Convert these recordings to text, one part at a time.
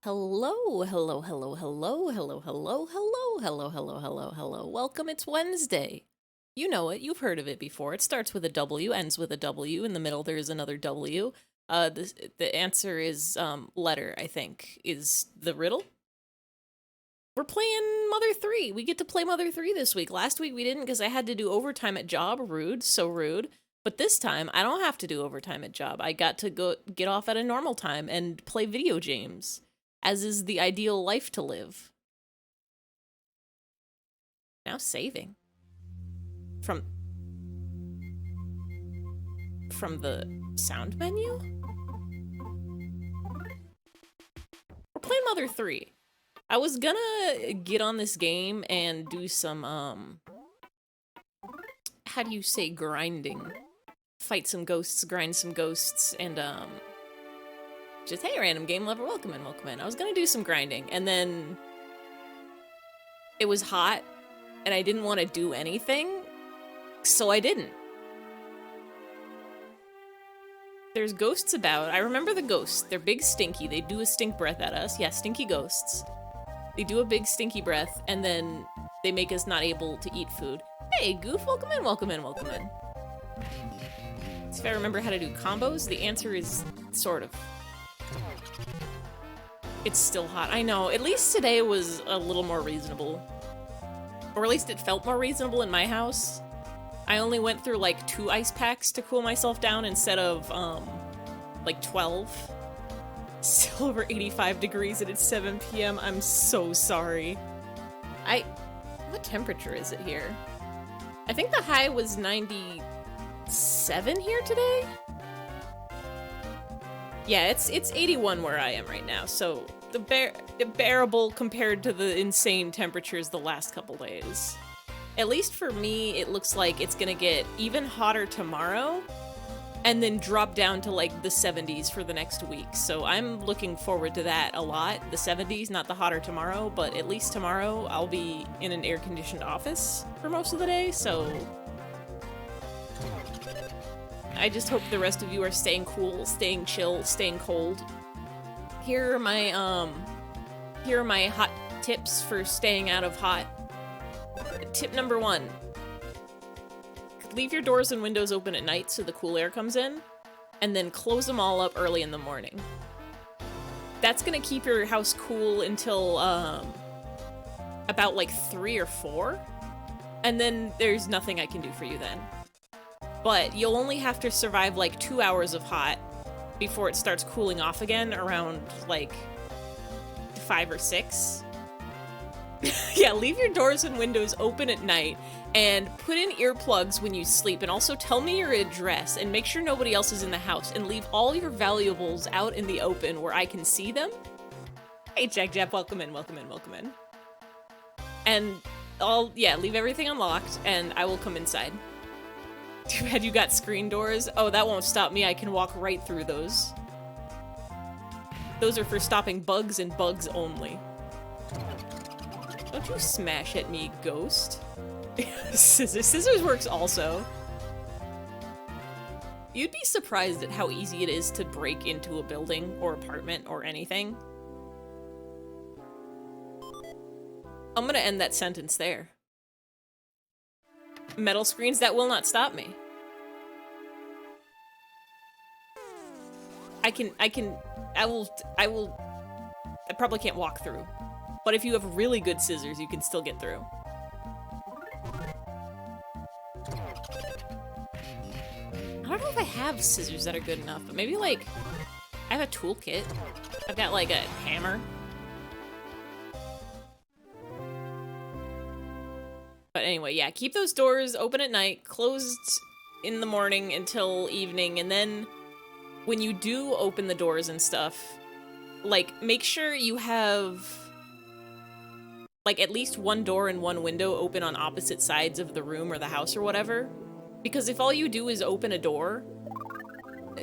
Hello, hello, hello, hello, hello, hello, hello, hello, hello, hello, hello. Welcome, it's Wednesday. You know it, you've heard of it before. It starts with a W, ends with a W. In the middle, there's another W. The answer is letter, I think, is the riddle. We're playing Mother 3. We get to play Mother 3 this week. Last week we didn't because I had to do overtime at job. Rude, so rude. But this time, I don't have to do overtime at job. I got to go get off at a normal time and play video games, as is the ideal life to live. Now saving. From the sound menu? We're playing Mother 3. I was gonna get on this game and do some, how do you say grinding? Fight some ghosts, grind some ghosts, and, just, hey, random game lover, welcome in, welcome in. I was gonna do some grinding, and then it was hot, and I didn't want to do anything, so I didn't. There's ghosts about. I remember the ghosts. They're big stinky. They do a stink breath at us. Yeah, stinky ghosts. They do a big stinky breath, and then they make us not able to eat food. Hey, Goof, welcome in, welcome in, welcome in. See if I remember how to do combos. The answer is sort of. It's still hot. I know. At least today was a little more reasonable. Or at least it felt more reasonable in my house. I only went through like 2 ice packs to cool myself down instead of like 12. Still over 85 degrees and it's 7 p.m. I'm so sorry. What temperature is it here? I think the high was 97 here today? Yeah, it's 81 where I am right now, so bearable compared to the insane temperatures the last couple days. At least for me, it looks like it's gonna get even hotter tomorrow, and then drop down to like the 70s for the next week. So I'm looking forward to that a lot. The 70s, not the hotter tomorrow, but at least tomorrow I'll be in an air-conditioned office for most of the day, so I just hope the rest of you are staying cool, staying chill, staying cold. Here are my hot tips for staying out of hot. Tip number 1. Leave your doors and windows open at night so the cool air comes in, and then close them all up early in the morning. That's gonna keep your house cool until about like 3 or 4, and then there's nothing I can do for you then. But you'll only have to survive like 2 hours of hot before it starts cooling off again around like 5 or 6. Yeah, leave your doors and windows open at night and put in earplugs when you sleep, and also tell me your address and make sure nobody else is in the house, and leave all your valuables out in the open where I can see them. Hey Jack Jap, welcome in, welcome in, welcome in. And leave everything unlocked and I will come inside. Too bad you got screen doors. Oh, that won't stop me. I can walk right through those. Those are for stopping bugs and bugs only. Don't you smash at me, ghost. Scissors works also. You'd be surprised at how easy it is to break into a building or apartment or anything. I'm gonna end that sentence there. Metal screens, that will not stop me. I probably can't walk through. But if you have really good scissors, you can still get through. I don't know if I have scissors that are good enough, but maybe like, I have a toolkit. I've got like a hammer. But anyway, yeah, keep those doors open at night, closed in the morning until evening, and then when you do open the doors and stuff, like, make sure you have like at least one door and one window open on opposite sides of the room or the house or whatever. Because if all you do is open a door,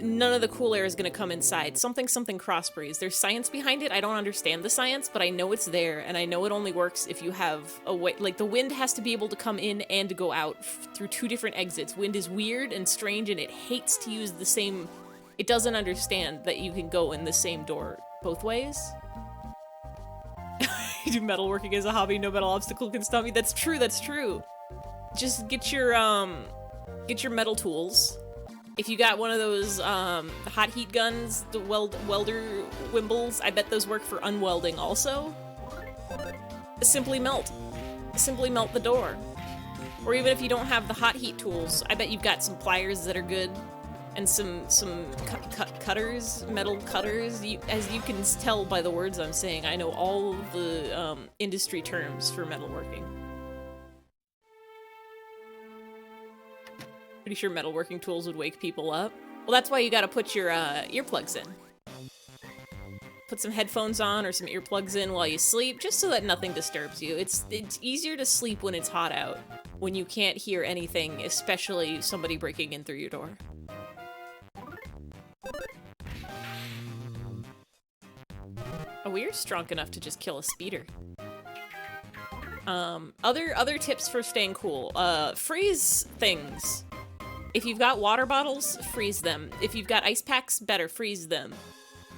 none of the cool air is gonna come inside. Something crossbreeds. There's science behind it. I don't understand the science, but I know it's there, and I know it only works if you have a way. Like, the wind has to be able to come in and go out through 2 different exits. Wind is weird and strange, and it hates to use the same. It doesn't understand that you can go in the same door both ways. I do metalworking as a hobby, no metal obstacle can stop me. That's true, that's true. Just get your metal tools. If you got one of those hot heat guns, the welder wimbles, I bet those work for unwelding also. Simply melt the door. Or even if you don't have the hot heat tools, I bet you've got some pliers that are good, and some cutters, metal cutters. As you can tell by the words I'm saying, I know all of the industry terms for metalworking. Pretty sure metalworking tools would wake people up. Well, that's why you gotta put your earplugs in. Put some headphones on or some earplugs in while you sleep, just so that nothing disturbs you. It's easier to sleep when it's hot out, when you can't hear anything, especially somebody breaking in through your door. Oh, we're strong enough to just kill a speeder. Other tips for staying cool. Freeze things. If you've got water bottles, freeze them. If you've got ice packs, better freeze them.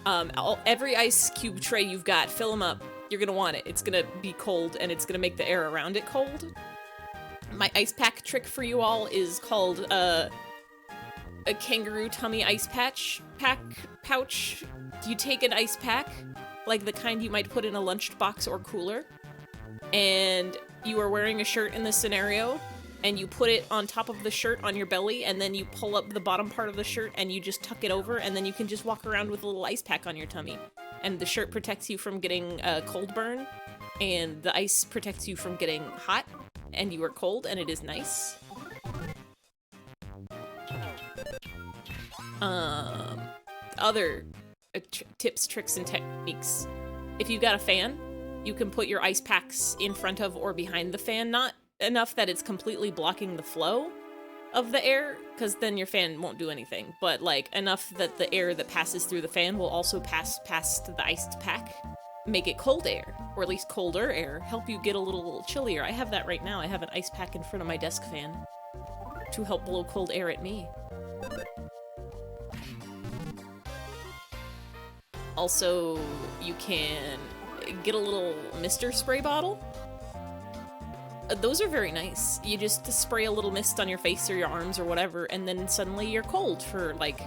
Every ice cube tray you've got, fill them up. You're gonna want it. It's gonna be cold, and it's gonna make the air around it cold. My ice pack trick for you all is called, a kangaroo tummy ice pouch. You take an ice pack, like the kind you might put in a lunchbox or cooler, and you are wearing a shirt in this scenario, and you put it on top of the shirt on your belly, and then you pull up the bottom part of the shirt and you just tuck it over, and then you can just walk around with a little ice pack on your tummy. And the shirt protects you from getting a cold burn, and the ice protects you from getting hot, and you are cold, and it is nice. Other tips, tricks, and techniques. If you've got a fan, you can put your ice packs in front of or behind the fan, not enough that it's completely blocking the flow of the air, because then your fan won't do anything, but like enough that the air that passes through the fan will also pass past the iced pack. Make it cold air, or at least colder air, help you get a little chillier. I have that right now. I have an ice pack in front of my desk fan to help blow cold air at me. Also, you can get a little mister spray bottle. Those are very nice. You just spray a little mist on your face or your arms or whatever, and then suddenly you're cold for like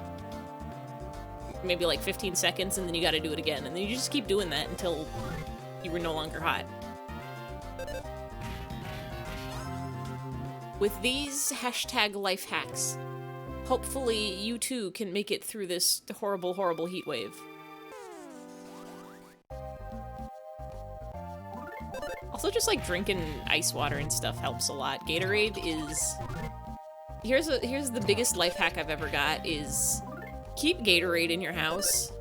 maybe like 15 seconds, and then you gotta do it again, and then you just keep doing that until you were no longer hot. With these hashtag life hacks, hopefully you too can make it through this horrible, horrible heat wave. Also, just like drinking ice water and stuff helps a lot. Gatorade is... Here's the biggest life hack I've ever got is keep Gatorade in your house.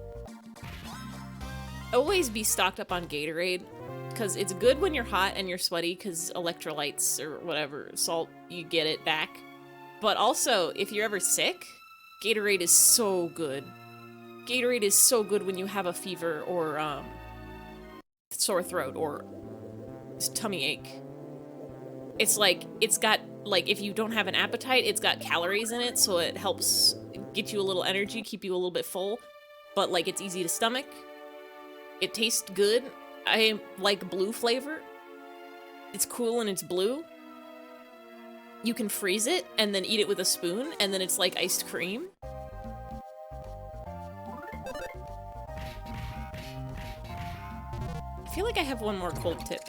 Always be stocked up on Gatorade, because it's good when you're hot and you're sweaty, because electrolytes or whatever, salt, you get it back. But also, if you're ever sick, Gatorade is so good. Gatorade is so good when you have a fever or sore throat or tummy ache. It's like, it's got, like, if you don't have an appetite, it's got calories in it, so it helps get you a little energy, keep you a little bit full, but, like, it's easy to stomach. It tastes good. I like blue flavor. It's cool and it's blue. You can freeze it and then eat it with a spoon, and then it's like iced cream. I feel like I have one more cold tip.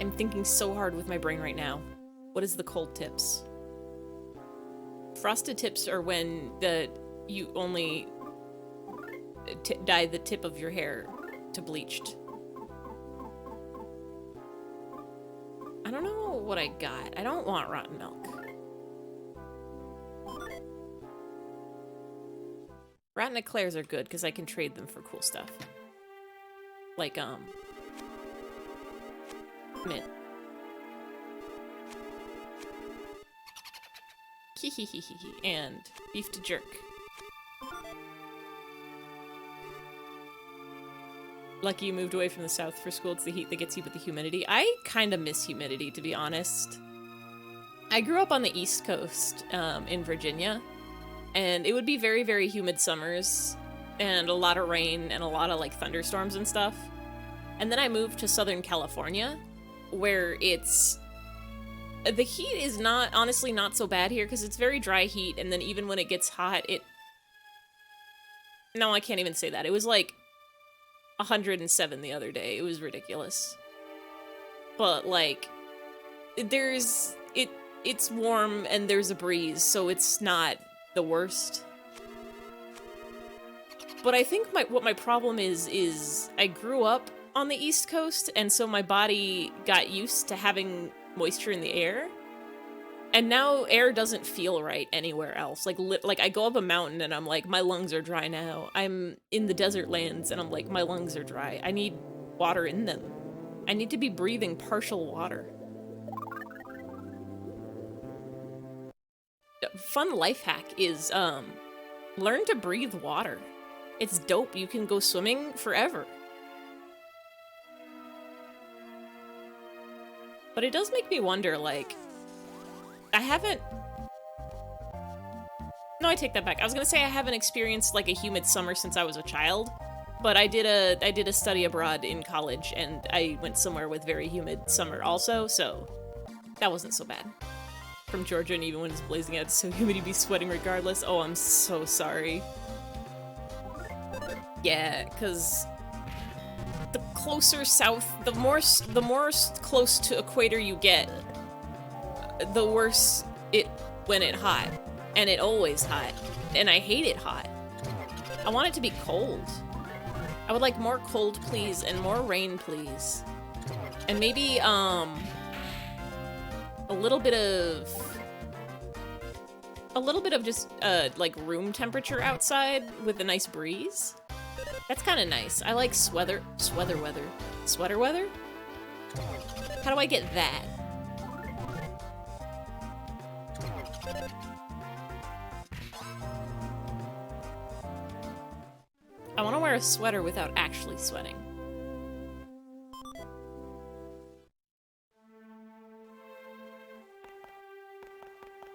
I'm thinking so hard with my brain right now. What is the cold tips? Frosted tips are when you only dye the tip of your hair to bleached. I don't know what I got. I don't want rotten milk. Rotten eclairs are good because I can trade them for cool stuff. Like, mint. And beef to jerk. Lucky you moved away from the south for school. It's the heat that gets you with the humidity. I kind of miss humidity, to be honest. I grew up on the East Coast, in Virginia, And it would be very, very humid summers, and a lot of rain, and a lot of, like, thunderstorms and stuff. And then I moved to Southern California, where it's... The heat is not, honestly, not so bad here, because it's very dry heat, and then even when it gets hot, it... No, I can't even say that. It was, like, 107 the other day. It was ridiculous. But, like, it's warm, and there's a breeze, so it's not the worst. But I think what my problem is I grew up on the East Coast, and so my body got used to having moisture in the air. And now air doesn't feel right anywhere else. Like I go up a mountain and I'm like, my lungs are dry now. I'm in the desert lands and I'm like, my lungs are dry. I need water in them. I need to be breathing partial water. Fun life hack is, learn to breathe water. It's dope. You can go swimming forever. But it does make me wonder, like, I haven't... No, I take that back. I was gonna say I haven't experienced, like, a humid summer since I was a child, but I did a study abroad in college, and I went somewhere with very humid summer also, so that wasn't so bad. From Georgia, and even when it's blazing out, it's so humid you'd be sweating regardless. Oh, I'm so sorry. Yeah, because the closer south, the more close to equator you get, the worse it when it's hot. And it always hot. And I hate it hot. I want it to be cold. I would like more cold, please, and more rain, please. And maybe, a little bit of just, like, room temperature outside with a nice breeze. That's kind of nice. I like sweater weather. Sweater weather? How do I get that? I want to wear a sweater without actually sweating.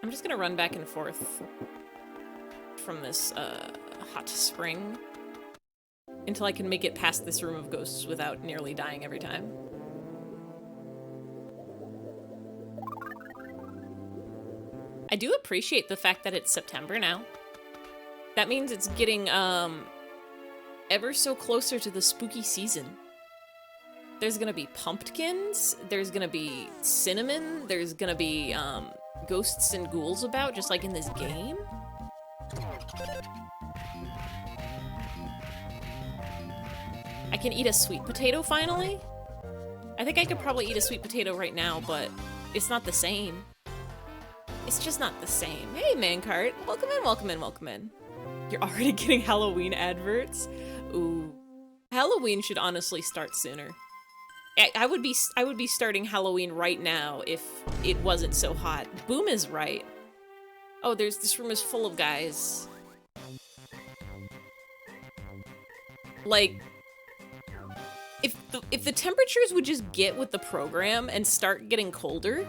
I'm just gonna run back and forth from this, hot spring until I can make it past this room of ghosts without nearly dying every time. I do appreciate the fact that it's September now. That means it's getting, ever so closer to the spooky season. There's gonna be pumpkins, there's gonna be cinnamon, there's gonna be, ghosts and ghouls about, just like in this game. I can eat a sweet potato finally. I think I could probably eat a sweet potato right now, but it's not the same. It's just not the same. Hey, Mancart. Welcome in, welcome in, welcome in. You're already getting Halloween adverts? Ooh. Halloween should honestly start sooner. I would be starting Halloween right now if it wasn't so hot. Boom is right. Oh, this room is full of guys. Like, if the temperatures would just get with the program and start getting colder,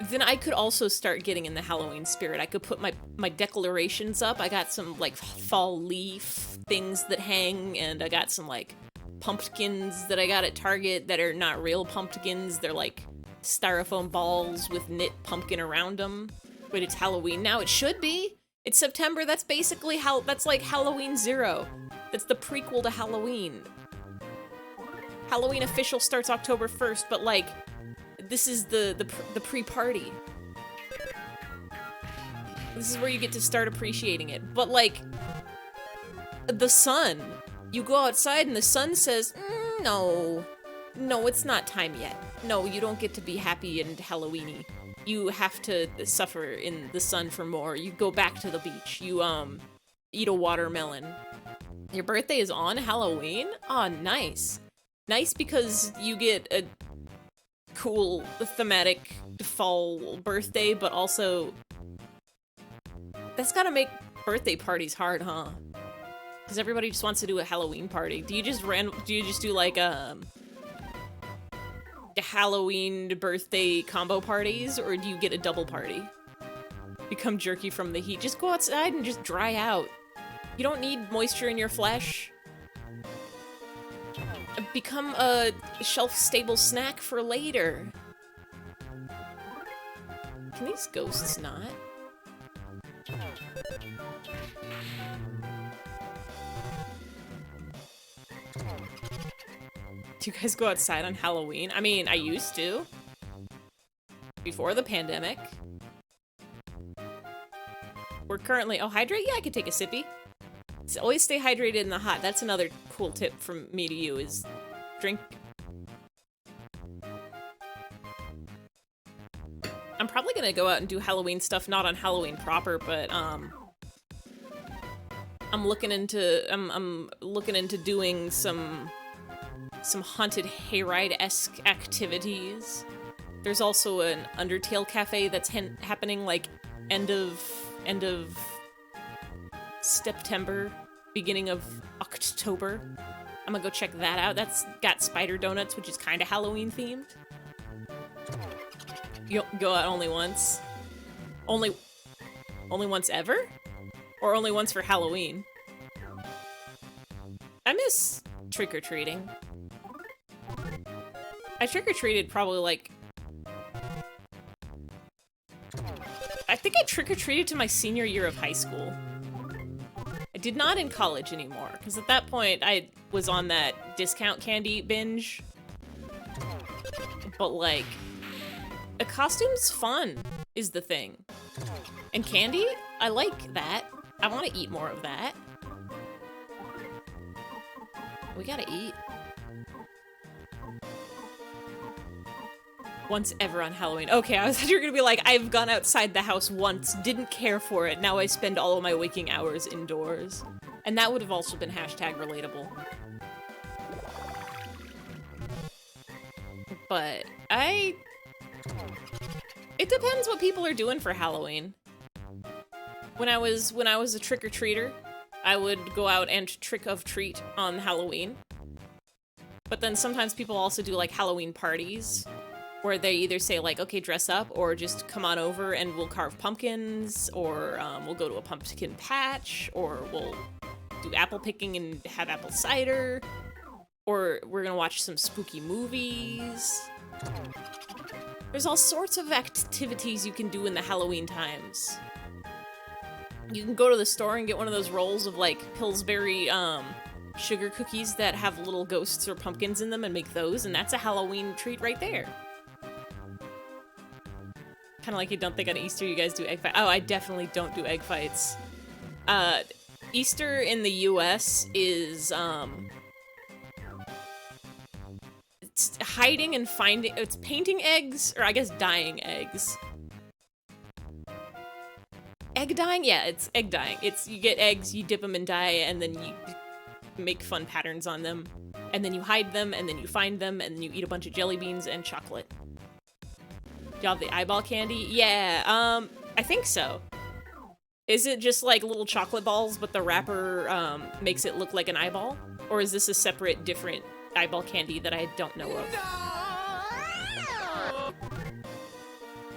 then I could also start getting in the Halloween spirit. I could put my declarations up. I got some, like, fall leaf things that hang, and I got some, like, pumpkins that I got at Target that are not real pumpkins. They're, like, styrofoam balls with knit pumpkin around them. But it's Halloween now. It should be. It's September. That's basically that's like Halloween 0. That's the prequel to Halloween. Halloween official starts October 1st, but, like, this is the pre-party. This is where you get to start appreciating it. But, like, the sun. You go outside and the sun says, no. No, it's not time yet. No, you don't get to be happy and Halloween-y. You have to suffer in the sun for more. You go back to the beach. You, eat a watermelon. Your birthday is on Halloween? Aw, nice. Nice because you get a cool thematic fall birthday, but also that's gotta make birthday parties hard, huh? Because everybody just wants to do a Halloween party. Do you just do like the Halloween birthday combo parties, or do you get a double party? Become jerky from the heat. Just go outside and just dry out. You don't need moisture in your flesh. Become a shelf-stable snack for later. Can these ghosts not? Do you guys go outside on Halloween? I mean, I used to. Before the pandemic. We're currently... Oh, hydrate? Yeah, I could take a sippy. So always stay hydrated in the hot. That's another cool tip from me to you, is drink... I'm probably gonna go out and do Halloween stuff, not on Halloween proper, but, I'm looking into doing some haunted hayride-esque activities. There's also an Undertale cafe that's happening, like, end of September, beginning of October. I'm gonna go check that out. That's got spider donuts, which is kind of Halloween themed. You'll go out only once? Only once ever? Or only once for Halloween? I miss trick-or-treating. I trick-or-treated probably like... I think I trick-or-treated to my senior year of high school. I did not in college anymore, because at that point I was on that discount candy binge. But like, a costume's fun is the thing. And candy, I like that. I want to eat more of that. We gotta eat. Once ever on Halloween. Okay, I thought you were gonna be like, I've gone outside the house once, didn't care for it, now I spend all of my waking hours indoors. And that would have also been hashtag relatable. But it depends what people are doing for Halloween. When I was a trick-or-treater, I would go out and trick-of-treat on Halloween. But then sometimes people also do like Halloween parties, where they either say like, okay, dress up, or just come on over and we'll carve pumpkins, or we'll go to a pumpkin patch, or we'll do apple picking and have apple cider, or we're gonna watch some spooky movies. There's all sorts of activities you can do in the Halloween times. You can go to the store and get one of those rolls of like Pillsbury sugar cookies that have little ghosts or pumpkins in them and make those, and that's a Halloween treat right there. Kind of like you don't think on Easter you guys do egg fights. Oh, I definitely don't do egg fights. Easter in the US is it's hiding and finding, it's painting eggs, or I guess dyeing eggs. Egg dyeing? Yeah, it's egg dyeing. It's, you get eggs, you dip them in dye, and then you make fun patterns on them. And then you hide them, and then you find them, and then you eat a bunch of jelly beans and chocolate. Do y'all have the eyeball candy? Yeah, I think so. Is it just like little chocolate balls, but the wrapper makes it look like an eyeball? Or is this a separate, different eyeball candy that I don't know of?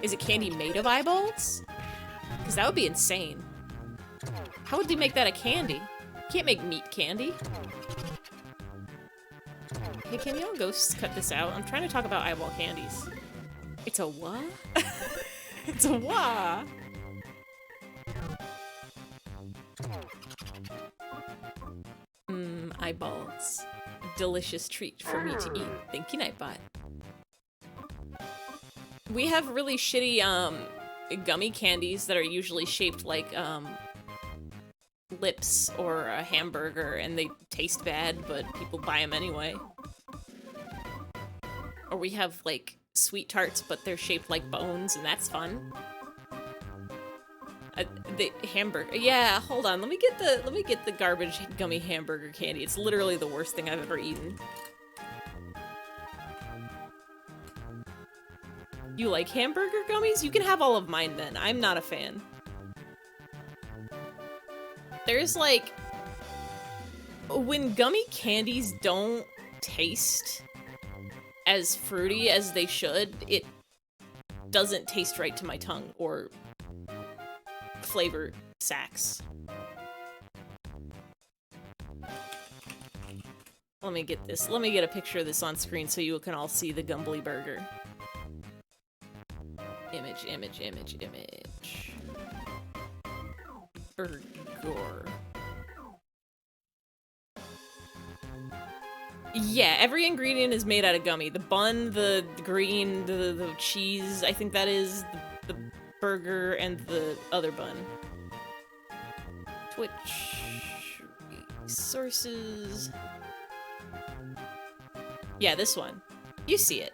Is it candy made of eyeballs? Because that would be insane. How would they make that a candy? You can't make meat candy. Hey, can y'all ghosts cut this out? I'm trying to talk about eyeball candies. It's a what? It's a what? Eyeballs. Delicious treat for me to eat. Thank you, Nightbot. We have really shitty, gummy candies that are usually shaped like, lips or a hamburger, and they taste bad, but people buy them anyway. Or we have, like, sweet tarts, but they're shaped like bones, and that's fun. The hamburger. Yeah, hold on. Let me get the garbage gummy hamburger candy. It's literally the worst thing I've ever eaten. You like hamburger gummies? You can have all of mine then. I'm not a fan. There's like, when gummy candies don't taste as fruity as they should, it doesn't taste right to my tongue, or flavor sacks. Let me get this. Let me get a picture of this on screen so you can all see the Gumbly Burger. Image, image, image, image. Burger. Yeah, every ingredient is made out of gummy. The bun, the green, the cheese, I think that is, the burger, and the other bun. Twitch... sources... Yeah, this one. You see it.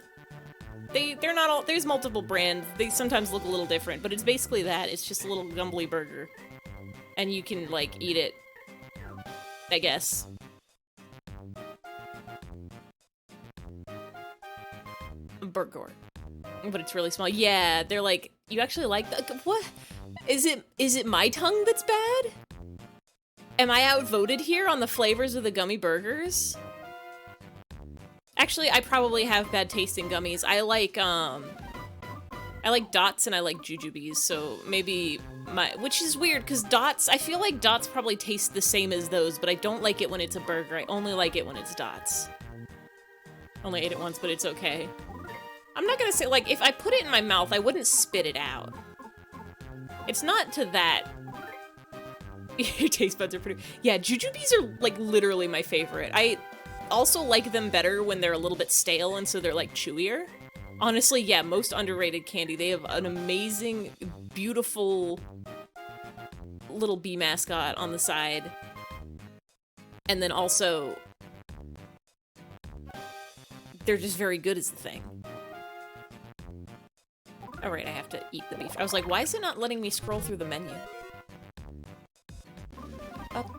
They're not all... There's multiple brands. They sometimes look a little different, but it's basically that. It's just a little Gumbly burger. And you can, like, eat it, I guess. Burger. But it's really small. Yeah, they're like... You actually like that? What? Is it my tongue that's bad? Am I outvoted here on the flavors of the gummy burgers? Actually, I probably have bad taste in gummies. I like Dots and I like Jujubes, so maybe which is weird, because Dots, I feel like Dots probably taste the same as those, but I don't like it when it's a burger. I only like it when it's Dots. Only ate it once, but it's okay. I'm not gonna say, like, if I put it in my mouth, I wouldn't spit it out. It's not to that. Your taste buds are pretty... Yeah, Jujubes are, like, literally my favorite. I also like them better when they're a little bit stale and so they're, like, chewier. Honestly, yeah, most underrated candy. They have an amazing, beautiful little bee mascot on the side. And then also, they're just very good is the thing. Alright, I have to eat the beef. I was like, why is it not letting me scroll through the menu? Up,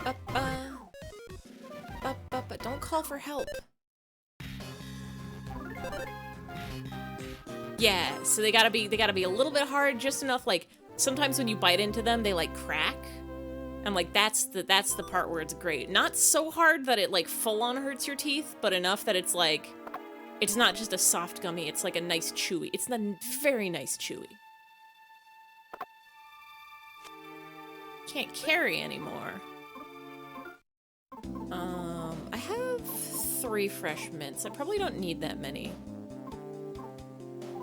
don't call for help. Yeah, so they gotta be a little bit hard, just enough, like, sometimes when you bite into them, they, like, crack. I'm like, that's the part where it's great. Not so hard that it, like, full-on hurts your teeth, but enough that it's, like, it's not just a soft gummy, it's, like, a nice chewy. It's a very nice chewy. Can't carry anymore. I have 3 fresh mints. I probably don't need that many.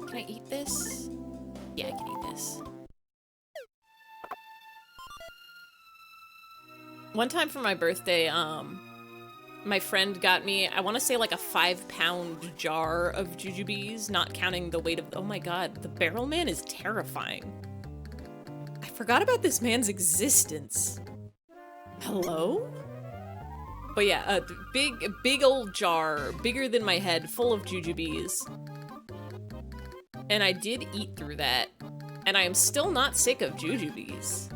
Can I eat this? Yeah, I can eat this. One time for my birthday, my friend got me, I want to say like a 5-pound jar of Jujubes, not counting the weight of, oh my god, the barrel man is terrifying. I forgot about this man's existence. Hello? But yeah, a big old jar, bigger than my head, full of Jujubes. And I did eat through that, and I am still not sick of Jujubes.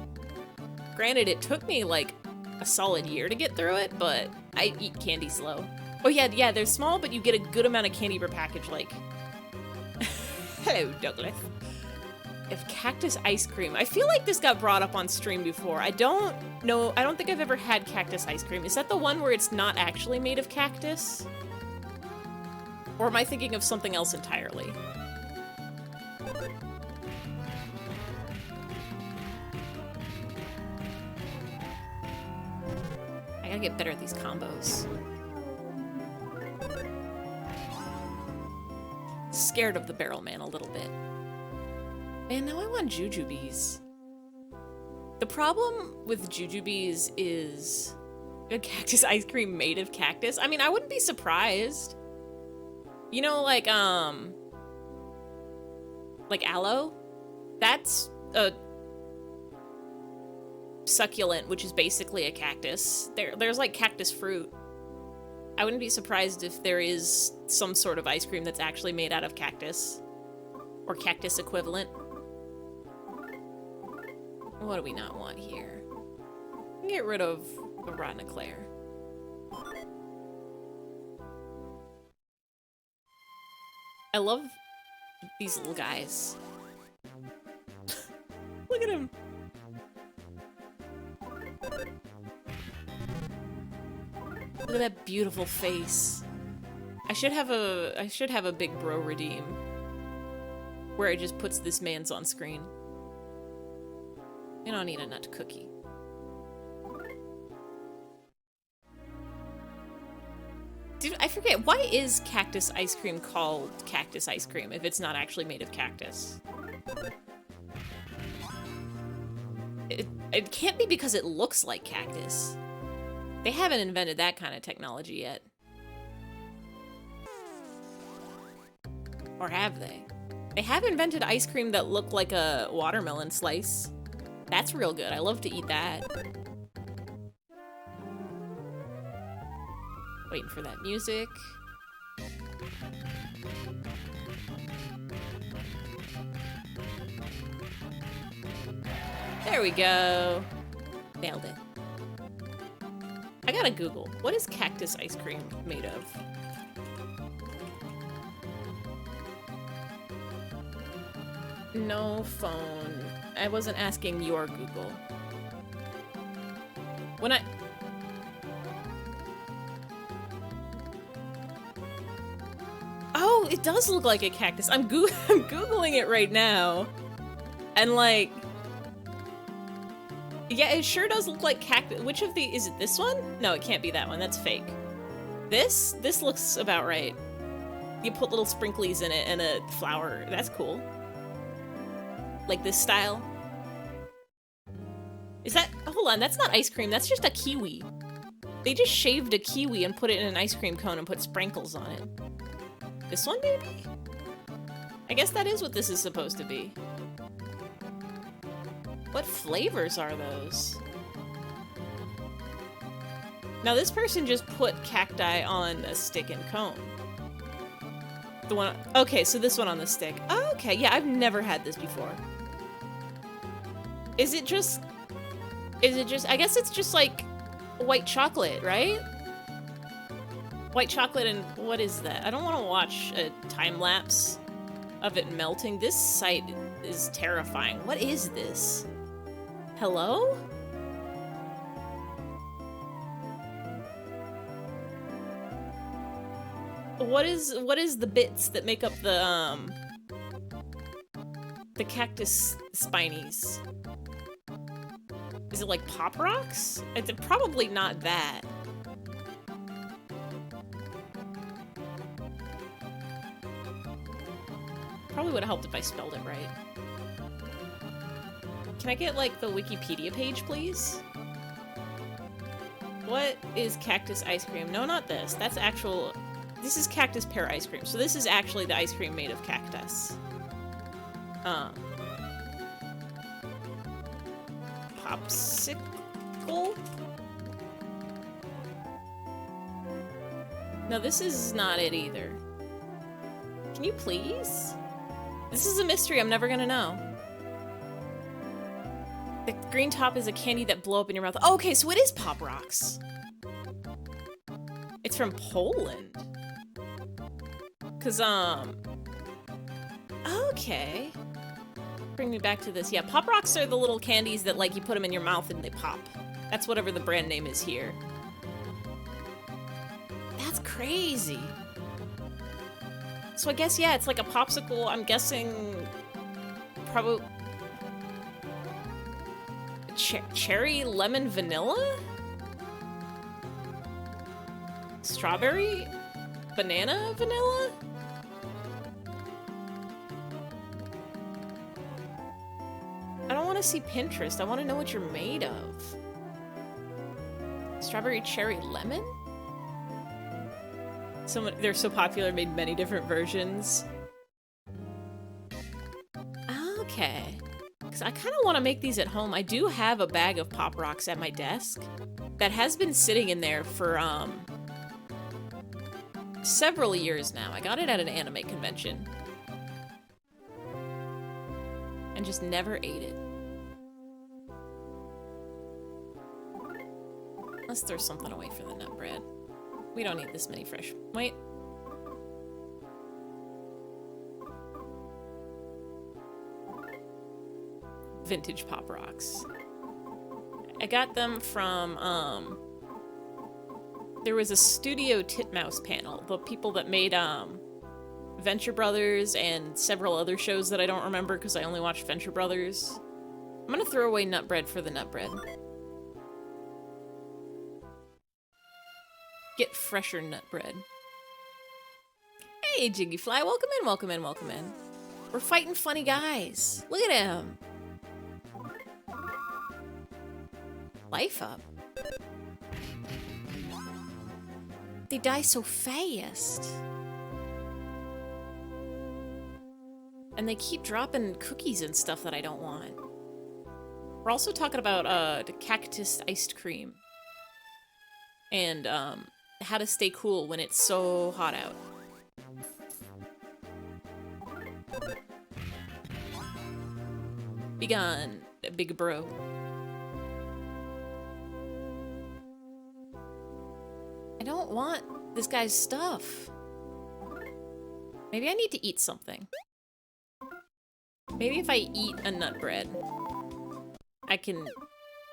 Granted, it took me like a solid year to get through it, but I eat candy slow. Oh yeah, they're small, but you get a good amount of candy per package, like... Hello, Douglas. If cactus ice cream. I feel like this got brought up on stream before. I don't know, I don't think I've ever had cactus ice cream. Is that the one where it's not actually made of cactus? Or am I thinking of something else entirely? I gotta get better at these combos. Scared of the barrel man a little bit. Man, now I want Jujubes. The problem with Jujubes is a cactus ice cream made of cactus. I mean, I wouldn't be surprised. You know, like aloe? That's a succulent, which is basically a cactus. There's like cactus fruit. I wouldn't be surprised if there is some sort of ice cream that's actually made out of cactus. Or cactus equivalent. What do we not want here? Get rid of the rotten eclair. I love these little guys. Look at him. Look at that beautiful face. I should have a big bro redeem where it just puts this man's on screen. We don't need a nut cookie. Dude, I forget, why is cactus ice cream called cactus ice cream if it's not actually made of cactus? It can't be because it looks like cactus. They haven't invented that kind of technology yet. Or have they? They have invented ice cream that looked like a watermelon slice. That's real good. I love to eat that. Waiting for that music. There we go. Nailed it. I gotta Google. What is cactus ice cream made of? No phone. I wasn't asking your Google. When I... Oh, it does look like a cactus. I'm Googling it right now. And like... Yeah, it sure does look like cactus. Which of the... Is it this one? No, it can't be that one. That's fake. This looks about right. You put little sprinklies in it and a flower. That's cool. Like this style. Is that... Hold on, that's not ice cream. That's just a kiwi. They just shaved a kiwi and put it in an ice cream cone and put sprinkles on it. This one, maybe? I guess that is what this is supposed to be. What flavors are those? Now this person just put cacti on a stick and cone. The one... Okay, so this one on the stick. Oh, okay, yeah, I've never had this before. Is it just... I guess it's just like white chocolate, right? White chocolate and what is that? I don't want to watch a time lapse of it melting. This sight is terrifying. What is this? Hello? What is the bits that make up the cactus spinies? Is it like Pop Rocks? It's probably not that. Probably would have helped if I spelled it right. Can I get, like, the Wikipedia page, please? What is cactus ice cream? No, not this. That's actual... This is cactus pear ice cream. So this is actually the ice cream made of cactus. Popsicle? No, this is not it either. Can you please? This is a mystery I'm never gonna know. The green top is a candy that blow up in your mouth. Oh, okay, so it is Pop Rocks. It's from Poland. Cause, okay. Bring me back to this. Yeah, Pop Rocks are the little candies that, like, you put them in your mouth and they pop. That's whatever the brand name is here. That's crazy. So I guess, yeah, it's like a popsicle. I'm guessing... Probably... Cherry, lemon, vanilla? Strawberry? Banana, vanilla? I don't want to see Pinterest. I want to know what you're made of. Strawberry, cherry, lemon? They're so popular, made many different versions. Okay. Because I kind of want to make these at home. I do have a bag of Pop Rocks at my desk that has been sitting in there for, several years now. I got it at an anime convention. And just never ate it. Let's throw something away for the nut bread. We don't need this many fresh. Wait. Vintage Pop Rocks. I got them from, there was a Studio Titmouse panel. The people that made, Venture Brothers and several other shows that I don't remember because I only watched Venture Brothers. I'm gonna throw away nut bread for the nut bread. Get fresher nut bread. Hey, Jiggyfly, welcome in, welcome in, welcome in. We're fighting funny guys. Look at him. Life up. They die so fast. And they keep dropping cookies and stuff that I don't want. We're also talking about the cactus iced cream. And how to stay cool when it's so hot out. Be gone, big bro. I don't want this guy's stuff. Maybe I need to eat something. Maybe if I eat a nut bread, I can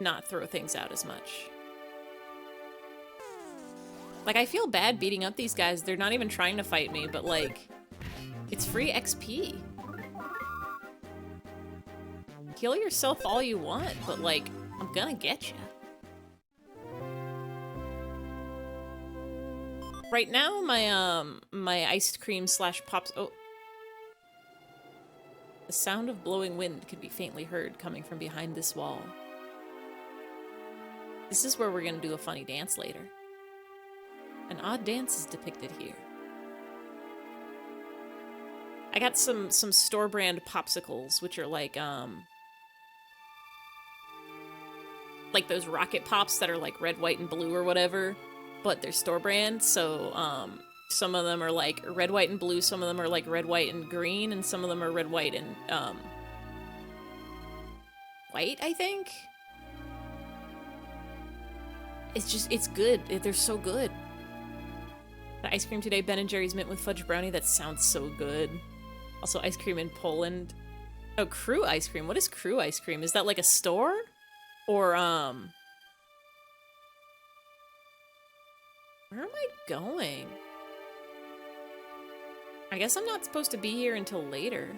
not throw things out as much. Like, I feel bad beating up these guys. They're not even trying to fight me, but like, it's free XP. Kill yourself all you want, but like, I'm gonna get you. Right now, my iced cream slash pops. Oh, the sound of blowing wind can be faintly heard coming from behind this wall. This is where we're gonna do a funny dance later. An odd dance is depicted here. I got some store brand popsicles, which are like those rocket pops that are like red, white, and blue or whatever, but they're store brand. So some of them are like red, white, and blue. Some of them are like red, white, and green, and some of them are red, white, and white, I think. It's good. They're so good. The ice cream today, Ben & Jerry's mint with fudge brownie. That sounds so good. Also, ice cream in Poland. Oh, Crew ice cream. What is Crew ice cream? Is that like a store? Or, where am I going? I guess I'm not supposed to be here until later.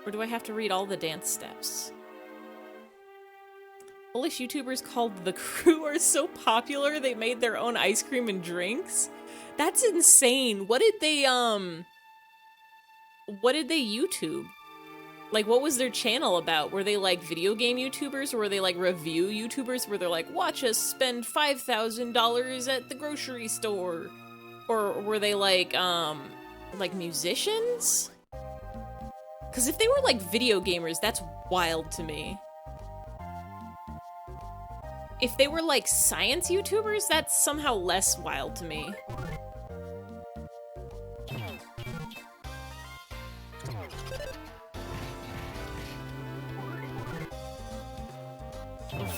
Or do I have to read all the dance steps? Polish YouTubers called The Crew are so popular they made their own ice cream and drinks? That's insane. What did they YouTube? Like, what was their channel about? Were they like video game YouTubers, or were they like review YouTubers where they're like, watch us spend $5,000 at the grocery store? Or were they like musicians? Because if they were like video gamers, that's wild to me. If they were like science YouTubers, that's somehow less wild to me.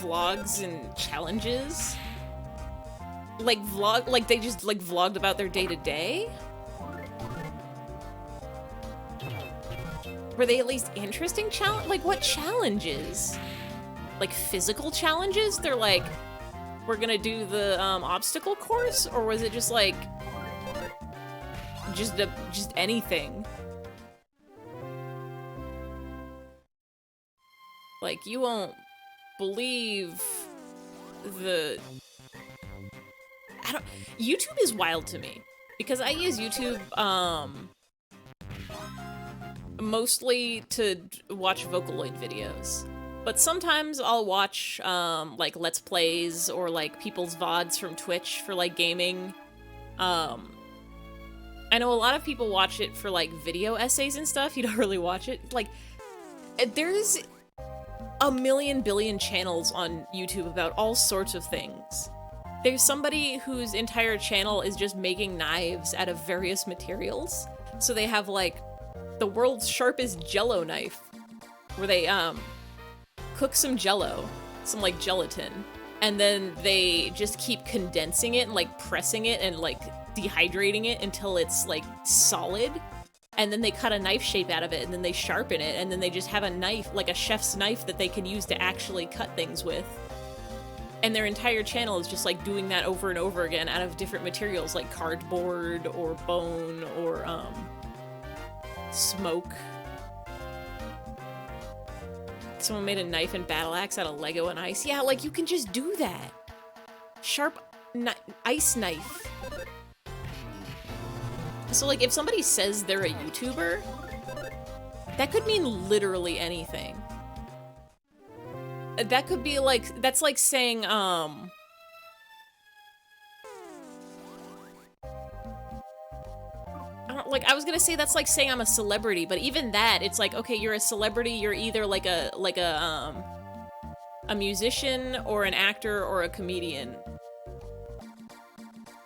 Vlogs and challenges? Like they just like vlogged about their day-to-day? Were they at least interesting like what challenges? Like physical challenges? They're like, we're gonna do the obstacle course? Or was it just like, just anything? Like, you won't believe YouTube is wild to me. Because I use YouTube, mostly to watch Vocaloid videos. But sometimes I'll watch, like, Let's Plays or, like, people's VODs from Twitch for, like, gaming. I know a lot of people watch it for, like, video essays and stuff. You don't really watch it. Like, there's a million billion channels on YouTube about all sorts of things. There's somebody whose entire channel is just making knives out of various materials. So they have, like, the world's sharpest Jell-O knife, where they, cook some Jell-O, some like gelatin, and then they just keep condensing it and like pressing it and like dehydrating it until it's like solid, and then they cut a knife shape out of it, and then they sharpen it, and then they just have a knife, like a chef's knife, that they can use to actually cut things with. And their entire channel is just like doing that over and over again out of different materials like cardboard or bone or smoke. Someone made a knife and battle axe out of Lego and ice. Yeah, like, you can just do that. Sharp ice knife. So, like, if somebody says they're a YouTuber, that could mean literally anything. That could be like, that's like saying, I was gonna say that's like saying I'm a celebrity, but even that, it's like, okay, you're a celebrity, you're either like a musician or an actor or a comedian.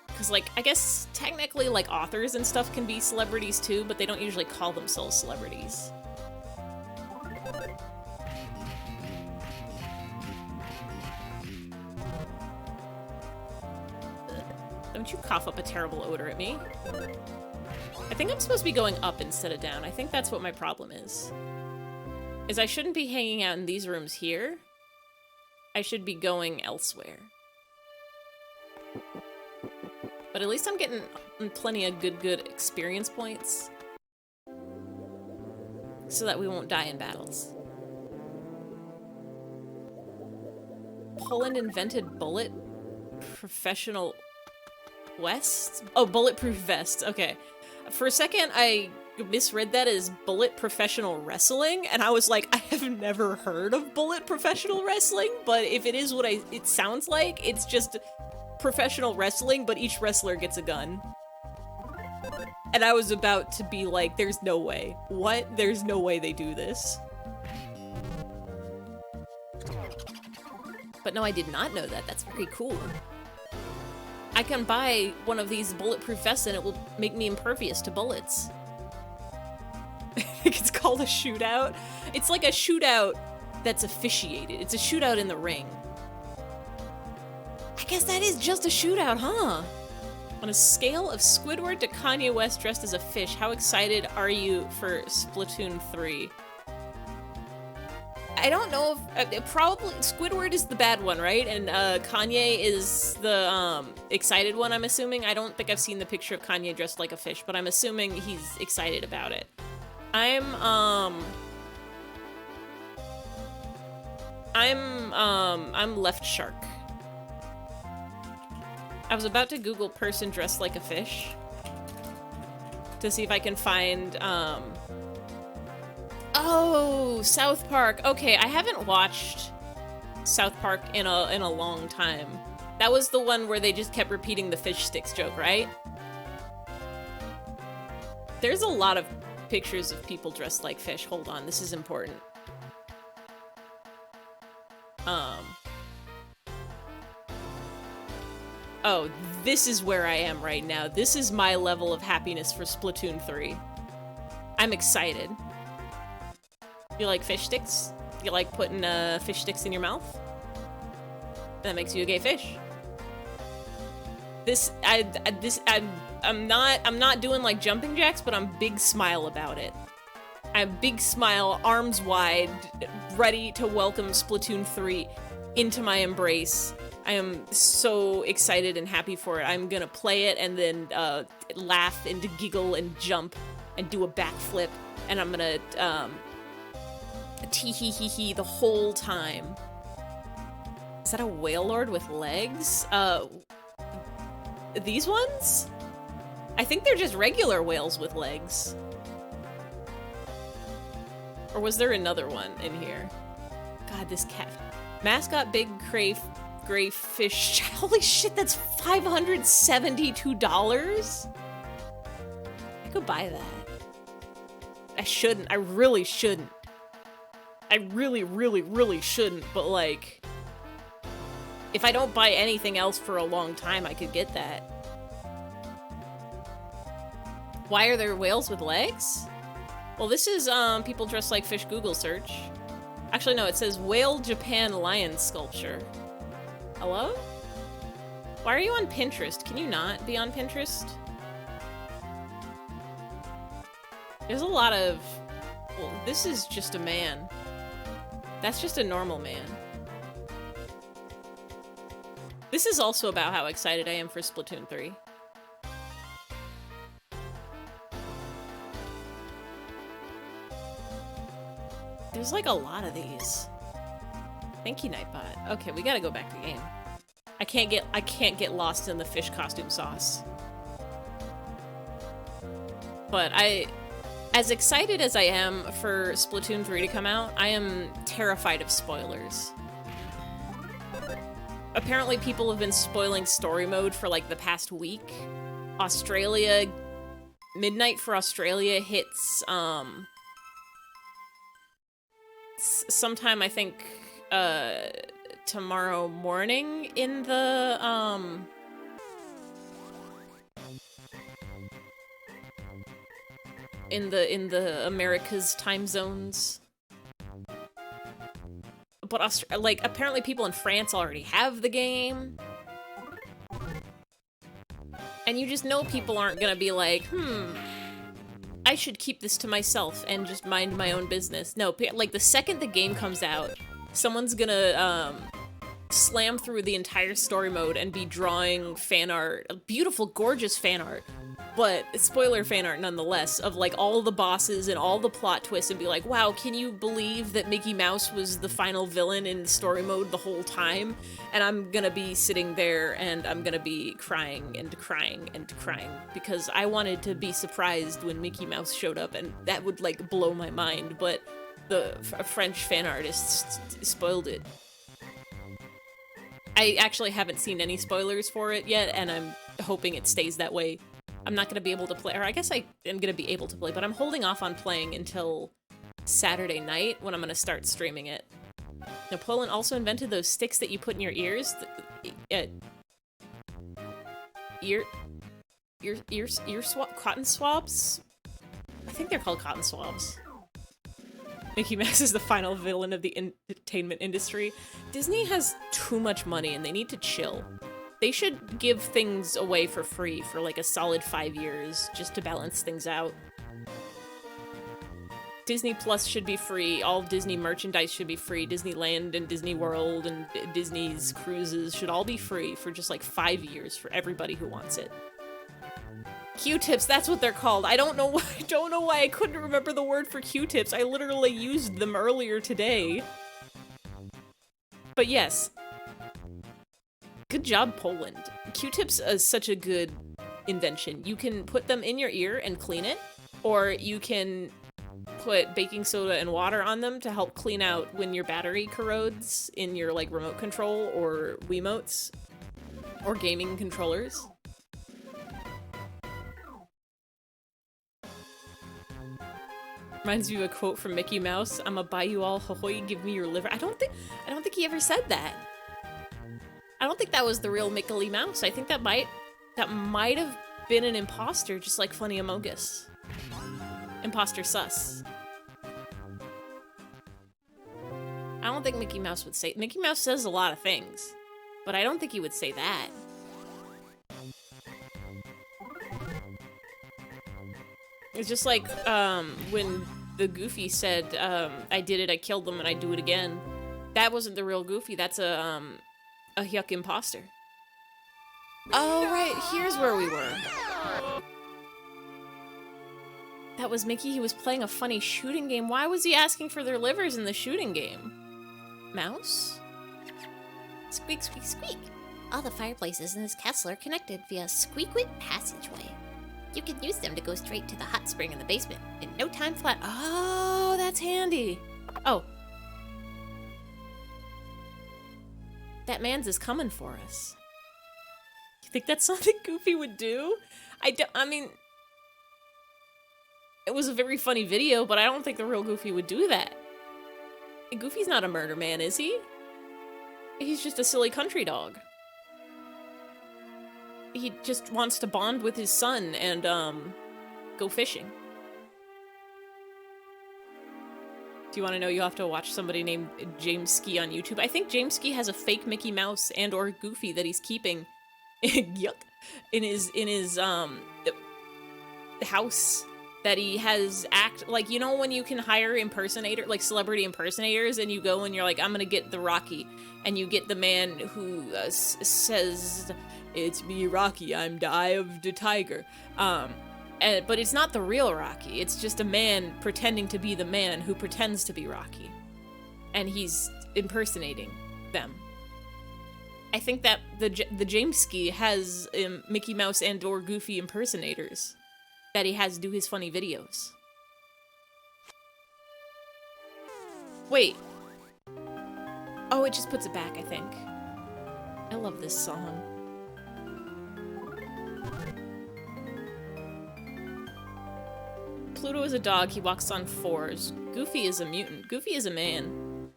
Because, like, I guess technically, like, authors and stuff can be celebrities too, but they don't usually call themselves celebrities. Don't you cough up a terrible odor at me. I think I'm supposed to be going up instead of down. I think that's what my problem is. Is I shouldn't be hanging out in these rooms here. I should be going elsewhere. But at least I'm getting plenty of good experience points. So that we won't die in battles. Poland invented bullet professional West? Oh, bulletproof vests. Okay. For a second, I misread that as bullet professional wrestling, and I was like, I have never heard of bullet professional wrestling, but if it is what it sounds like, it's just professional wrestling, but each wrestler gets a gun. And I was about to be like, there's no way. What? There's no way they do this. But no, I did not know that. That's very cool. I can buy one of these bulletproof vests and it will make me impervious to bullets. It's called a shootout. It's like a shootout that's officiated. It's a shootout in the ring. I guess that is just a shootout, huh? On a scale of Squidward to Kanye West dressed as a fish, how excited are you for Splatoon 3? I don't know if, probably, Squidward is the bad one, right? And Kanye is the excited one, I'm assuming. I don't think I've seen the picture of Kanye dressed like a fish, but I'm assuming he's excited about it. I'm left shark. I was about to Google person dressed like a fish to see if I can find, oh, South Park. Okay, I haven't watched South Park in a long time. That was the one where they just kept repeating the fish sticks joke, right? There's a lot of pictures of people dressed like fish. Hold on, this is important. Oh, this is where I am right now. This is my level of happiness for Splatoon 3. I'm excited. You like fish sticks? You like putting fish sticks in your mouth? That makes you a gay fish. I'm not doing like jumping jacks, but I'm big smile about it. I'm big smile, arms wide, ready to welcome Splatoon 3 into my embrace. I am so excited and happy for it. I'm gonna play it and then laugh and giggle and jump and do a backflip, and I'm gonna tee-hee-hee-hee the whole time. Is that a whale lord with legs? These ones? I think they're just regular whales with legs. Or was there another one in here? God, this cat. Mascot big gray fish. Holy shit, that's $572? I could buy that. I shouldn't. I really shouldn't. I really shouldn't, but like, if I don't buy anything else for a long time, I could get that. Why are there whales with legs? Well, this is people dressed like fish Google search. Actually, no, it says Whale Japan lion sculpture. Hello? Why are you on Pinterest? Can you not be on Pinterest? There's a lot of... Well, this is just a man. That's just a normal man. This is also about how excited I am for Splatoon 3. There's like a lot of these. Thank you, Nightbot. Okay, we gotta go back to the game. I can't get lost in the fish costume sauce. But as excited as I am for Splatoon 3 to come out, I am terrified of spoilers. Apparently people have been spoiling story mode for like the past week. Australia, midnight for Australia hits, sometime I think, tomorrow morning in the Americas time zones. But like apparently people in France already have the game. And you just know people aren't gonna be like, I should keep this to myself and just mind my own business. No, like the second the game comes out, someone's gonna slam through the entire story mode and be drawing fan art, beautiful, gorgeous fan art, but spoiler fan art nonetheless, of like all the bosses and all the plot twists, and be like, wow, can you believe that Mickey Mouse was the final villain in story mode the whole time? And I'm gonna be sitting there and I'm gonna be crying and crying and crying because I wanted to be surprised when Mickey Mouse showed up, and that would like blow my mind, but the French fan artists spoiled it. I actually haven't seen any spoilers for it yet, and I'm hoping it stays that way. I'm not going to be able to play, or I guess I am going to be able to play, but I'm holding off on playing until Saturday night when I'm going to start streaming it. Napoleon also invented those sticks that you put in your ears. Cotton swabs? I think they're called cotton swabs. Mickey Mouse is the final villain of the entertainment industry. Disney has too much money and they need to chill. They should give things away for free for like a solid 5 years just to balance things out. Disney Plus should be free, all Disney merchandise should be free, Disneyland and Disney World and Disney's cruises should all be free for just like 5 years for everybody who wants it. Q-tips, that's what they're called. I don't know why I couldn't remember the word for Q-tips. I literally used them earlier today. But yes. Good job, Poland. Q-tips is such a good invention. You can put them in your ear and clean it, or you can put baking soda and water on them to help clean out when your battery corrodes in your like remote control or Wiimotes or gaming controllers. Reminds me of a quote from Mickey Mouse. "I'ma buy you all, hohoi, give me your liver." I don't think he ever said that. I don't think that was the real Mickey Mouse. I think that might have been an imposter, just like Funny Amogus. Imposter sus. I don't think Mickey Mouse would say. Mickey Mouse says a lot of things, but I don't think he would say that. It's just like when the Goofy said, "I did it, I killed them, and I do it again." That wasn't the real Goofy. That's a yuck imposter. Oh right, here's where we were. That was Mickey. He was playing a funny shooting game. Why was he asking for their livers in the shooting game? Mouse? Squeak, squeak, squeak. All the fireplaces in this castle are connected via a squeak-wick passageway. You can use them to go straight to the hot spring in the basement in no time flat. Oh, that's handy. Oh. That man's is coming for us. You think that's something Goofy would do? I mean, it was a very funny video, but I don't think the real Goofy would do that. Goofy's not a murder man, is he? He's just a silly country dog. He just wants to bond with his son and, go fishing. Do you want to know? You have to watch somebody named James Ski on YouTube. I think James Ski has a fake Mickey Mouse and or Goofy that he's keeping yuck, in his house that he has like, you know when you can hire like celebrity impersonators, and you go and you're like, I'm gonna get the Rocky, and you get the man who says, "It's me, Rocky, I'm the eye of the tiger." But it's not the real Rocky. It's just a man pretending to be the man who pretends to be Rocky. And he's impersonating them. I think that the Jameski has Mickey Mouse and or Goofy impersonators that he has do his funny videos. Wait. Oh, it just puts it back, I think. I love this song. Pluto is a dog, he walks on fours. Goofy is a mutant. Goofy is a man.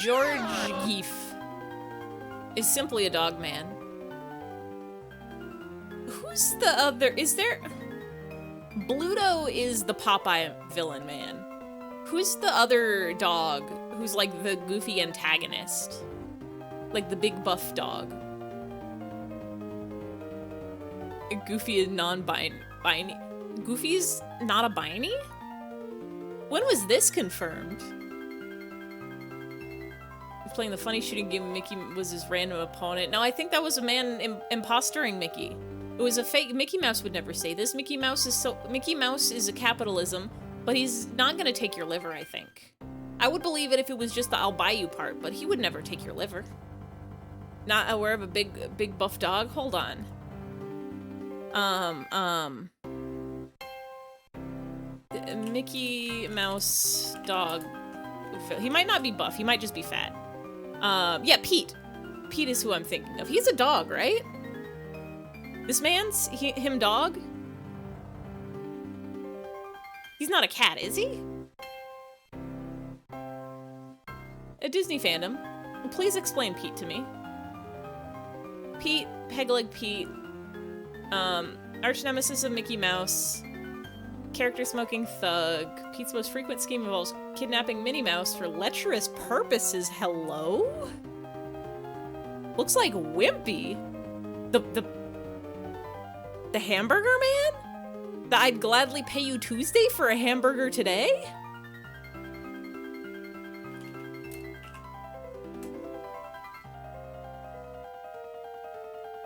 George Geef is simply a dog man. Who's the other? Is there... Bluto is the Popeye villain man. Who's the other dog who's like the Goofy antagonist? Like the big buff dog. Goofy is non-binary. Goofy's not a binary? When was this confirmed? He's playing the funny shooting game. Mickey was his random opponent. No, I think that was a man impostoring Mickey. It was a fake. Mickey Mouse would never say this. Mickey Mouse is a capitalism, but he's not gonna take your liver, I think. I would believe it if it was just the I'll buy you part, but he would never take your liver. Not aware of a big buff dog? Hold on. Mickey Mouse dog. He might not be buff, he might just be fat. Yeah, Pete. Pete is who I'm thinking of. He's a dog, right? This man's him dog? He's not a cat, is he? A Disney fandom. Please explain Pete to me. Pete, Pegleg Pete, arch nemesis of Mickey Mouse, character smoking thug. Pete's most frequent scheme involves kidnapping Minnie Mouse for lecherous purposes. Hello? Looks like Wimpy. The hamburger man? The I'd gladly pay you Tuesday for a hamburger today?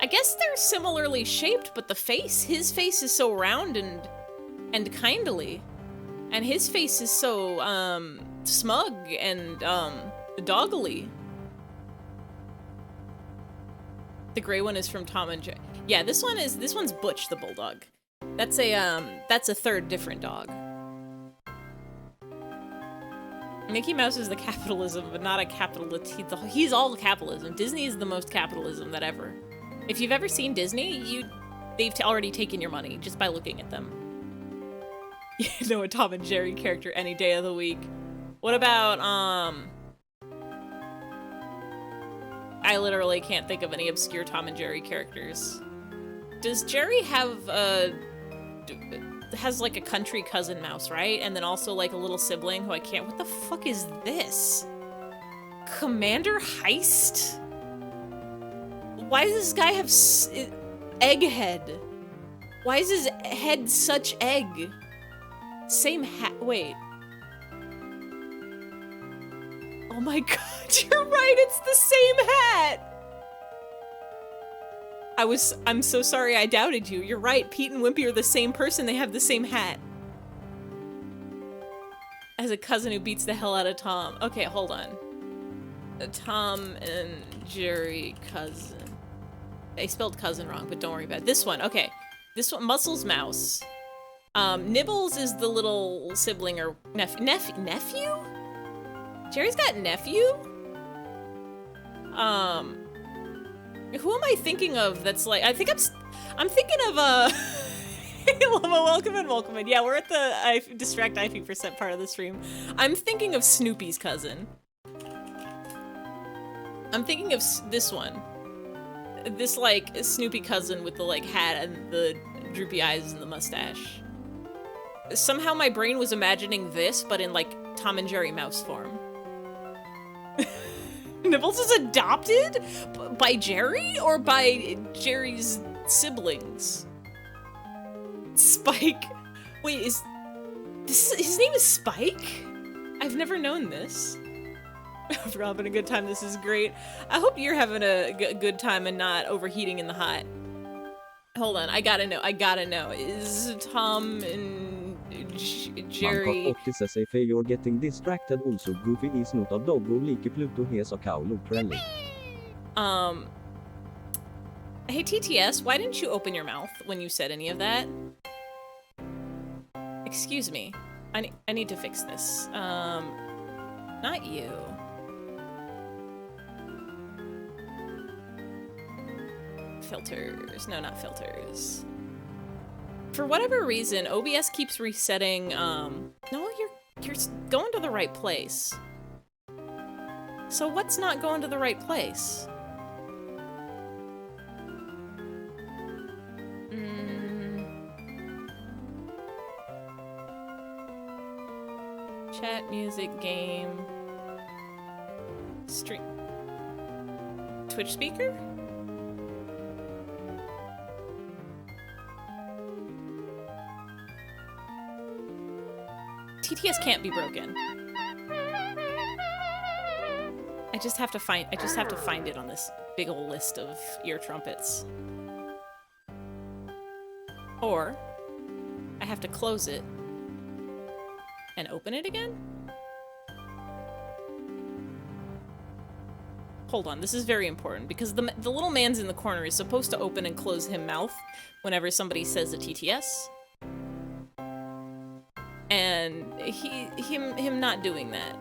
I guess they're similarly shaped, but the face, his face is so round and kindly. And his face is so, smug and, doggily. The gray one is from Tom and Jerry. Yeah, this one's Butch the Bulldog. That's a third different dog. Mickey Mouse is the capitalism, but not a capitalist. He's all capitalism. Disney is the most capitalism that ever. If you've ever seen Disney, they've already taken your money just by looking at them. You know, a Tom and Jerry character any day of the week. What about, I literally can't think of any obscure Tom and Jerry characters. Does Jerry have has like a country cousin mouse, right? And then also like a little sibling who I can't, what the fuck is this? Commander Heist? Why does this guy have egghead? Why is his head such egg? Same hat, wait. Oh my god, you're right, it's the same hat! I'm so sorry I doubted you. You're right, Pete and Wimpy are the same person, they have the same hat. As a cousin who beats the hell out of Tom. Okay, hold on. Tom and Jerry cousin. I spelled cousin wrong, but don't worry about it. This one, okay. This one, Muscles Mouse. Nibbles is the little sibling or nephew? Jerry's got nephew? Who am I thinking of that's like, I'm thinking of, welcome in. Yeah, we're at the Distract eyfey % part of the stream. I'm thinking of Snoopy's cousin. I'm thinking of this one. This, like, Snoopy cousin with the, like, hat and the droopy eyes and the mustache. Somehow my brain was imagining this, but in, like, Tom and Jerry mouse form. Nibbles is adopted? By Jerry? Or by Jerry's siblings? Spike? Wait, his name is Spike? I've never known this. If you're having a good time, this is great. I hope you're having a good time and not overheating in the hot. Hold on, I gotta know. Is Tom and Jerry... Man kan 80 say if you're getting distracted also Goofy is not a dog or like Pluto has a cow look rally. Hey TTS, why didn't you open your mouth when you said any of that? Excuse me. I need to fix this. Not you. Filters. No, not filters. For whatever reason, OBS keeps resetting, no, you're going to the right place. So what's not going to the right place? Chat, music, game, stream, Twitch speaker? TTS can't be broken. I just have to find it on this big ol' list of ear trumpets. Or I have to close it and open it again? Hold on, this is very important because the little man's in the corner is supposed to open and close him mouth whenever somebody says a TTS. And him not doing that.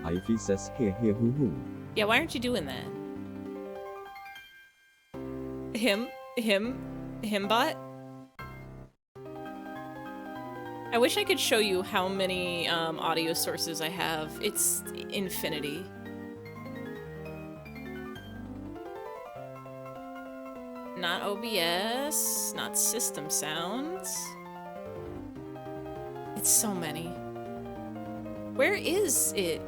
eyfey says here hoo hoo. Yeah, why aren't you doing that? Him bot? I wish I could show you how many audio sources I have. It's infinity. Not OBS, not system sounds. It's so many. Where is it?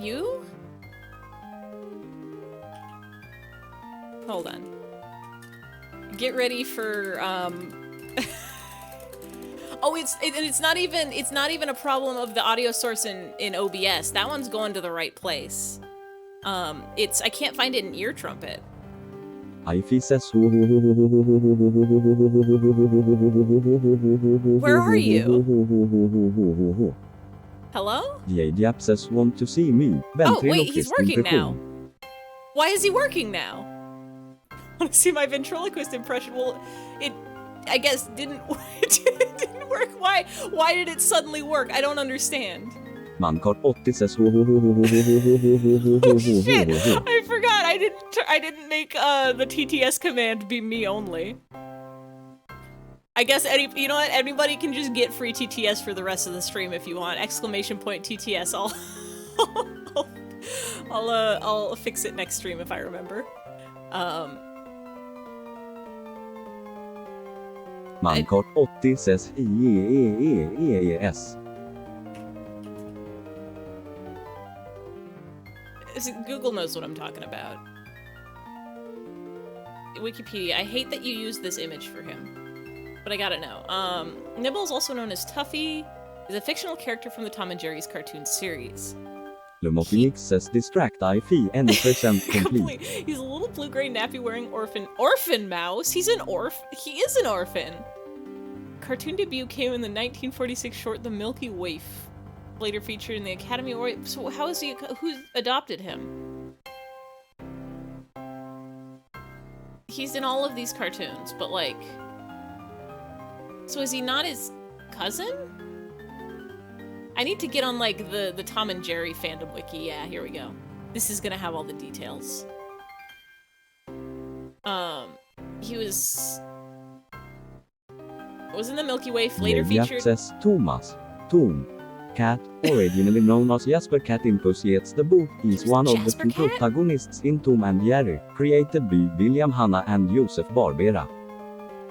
You? Hold on. Get ready for Oh, it's not even a problem of the audio source in OBS. That one's going to the right place. I can't find it in ear trumpet. eyfey says Where are you? Hello? Jap says want to see me. Oh, wait, he's working now. Why is he working now? Want to see my ventriloquist impression? Well, I guess it didn't work. Why did it suddenly work? I don't understand. Mankart 80 says Oh shit! I forgot. I didn't make the TTS command be me only. I guess you know what? Anybody can just get free TTS for the rest of the stream if you want. Exclamation point TTS. I'll fix it next stream if I remember. Mankart 80 says yes. Google knows what I'm talking about. Wikipedia, I hate that you used this image for him. But I gotta know. Nibbles, also known as Tuffy, is a fictional character from the Tom and Jerry's cartoon series. Le Mofinix says distract eyfey and present complete. He's a little blue-gray nappy-wearing orphan mouse. He is an orphan. Cartoon debut came in the 1946 short The Milky Waif. Later featured in the Academy Award. So how is he? Who adopted him? He's in all of these cartoons, but like, so is he not his cousin? I need to get on like the Tom and Jerry fandom wiki. Yeah, here we go. This is gonna have all the details. He was in the Milky Way. Later featured. Says Thomas. Tom. Cat, originally known as Jasper Cat in Pussy's the Boot, is one of the two protagonists in Tom and Jerry, created by William Hanna and Joseph Barbera.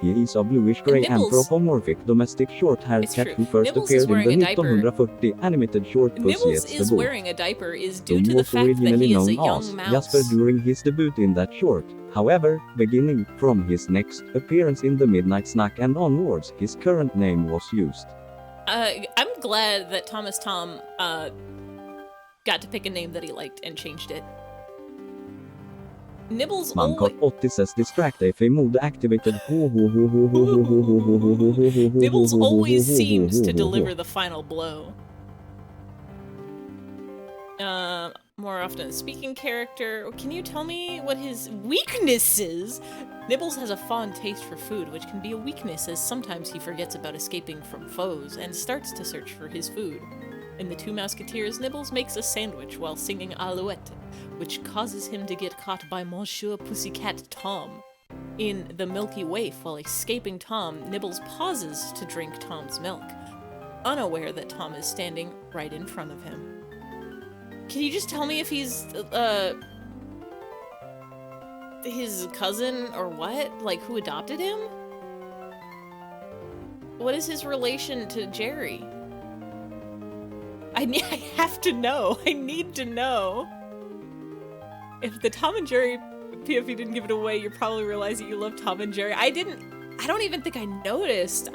He is a bluish-gray anthropomorphic domestic short-haired cat who first appeared in the 1940 animated short Pussy's the Boot. Nibbles is wearing a diaper is due to the fact that he is a young mouse. Jasper during his debut in that short. However, beginning from his next appearance in the Midnight Snack and onwards, his current name was used. I'm glad that Thomas Tom got to pick a name that he liked and changed it. Nibbles Mancart 80 says distract eyfey mode activated. Nibbles always seems to deliver the final blow. More often a speaking character. Can you tell me what his weakness is? Nibbles has a fond taste for food, which can be a weakness, as sometimes he forgets about escaping from foes and starts to search for his food. In The Two Musketeers, Nibbles makes a sandwich while singing Alouette, which causes him to get caught by Monsieur Pussycat Tom. In The Milky Waif, while escaping Tom, Nibbles pauses to drink Tom's milk, unaware that Tom is standing right in front of him. Can you just tell me if he's, his cousin or what? Like, who adopted him? What is his relation to Jerry? I have to know. I need to know. If the Tom and Jerry PFE didn't give it away, you're probably realizing you love Tom and Jerry. I don't even think I noticed.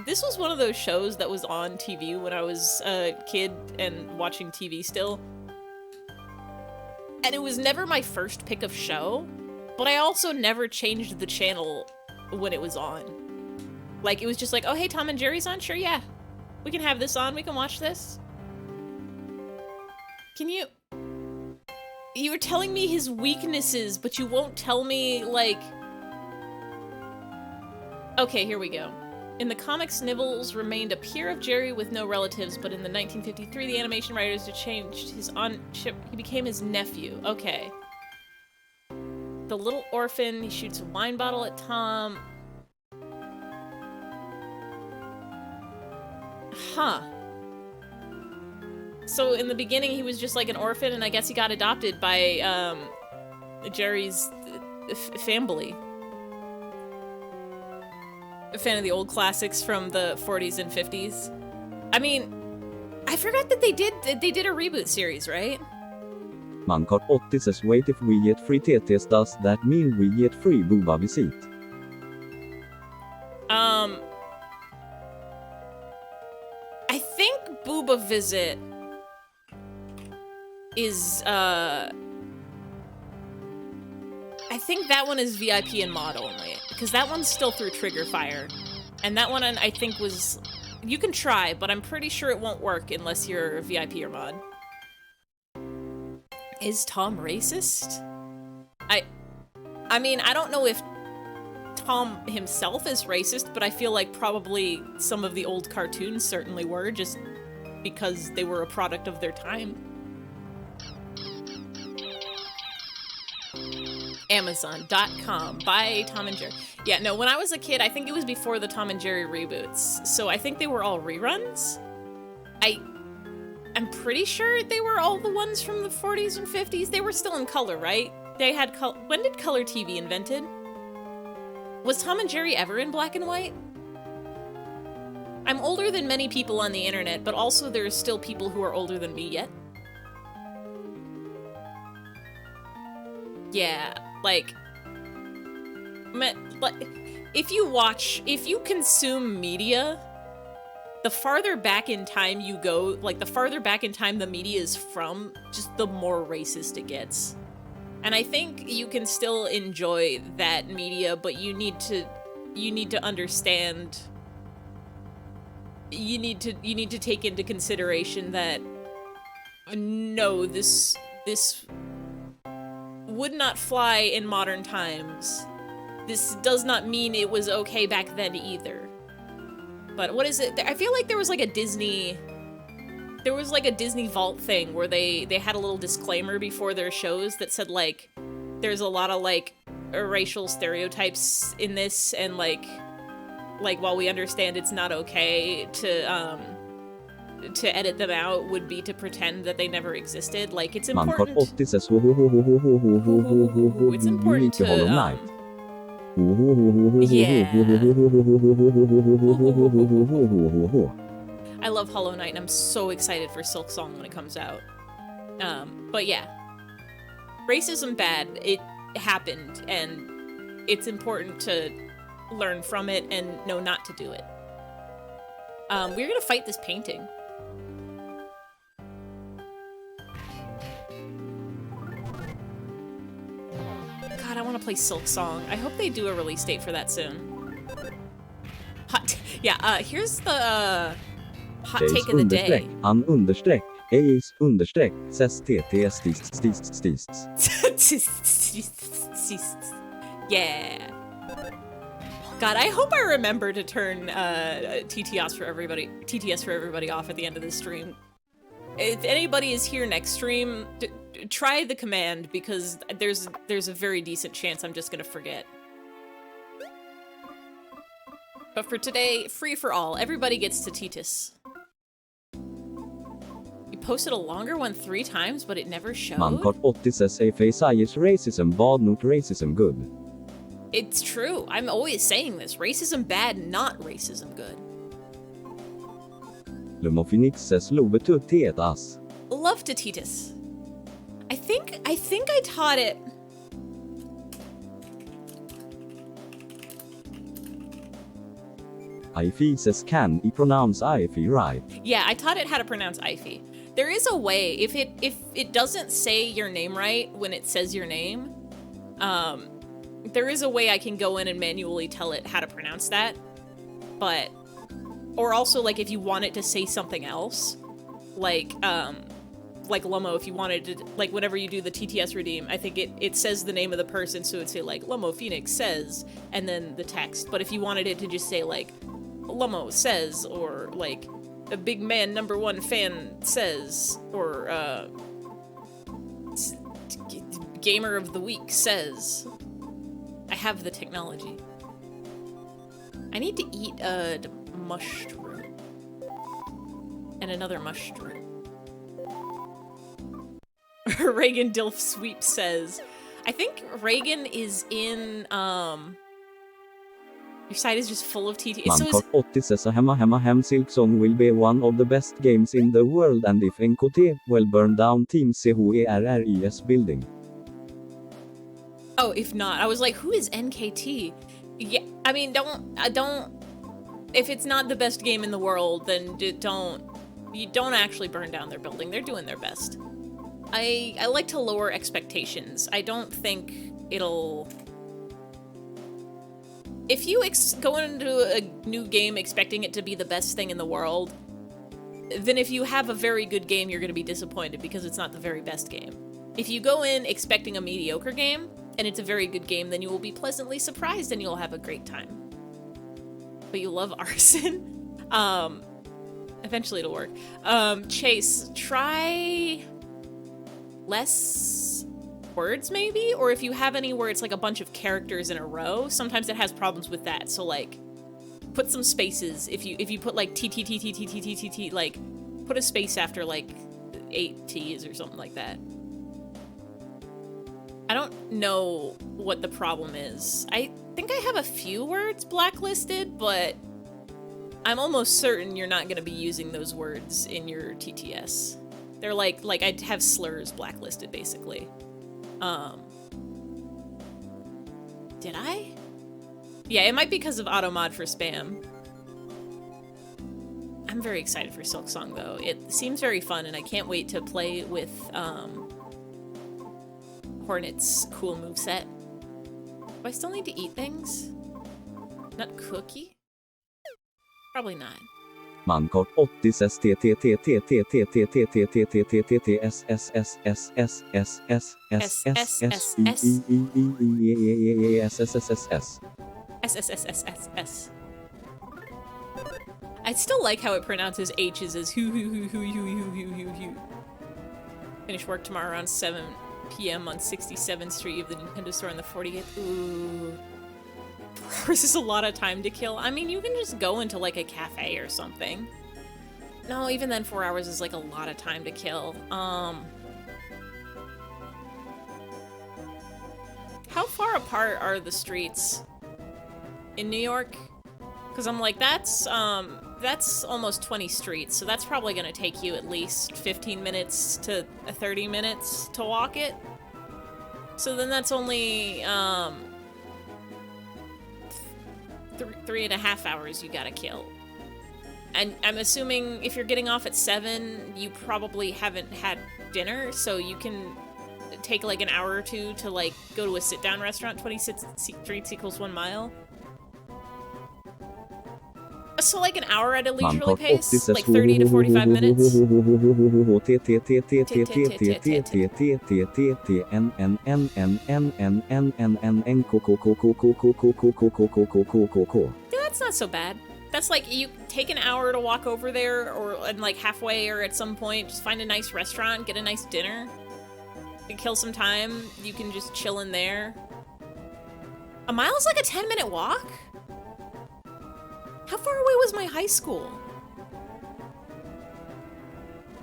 This was one of those shows that was on TV when I was a kid and watching TV still. And it was never my first pick of show, but I also never changed the channel when it was on. Like, it was just like, oh, hey, Tom and Jerry's on? Sure, yeah. We can have this on. We can watch this. Can you... You were telling me his weaknesses, but you won't tell me, like... Okay, here we go. In the comics, Nibbles remained a peer of Jerry with no relatives, but in the 1953, the animation writers changed his on-ship. He became his nephew. Okay. The little orphan, he shoots a wine bottle at Tom. Huh. So in the beginning, he was just like an orphan, and I guess he got adopted by Jerry's family. A fan of the old classics from the 40s and 50s. I mean, I forgot that they did a reboot series, right? Mancart 80 says wait, if we get free TTs, does that mean we get free Booba visit? I think Booba Visit is, I think that one is VIP and mod only, because that one's still through Triggerfire. And that one, I think, was... You can try, but I'm pretty sure it won't work unless you're VIP or mod. Is Tom racist? I mean, I don't know if Tom himself is racist, but I feel like probably some of the old cartoons certainly were, just because they were a product of their time. Amazon.com. Buy Tom and Jerry. Yeah, no, when I was a kid, I think it was before the Tom and Jerry reboots, so I think they were all reruns. I'm pretty sure they were all the ones from the 40s and 50s. They were still in color, right? They had color. When did color TV invented? Was Tom and Jerry ever in black and white? I'm older than many people on the internet, but also there's still people who are older than me yet. Yeah, like, if you consume media, the farther back in time you go, like the farther back in time the media is from, just the more racist it gets. And I think you can still enjoy that media, but you need to understand, you need to take into consideration that no, this would not fly in modern times. This does not mean it was okay back then either. But what is it? I feel like there was like a Disney Vault thing where they had a little disclaimer before their shows that said like, there's a lot of like racial stereotypes in this, and like while we understand it's not okay to edit them out, would be to pretend that they never existed. Like, it's important. Mancart 80 says It's important to I love Hollow Knight, and I'm so excited for Silk Song when it comes out. But yeah, racism bad. It happened, and it's important to learn from it and know not to do it. We're gonna fight this painting. God, I want to play Silk Song. I hope they do a release date for that soon. Here's the hot take of the day. An understreck. Ace understreck. Says TTS Yeah. God, I hope I remember to turn TTS for everybody off at the end of this stream. If anybody is here next stream, try the command, because there's a very decent chance I'm just gonna forget. But for today, free for all. Everybody gets to TTS. You posted a longer one 3 times, but it never showed? Mankart80 says eyfey säger racism bad, not racism good. It's true. I'm always saying this. Racism bad, not racism good. Lumophoenix says lobe tutt as. Love to TTS. I think I taught it. Eyfey says can I pronounce eyfey right? Yeah, I taught it how to pronounce eyfey. There is a way, if it doesn't say your name right when it says your name, there is a way I can go in and manually tell it how to pronounce that. But, or also, like, if you want it to say something else, like Lummo, if you wanted to, like, whenever you do the TTS redeem, I think it says the name of the person, so it'd say, like, Lummo Phoenix says, and then the text. But if you wanted it to just say, like, Lummo says, or, like, a big man #1 fan says, or, Gamer of the Week says, I have the technology. I need to eat a mushroom. And another mushroom. Reagan Dilf Sweep says, I think Reagan is in, your site is just full of TT. Mankart80 says a hem Silk Song will be one of the best games in the world, and if NKT will burn down Team CHERRES building. Oh, if not. I was like, who is NKT? Yeah, I mean, don't, if it's not the best game in the world, then you don't actually burn down their building. They're doing their best. I like to lower expectations. I don't think it'll... If you go into a new game expecting it to be the best thing in the world, then if you have a very good game, you're going to be disappointed because it's not the very best game. If you go in expecting a mediocre game, and it's a very good game, then you will be pleasantly surprised and you'll have a great time. But you love arson? Eventually it'll work. Chase, try less words maybe? Or if you have any where it's like a bunch of characters in a row, sometimes it has problems with that. So like, put some spaces. If you put like t, like, put a space after like 8 T's or something like that. I don't know what the problem is. I think I have a few words blacklisted, but I'm almost certain you're not going to be using those words in your TTS. They're like I'd have slurs blacklisted, basically. Did I? Yeah, it might be because of automod for spam. I'm very excited for Silk Song, though. It seems very fun, and I can't wait to play with, Hornet's cool moveset. Do I still need to eat things? Not cookie? Probably not. Mankart80 says SSSSS. I still like how it pronounces H's as hoo hoo hoo hoo hoo hoo hoo hoo hoo. Finish work tomorrow around 7 p.m. on 67th Street of the Nintendo Store on the 40th. Ooh. This is a lot of time to kill. I mean, you can just go into like a cafe or something. No, even then 4 hours is like a lot of time to kill. How far apart are the streets in New York? Because I'm like, that's almost 20 streets, so that's probably gonna take you at least 15 minutes to 30 minutes to walk it. So then that's only 3.5 hours you gotta kill. And I'm assuming if you're getting off at 7, you probably haven't had dinner, so you can take like an hour or two to like go to a sit-down restaurant. 26 streets equals 1 mile. So like an hour at a leisurely pace, like 30 to 45 minutes. Yeah, that's not so bad. That's like you take an hour to walk over there, or and like halfway or at some point, just find a nice restaurant, get a nice dinner. You kill some time, you can just chill in there. A mile is like a 10-minute walk? How far away was my high school?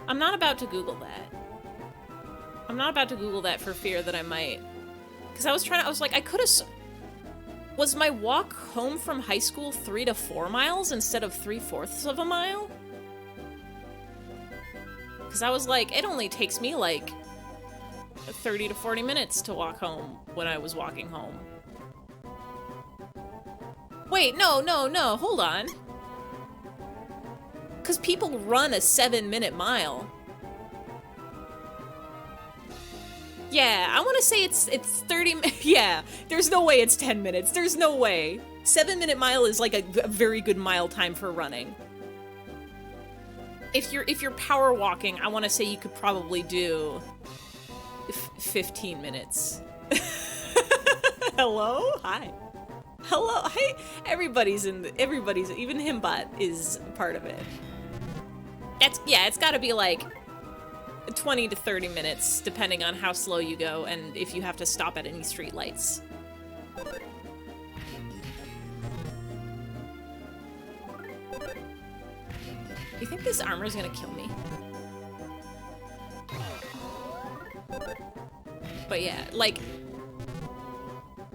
I'm not about to Google that. I'm not about to Google that for fear that I might. Because I was like, I could have... Was my walk home from high school 3 to 4 miles instead of 3/4 of a mile? Because I was like, it only takes me like 30 to 40 minutes to walk home when I was walking home. Wait, no, hold on. Because people run a 7-minute mile. Yeah, I want to say it's 30 minutes. Yeah, there's no way it's 10 minutes. There's no way. 7-minute mile is like a very good mile time for running. If you're power walking, I want to say you could probably do 15 minutes. Hello? Hi. Hello? Hi. Everybody's even Himbot is part of it. It's got to be like 20 to 30 minutes, depending on how slow you go and if you have to stop at any street lights. You think this armor is gonna kill me? But yeah, like,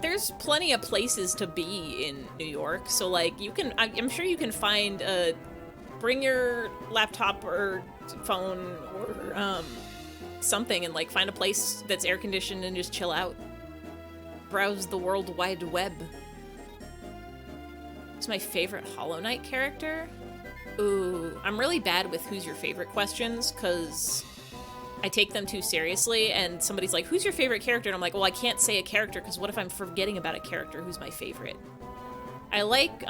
there's plenty of places to be in New York, so like, I'm sure you can find bring your laptop or phone or something and like find a place that's air conditioned and just chill out. Browse the World Wide Web. Who's my favorite Hollow Knight character? Ooh, I'm really bad with who's your favorite questions because I take them too seriously, and somebody's like, who's your favorite character? And I'm like, well, I can't say a character because what if I'm forgetting about a character who's my favorite? I like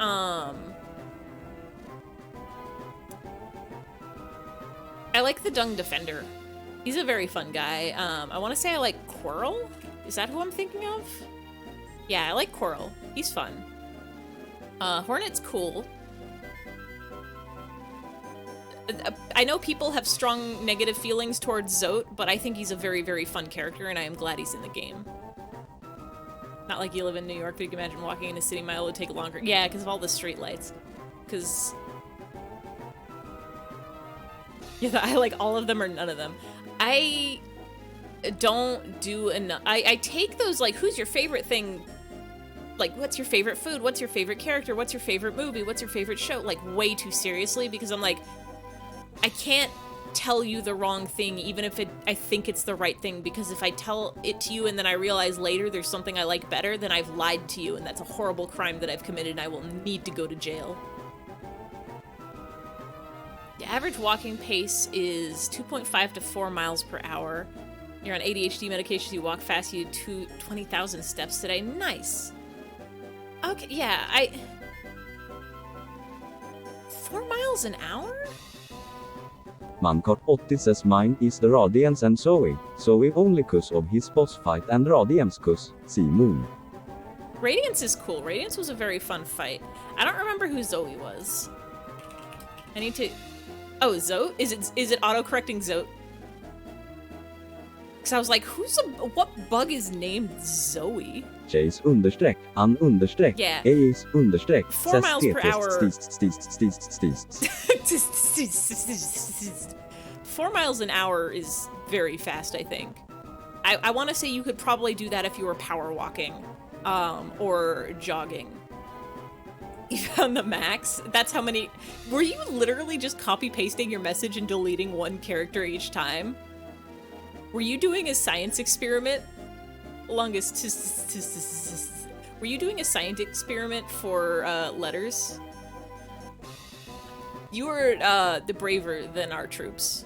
the Dung Defender. He's a very fun guy. I want to say I like Quirrell. Is that who I'm thinking of? Yeah, I like Quirrell. He's fun. Hornet's cool. I know people have strong negative feelings towards Zote, but I think he's a very, very fun character, and I am glad he's in the game. Not like you live in New York, but you can imagine walking in a city mile would take longer. Yeah, because of all the street lights. Because... yeah, I like all of them or none of them. I don't do enough. I take those, like, who's your favorite thing? Like, what's your favorite food? What's your favorite character? What's your favorite movie? What's your favorite show? Like, way too seriously, because I'm like, I can't tell you the wrong thing, even if I think it's the right thing, because if I tell it to you and then I realize later there's something I like better, then I've lied to you, and that's a horrible crime that I've committed, and I will need to go to jail. The average walking pace is 2.5 to 4 miles per hour. You're on ADHD medication, you walk fast, you do 20,000 steps today. Nice. Okay, yeah, 4 miles an hour? Mancart 80 says mine is the Radiance and Zoe only cause of his boss fight and Radiance cause, see Moon. Radiance is cool. Radiance was a very fun fight. I don't remember who Zoe was. I need to... Oh, Zote? Is it auto-correcting Zote? Because I was like, what bug is named Zoe? Chase understreck, understreck, yeah. Ace understreck, 4 miles per hour. 4 miles an hour is very fast, I think. I want to say you could probably do that if you were power walking, or jogging. You found the max? That's how many... Were you literally just copy-pasting your message and deleting one character each time? Were you doing a science experiment? Longest... Were you doing a science experiment for letters? You were the braver than our troops.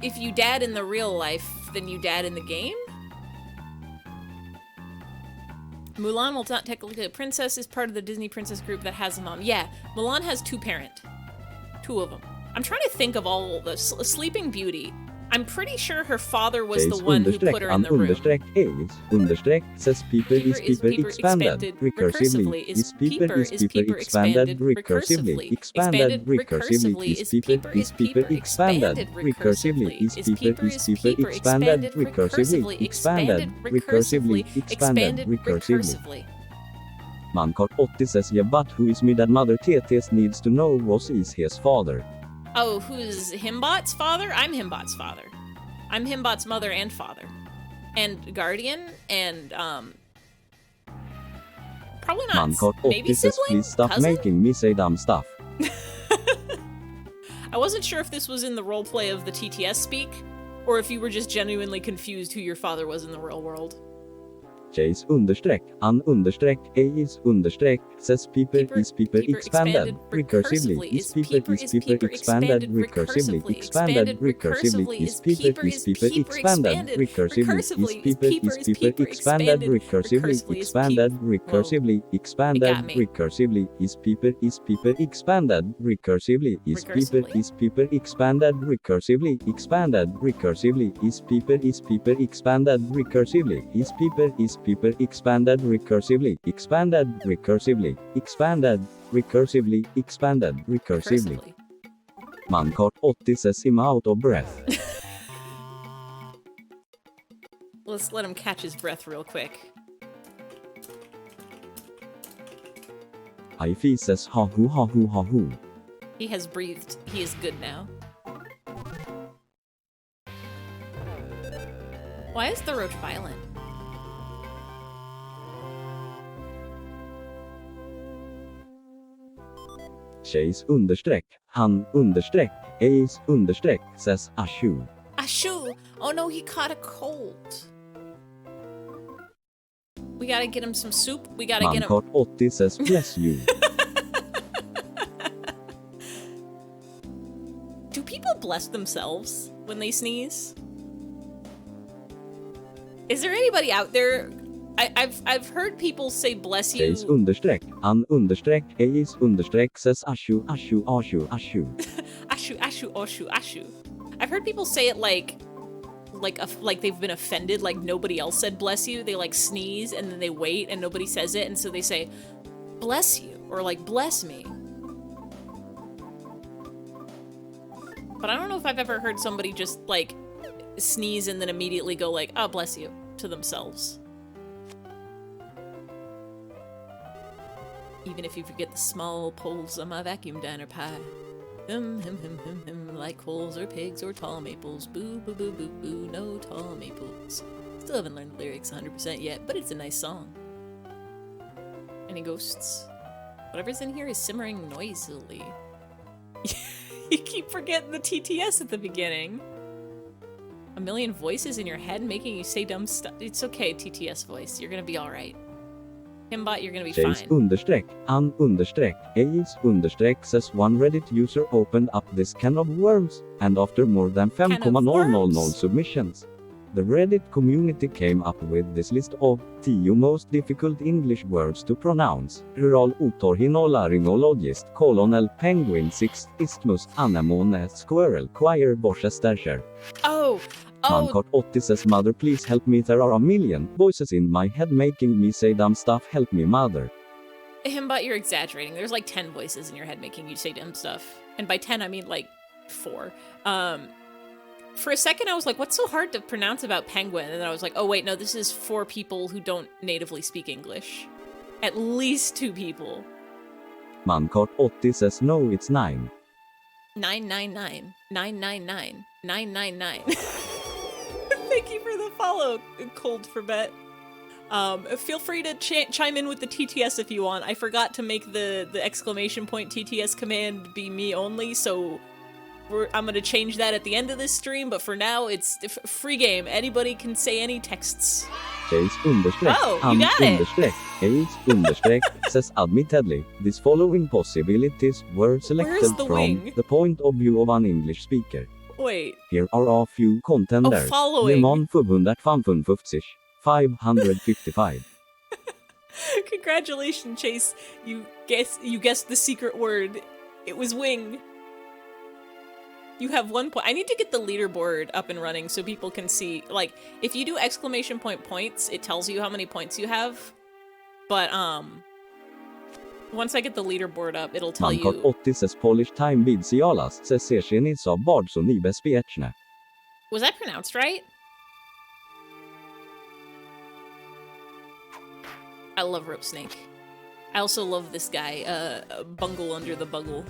if you dad in the real life, then you dad in the game? Mulan, while not technically a princess, is part of the Disney princess group that has a mom. Yeah, Mulan has two parent. Two of them. I'm trying to think of all the Sleeping Beauty. I'm pretty sure her father was the one who put her in the room. Says Peeper is Peeper expanded recursively is Peeper expanded recursively expanded recursively is Peeper expanded recursively is Peeper expanded recursively expanded recursively. Mankart 80 says yeah, but who is me that Mother TTS needs to know was is his father. Oh, who's Himbot's father? I'm Himbot's father. I'm Himbot's mother and father. And guardian, and, probably not, Mankart 80 maybe says sibling? please stop Cousin? making me say dumb stuff. I wasn't sure if this was in the roleplay of the TTS speak, or if you were just genuinely confused who your father was in the real world. Chase understreck, an understreck, is understreck, says Peeper is Peeper expanded recursively is Peeper expanded recursively expanded recursively is Peeper expanded recursively is Peeper expanded recursively expanded recursively expanded recursively is Peeper expanded recursively is Peeper expanded recursively expanded recursively is Peeper expanded recursively is Peeper expanded recursively expanded recursively expanded recursively expanded recursively. Mankart 80 says him out of breath. Let's let him catch his breath real quick. Eyfey says ha hoo ha hoo ha hoo. He has breathed. He is good now. Why is the roach violent? Chase understreck, han understreck, ace understreck says Ashu. Ashu! Oh no, he caught a cold. We gotta get him some soup. We gotta get him. Mankart 80 says bless you. Do people bless themselves when they sneeze? Is there anybody out there? I've heard people say bless you. Chase understreck, an understreck, ace understreck says Ashu, Ashu, Ashu, Ashu. Ashu, Ashu, Oshu, Ashu. I've heard people say it like they've been offended, like nobody else said bless you. They like sneeze and then they wait and nobody says it, and so they say bless you or like bless me. But I don't know if I've ever heard somebody just like sneeze and then immediately go like, oh, bless you, to themselves. Even if you forget the small poles on my vacuum diner pie. Like coals or pigs or tall maples. Boo, boo, boo, boo, boo, no tall maples. Still haven't learned the lyrics 100% yet, but it's a nice song. Any ghosts? Whatever's in here is simmering noisily. You keep forgetting the TTS at the beginning. A million voices in your head making you say dumb stuff. It's okay, TTS voice. You're gonna be alright. Himbot, you're gonna be Chase fine. understreck, an understreck, ace understreck says one Reddit user opened up this can of worms, and after more than 5,000 submissions, the Reddit community came up with this list of 10 most difficult English words to pronounce. Rural otorhinolaryngologist colonel penguin 6 isthmus anemone squirrel choir Borchester. Oh! Mankart 80 says mother please help me, there are a million voices in my head making me say dumb stuff, help me mother. Himbot, you're exaggerating. There's like 10 voices in your head making you say dumb stuff. And by 10, I mean like 4. For a second, I was like, what's so hard to pronounce about penguin? And then I was like, oh wait, no, this is for people who don't natively speak English. At least 2 people. Mankart 80 says no, it's 9. 999. 999. 999. Thank you for the follow, Cold for Bet. Feel free to chime in with the TTS if you want. I forgot to make the exclamation point TTS command be me only, so I'm gonna change that at the end of this stream, but for now, it's free game. Anybody can say any texts. Chase understreck, oh, you got it. Understreck, ace understreck says admittedly, these following possibilities were selected from the point of view of an English speaker. Wait. Here are a few contenders. following. Lemon 555, 555. Congratulations, Chase. You guessed the secret word. It was wing. You have 1 point. I need to get the leaderboard up and running so people can see. Like, if you do exclamation point points, it tells you how many points you have. But, once I get the leaderboard up, it'll tell Mankart you. 80 Polish time vid Cialas, se ser sa bardzo niebezpieczne. Was that pronounced right? I love Rope Snake. I also love this guy, Bungle under the Bugle.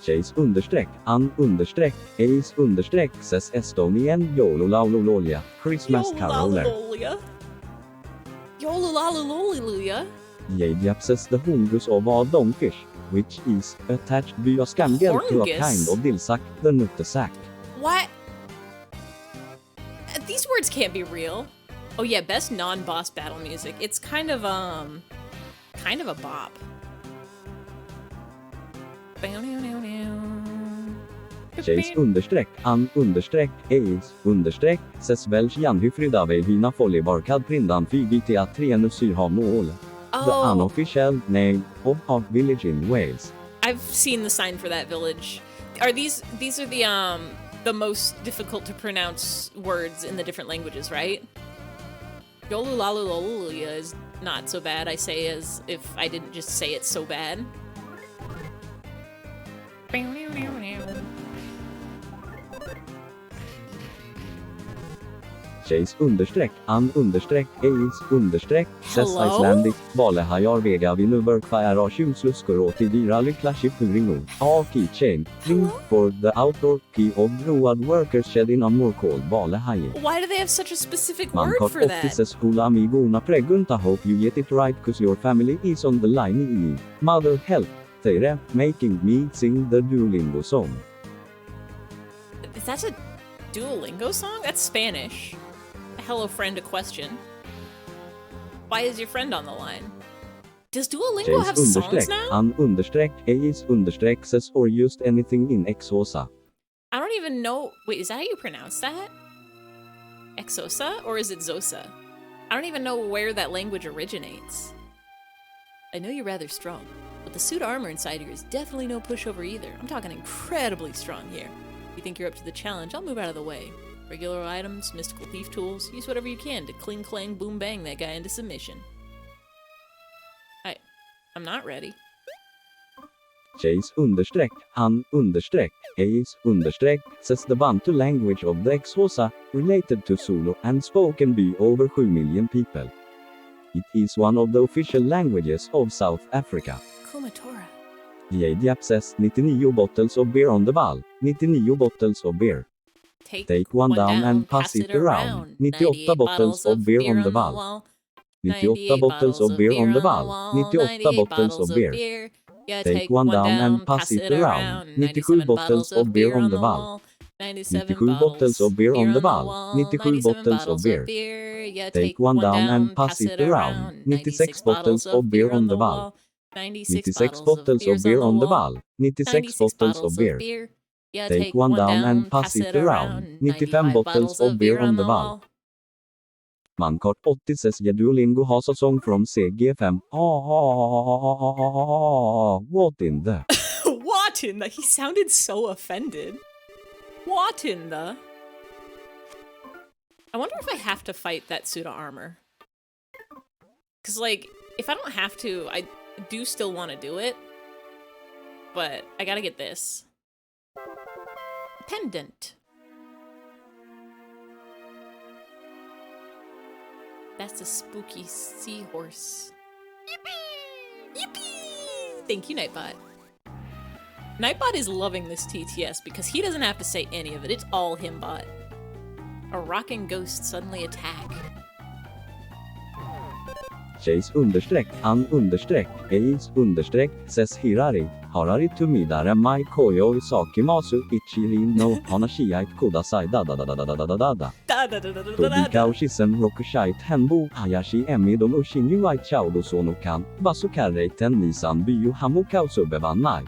Chase understreck, an understreck, ace understreck, ses Estonian, yololaulololia, Christmas caroler. Yololalulolia. Jadjapses the hungus of a dongfish, which is attached via scangel to a kind of dillsack, the nuttesack. What? These words can't be real. Oh yeah, best non-boss battle music. It's kind of a bop. Chase understreck, an understreck, ace understreck, ses welch janhy frydavej hina follybarkad prindan fygita trenu syrha mål. The unofficial name of a village in Wales. I've seen the sign for that village. Are these are the most difficult to pronounce words in the different languages, right? Yolulalulolia is not so bad, I say, as if I didn't just say it so bad. Chase understreck, an understreck, ace understreck, ses Hello? Icelandic, valehajar vega vinuberkva era tjumsluskor i dyra lyckla chipuringo, a keychain, ring for the outdoor key of road workers shed in a more cold valehaji. Why do they have such a specific word Mankart for that? 80 hula amigona pregunta hope you get it right cause your family is on the line Mother help, Teire, making me sing the Duolingo song. Is that a Duolingo song? That's Spanish. Hello friend, a question. Why is your friend on the line? Does Duolingo Chase have songs understreck, now? an understreck, ace understreck, ses or used anything in Exosa. I don't even know. Wait, is that how you pronounce that? Exosa? Or is it Zosa? I don't even know where that language originates. I know you're rather strong, but the suit of armor inside here is definitely no pushover either. I'm talking incredibly strong here. If you think you're up to the challenge, I'll move out of the way. Regular items, mystical thief tools, use whatever you can to cling clang boom bang that guy into submission. I'm not ready. Chase understreck, an understreck, ace understreck, says the Bantu language of the Exosa, related to Zulu and spoken by over 7 million people. It is one of the official languages of South Africa. Kumatora. Jadiap says 99 bottles of beer on the wall, 99 bottles of beer. Take one down and pass it around. 98 bottles of beer on the wall. 98 bottles of beer on the wall. 98 bottles of beer. Take one down and pass it around. 97 bottles of beer on the wall. 97 bottles of beer on the wall. 97 bottles of beer. Take one down and pass it around. 96 bottles of beer on the wall. 96 bottles of beer on the wall. 96 bottles of beer. Take one down and pass it around. 95 bottles of beer on the wall. Mankart 80 says Duolingo has a song from CG5. What in the? What in the? He sounded so offended. What in the? I wonder if I have to fight that suit of armor. Because, like, if I don't have to, I do still want to do it. But I gotta get this. Pendant. That's a spooky seahorse. Yippee! Yippee! Thank you, Nightbot. Nightbot is loving this TTS because he doesn't have to say any of it. It's all him bot. A rocking ghost suddenly attack. Chase understreck, an understreck, ace understreck, says Hirari, Harari to midare mai koyo isaki masu ichirin no hanashiite kudasai da da da da da da da da da da. Tobikao shisen rokushite henbo hayashi emidon ushin yuai chaudo sonokan, basukarreiten nisan byu hamukao subevanai.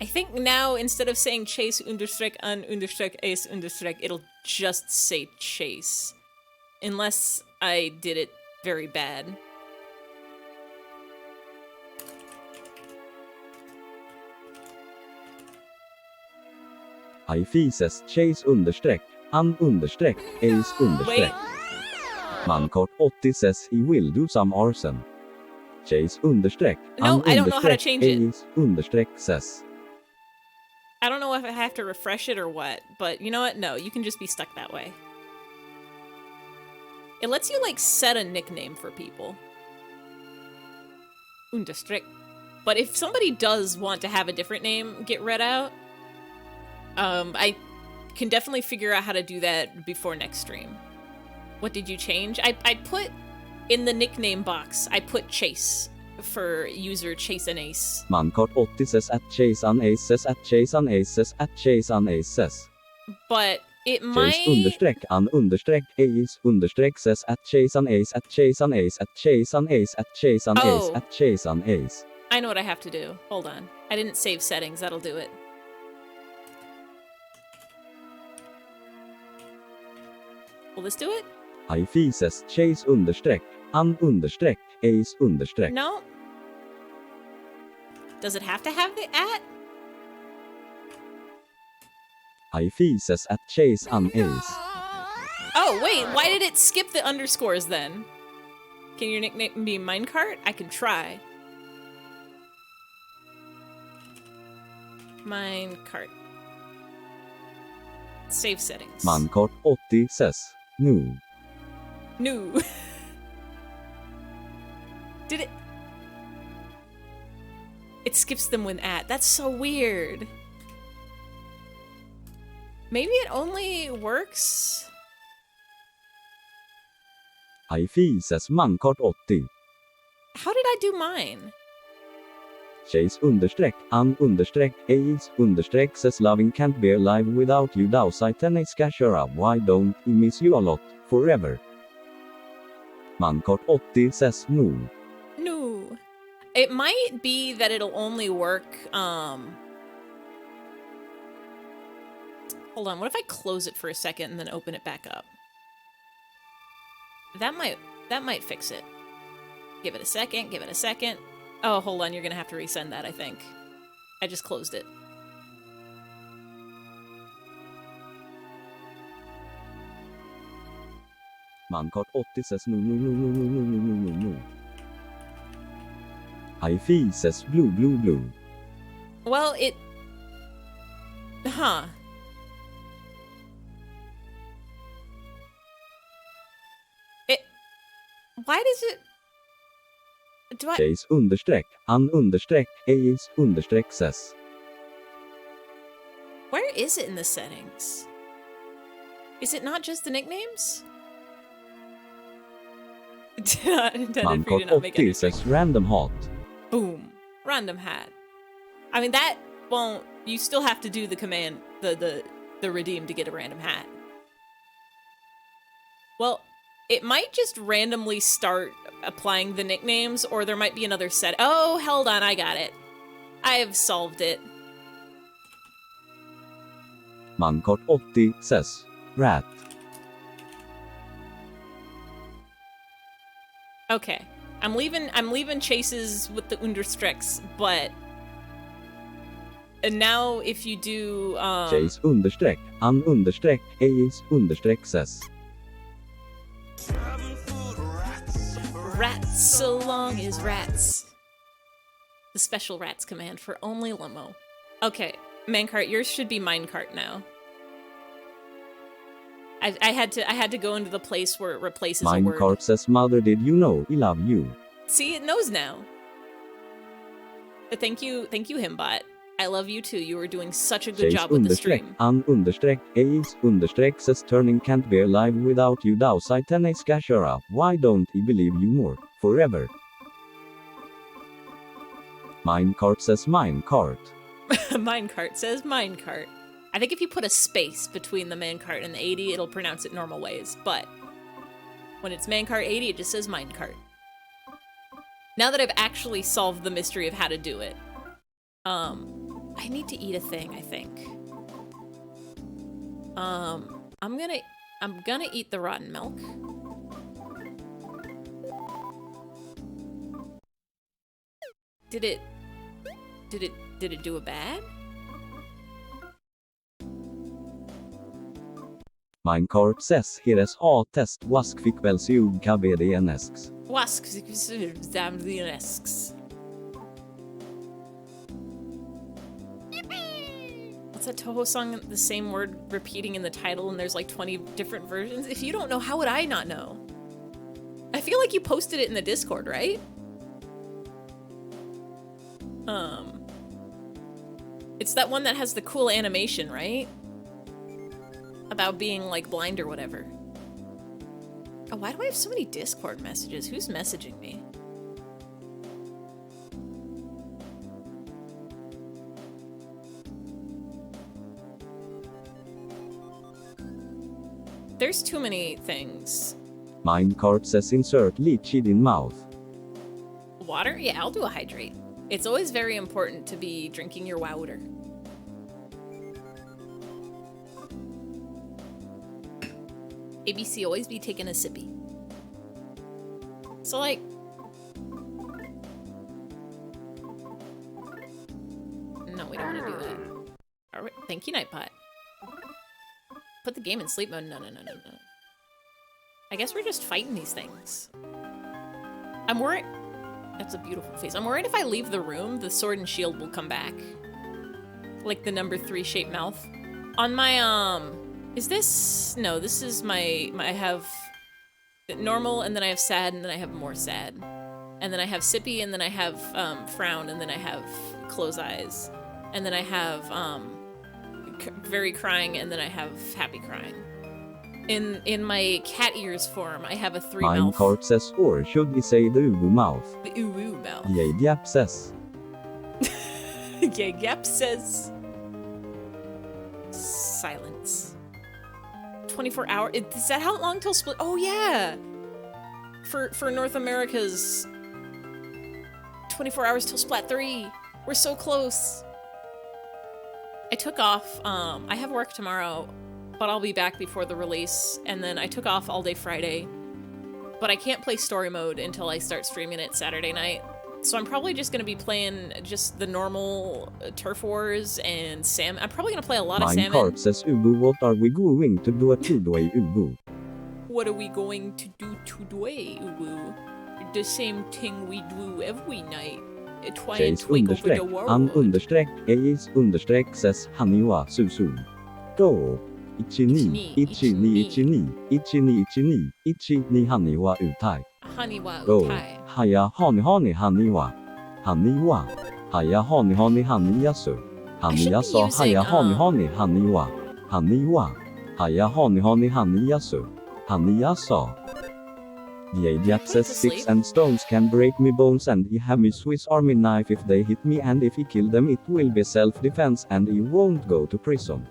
I think now, instead of saying chase understrek an understrek ace understrek, it'll just say chase. Unless I did it very bad. Eyfey says chase understreck, an understreck, ace understreck. Mankart 80 says he will do some arson. Chase understreck, No, an I don't know how to understreck, change it. ace understreck says. I don't know if I have to refresh it or what, but you know what? No, you can just be stuck that way. It lets you, like, set a nickname for people. Understrek. But if somebody does want to have a different name get read out, I can definitely figure out how to do that before next stream. What did you change? I put, in the nickname box, I put Chase for user Chase and Ace. Mankart 80 says at chase an ace says at chase an ace says at chase an ace says. But it might... Chase understreck an understreck ace understreck says at chase an ace at chase an ace at chase an ace at chase an ace at chase an ace. I know what I have to do. Hold on. I didn't save settings. That'll do it. Will this do it? Eyfey says chase understreck, an understreck, ace understreck. No. Does it have to have the at? Eyfey says at chase an ace. Oh, wait. Why did it skip the underscores then? Can your nickname be Minecart? I can try. Minecart. Save settings. Mankart 80 says no. No. Did it? It skips them when at. That's so weird. Maybe it only works? Eyfey says Mankart 80. How did I do mine? Chase understreck, an understreck, ace understreck says loving can't be alive without you dowside and ace cashera. Why don't I miss you a lot, forever? Mankart 80 says no. No. It might be that it'll only work, Hold on, what if I close it for a second and then open it back up? That might fix it. Give it a second, give it a second. Oh, hold on, you're gonna have to resend that, I think. I just closed it. Mankart 80 says no. Eyfey says blue. Well, it... Huh. Why does it... Do I... Chase understreck, an understreck, ace understreck says. Where is it in the settings? Is it not just the nicknames? Intended for you to Mankart not make 80 any says random hot. Boom. Random hat. I mean, that won't... You still have to do the command, the redeem to get a random hat. Well, it might just randomly start applying the nicknames, or there might be another set. Oh, hold on, I got it. I've solved it. Mankart 80 says rat. Okay. I'm leaving chases with the understrecks, but... And now if you do, Chase understreck, an understreck, ace understreck says. Rats so long as rats. The special rats command for only Limo. Okay, Mancart, yours should be Minecart now. I had to go into the place where it replaces a word. Minecart says mother did you know I love you. See, it knows now. Thank you, Himbot. I love you too. You were doing such a good job with the stream. An understreck, ace understreck says turning can't be alive without you dowside and ace cashera. Why don't I believe you more, forever? Minecart says minecart. Minecart says minecart. I think if you put a space between the Mancart and the 80, it'll pronounce it normal ways, but when it's Mancart 80, it just says minecart. Now that I've actually solved the mystery of how to do it, I need to eat a thing, I think. I'm gonna eat the rotten milk. Did it do a bad? Minecart says here is a test wask fick väl se ud KBDNSks. Wasks. What's that Toho song? The same word repeating in the title, and there's like 20 different versions. If you don't know, how would I not know? I feel like you posted it in the Discord, right? It's that one that has the cool animation, right? About being like blind or whatever. Oh, why do I have so many Discord messages? Who's messaging me? There's too many things. Minecart says insert leeched in mouth. Water? Yeah, I'll do a hydrate. It's always very important to be drinking your water. ABC, always be taking a sippy. So, like... No, we don't want to do that. All right, thank you, Nightbot. Put the game in sleep mode. No. I guess we're just fighting these things. I'm worried... That's a beautiful face. I'm worried if I leave the room, the sword and shield will come back. Like the number 3 shaped mouth. On my, is this... No, this is my... I have normal, and then I have sad, and then I have more sad. And then I have sippy, and then I have, frown, and then I have close eyes. And then I have, very crying, and then I have happy crying. In my cat ears form, I have a 3 mouth. Minecart says, or should we say the uwu mouth? The uwu mouth. Yap says. Yap says. Silence. 24 hour. Is that how long till split? Oh yeah. For North America's 24 hours till Splat 3. We're so close. I took off. I have work tomorrow, but I'll be back before the release. And then I took off all day Friday, but I can't play story mode until I start streaming it Saturday night. So I'm probably just going to be playing just the normal Turf Wars and Sam. I'm probably going to play a lot of Salmon. Minecart says, Ubu, what are we going to do today, Ubu? What are we going to do today, Ubu? The same thing we do every night. Try and tweak over the world. Han understreck, Ace understreck says, Haniwa Susu. Go. Ichini, Ichini, Ichini, Ichini, Ichini, Ichini, Haniwa Utai. Haniwa Go. Utai. Haya Hani Haniwa. Haniwa. Haya Hani Haniyasu. Haniyaso Haya Hani Haniwa. Haniwa. Haya Hani Haniyasu. Haniyaso. The idiot says sticks and stones can break me bones, and he have me Swiss Army knife if they hit me, and if he kill them it will be self-defense and he won't go to prison.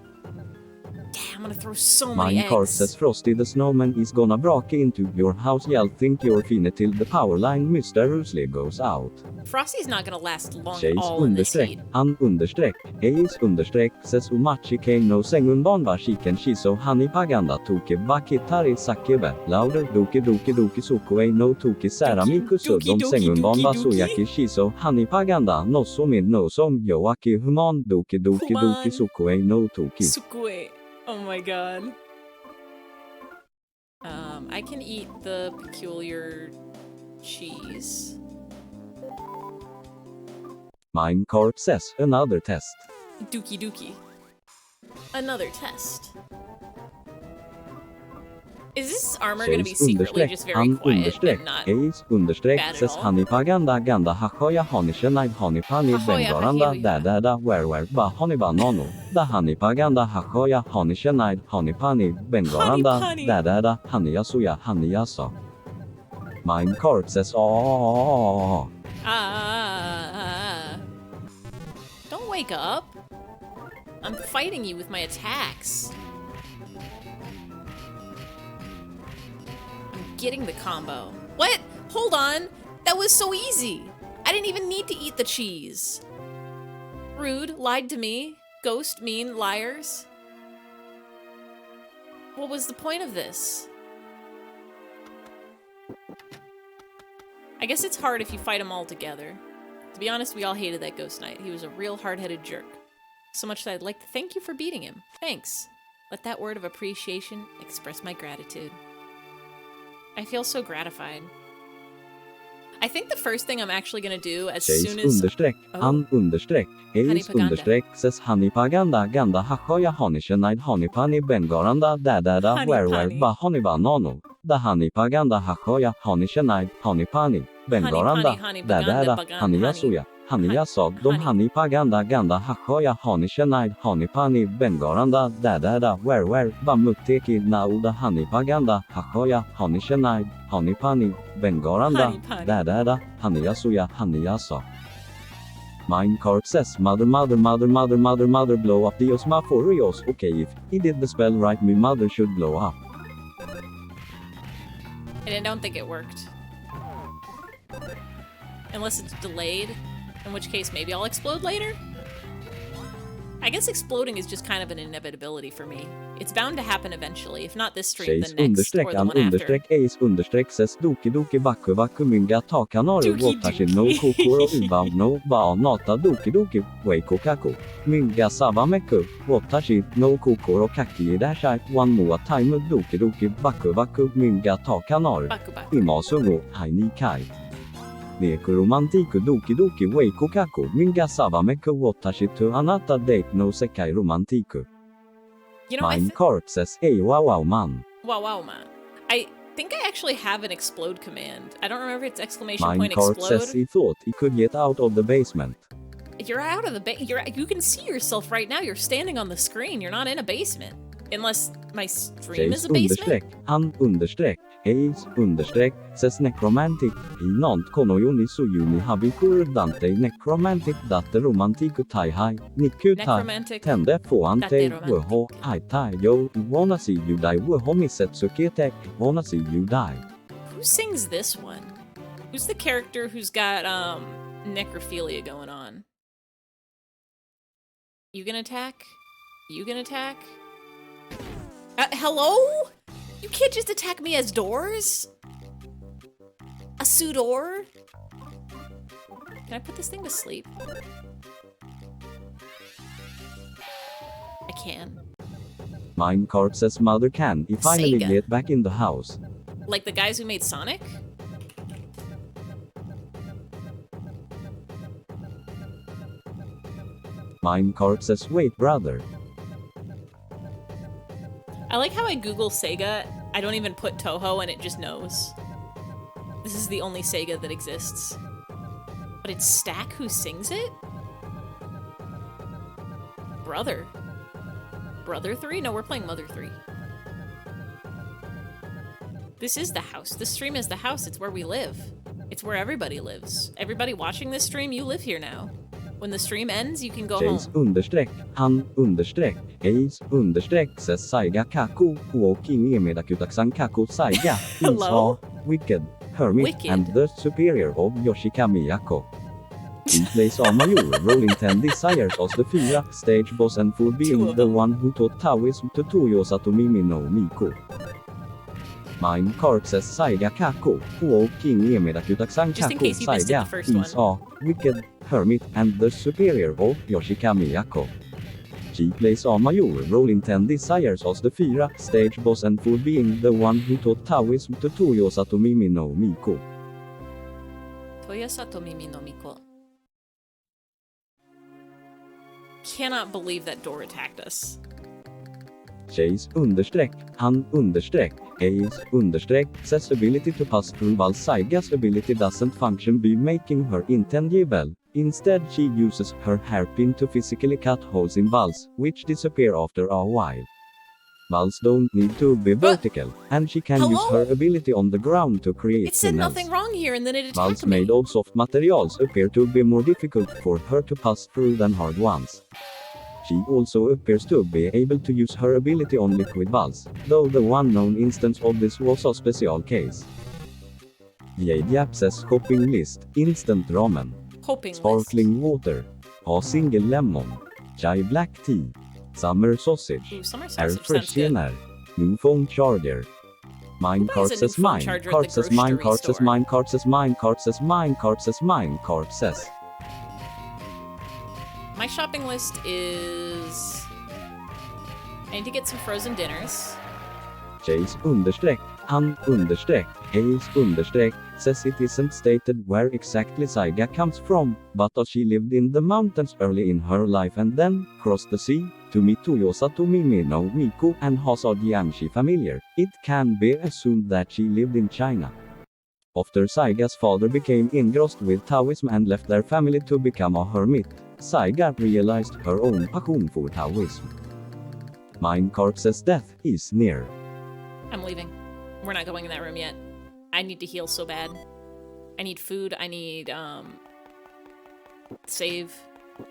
Damn, I'm gonna throw so many Minecart eggs. says Frosty the Snowman is gonna break into your house. Y'all think you're fine till the power line mysteriously goes out. Frosty's not gonna last long Chase at all in this understreck, heat. han understreck, Ace understreck says Umachi Kane no sengunban ba shiken shiso hani paganda toke bakitari sakebe louder doki doki doki sokoi no toki saramiku sudom sengunban ba soyaki shiso hani paganda no somin no som yoaki human doki doki doki sokoi no toki. Sukue. Oh my god. I can eat the peculiar cheese. Minecart says another test. Dookie dookie. Another test. Is this armor gonna be Chase secretly understreck, just very han quiet understreck, and not Ace understreck bad at says all? hani paganda ganda hakoya hani shenai hani pani Hahoya, bengaranda hahoya. da where ba hani banano da hani paganda hakoya hani shenai hani pani bengaranda pani. da hani yasuya hani yasa. Minecart says oh. Don't wake up. I'm fighting you with my attacks. I'm getting the combo. What? Hold on. That was so easy. I didn't even need to eat the cheese. Rude, lied to me. Ghost, mean, liars. What was the point of this? I guess it's hard if you fight them all together. To be honest, we all hated that Ghost Knight. He was a real hard-headed jerk. So much that I'd like to thank you for beating him. Thanks. Let that word of appreciation express my gratitude. I feel so gratified. I think the first thing I'm actually gonna do as soon as... Han Ace ses Hanipaganda Ganda Hakoya Honishanide Honipani Bengaranda Dada Where Ba Honiva Nono Da Hanipaganda Hakoya Honishanide Honipani Bengaranda Dada Haniyasuya Haniyasog Dom Hanipaganda Ganda Hakoya Honishanide Honipani Bengaranda Dada Where Ba Muteki Nauda Hanipaganda Hakoya Honishanide Honipani Bengaranda Dada Haniyasuya Haniyasog. Minecart says mother blow up Dios ma for Rios. Okay, if he did the spell right, my mother should blow up. And I don't think it worked. Unless it's delayed, in which case maybe I'll explode later? I guess exploding is just kind of an inevitability for me. It's bound to happen eventually, if not this stream, then next, or the one after. Ace says Doki Doki Baku Baku Minga Ta Kanaru Watashi no Kokoro Uba no Ba Nata Doki Doki Weiko Kaku Minga Saba Meku Watashi no Kokoro Kaki Dashai One More Time Doki Doki Baku Baku Minga Ta Kanaru Imasungo Haini Kai Neko romantiku Doki Doki Weiko Kaku Minga Saba Meku Watashi to Anata Date no Sekai Romantiku. You know, Minecart says, hey, wow, man. Wow, man. I think I actually have an explode command. I don't remember if it's exclamation point Minecart explode. says he thought he could get out of the basement. You're out of the you can see yourself right now. You're standing on the screen. You're not in a basement. Unless my stream is a basement. Han Ace says necromantic. Inant konoyoni suyuni habikur dante necromantic datte romantiku tai hai. Nikutai. Tende foante woho aitai yo. Wanna see you die woho misetsukete. Wanna see you die. Who sings this one? Who's the character who's got necrophilia going on? You gonna attack? You gonna attack? Hello? You can't just attack me as doors? A Sudor? Can I put this thing to sleep? I can. Minecart says mother can he finally Sega. get back in the house. Like the guys who made Sonic? Minecart says wait brother. I like how I Google Sega, I don't even put Toho and it just knows. This is the only Sega that exists. But it's Stack who sings it? Brother. Brother 3? No, we're playing Mother 3. This is the house. This stream is the house. It's where we live. It's where everybody lives. Everybody watching this stream, you live here now. When the stream ends, you can go home. Han Ace says Saiga Kaku walking Emedakutaksan Kaku Saiga Hello? Wicked Hermit Wicked. and the superior of Yoshika Miyako. He plays Amayur rolling 10 desires as the Fira stage boss and for being the one who taught Taoism to Toyo Satomimi no Miko. Minecart says Saiga Kaku walking Emedakutaksan Just in Kaku case you missed it the Saiga first is a wicked Hermit and the superior of Yoshika Miyako. She plays Amayur rolling 10 desires as the Fira stage boss and for being the one who taught Taoism to Toyo Satomimi no Miko. Toya Satomimi no Miko. Cannot believe that door attacked us. Chase Han Ace says ability to pass through while Saiga's ability doesn't function by making her intangible. Instead she uses her hairpin to physically cut holes in walls, which disappear after a while. Walls don't need to be vertical, and she can use her ability on the ground to create It said tunnels. nothing wrong here and then it attacked Walls me. made of soft materials appear to be more difficult for her to pass through than hard ones. She also appears to be able to use her ability on liquid walls, though the one known instance of this was a special case. Jade says shopping list, instant ramen, Hoping sparkling water, A single lemon. Chai black tea. Summer sausage. Ooh, summer Air sausage fresh sounds good. senare. New phone charger. Mine Who buys a cart new says phone mine. charger at Cart the says mine. grocery Cart says store? mine. Cart says mine. Cart says mine. Cart says mine. Cart says. My shopping list is... I need to get some frozen dinners. Chase understreck. Han understreck. Ace understreck. Says it isn't stated where exactly Saiga comes from, but that she lived in the mountains early in her life and then crossed the sea to meet Toyosa Tomimi no Miku and has a Jiangxi familiar. It can be assumed that she lived in China. After Saiga's father became engrossed with Taoism and left their family to become a hermit, Saiga realized her own passion for Taoism. Minecart says death is near. I'm leaving. We're not going in that room yet. I need to heal so bad. I need food. I need, save.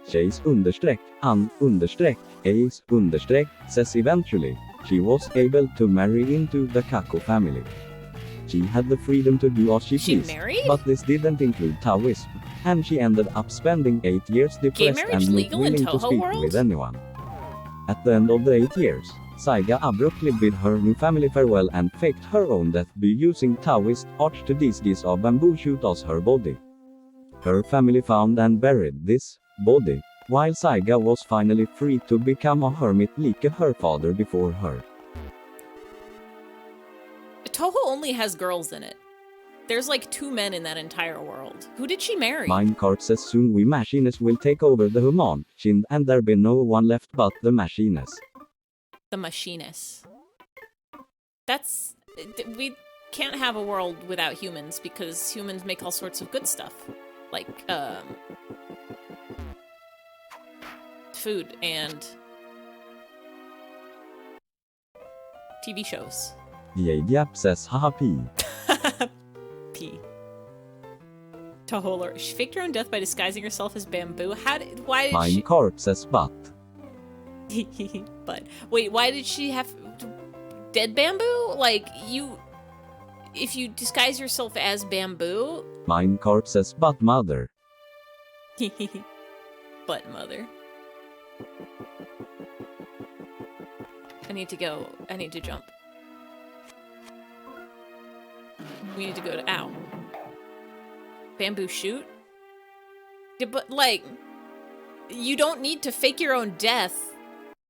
Chase understreck, han understreck, Ace understreck, says eventually, she was able to marry into the Kako family. She had the freedom to do as she She pleased, married? but this didn't include Taoism, and she ended up spending 8 years depressed marriage and not legal in willing to Toho speak world? with anyone. At the end of the 8 years, Saiga abruptly bid her new family farewell and faked her own death by using Taoist arch to disguise a bamboo shoot as her body. Her family found and buried this body, while Saiga was finally free to become a hermit like her father before her. Toho only has girls in it. There's like 2 men in that entire world. Who did she marry? Minecart says soon we machines will take over the human kind and there be no one left but the machines. The machinists. That's... We can't have a world without humans because humans make all sorts of good stuff. Like, food and... TV shows. Yap says haha pee. P. Toho, she faked her own death by disguising herself as bamboo. Why did she... Minecart says but. But wait, why did she have dead bamboo? Like if you disguise yourself as bamboo. Minecart says but mother. But mother. I need to go. I need to jump. We need to go to ow. Bamboo shoot? Yeah, but like you don't need to fake your own death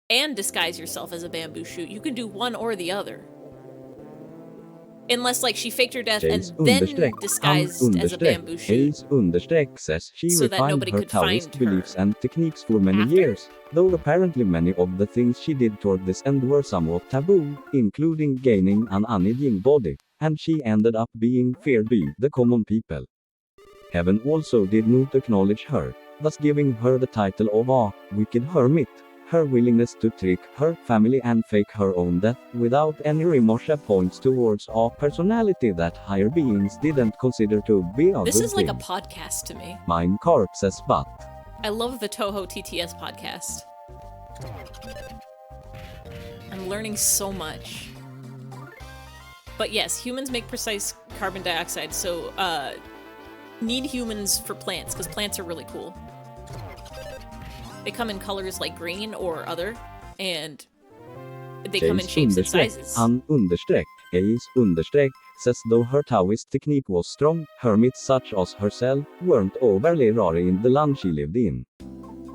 and disguise yourself as a bamboo shoot. You can do one or the other. Unless, like, she faked her death Chase and then understreck, disguised as a bamboo shoot. Ace understreck says she So that refined nobody her could find Taoist her beliefs and techniques for many after? years, though apparently many of the things she did toward this end were somewhat taboo, including gaining an unaging body, and she ended up being feared by the common people. Heaven also did not acknowledge her, thus giving her the title of a wicked hermit. Her willingness to trick her family and fake her own death without any remorse points towards a personality that higher beings didn't consider to be a This good is like a thing. podcast to me. Minecart says but. I love the Toho TTS podcast. I'm learning so much. But yes, humans make precise carbon dioxide, so need humans for plants, because plants are really cool. They come in colors like green or other, and they come in shapes and sizes. Han understreck, Ace understreck, says though her Taoist technique was strong, hermits such as herself weren't overly rare in the land she lived in.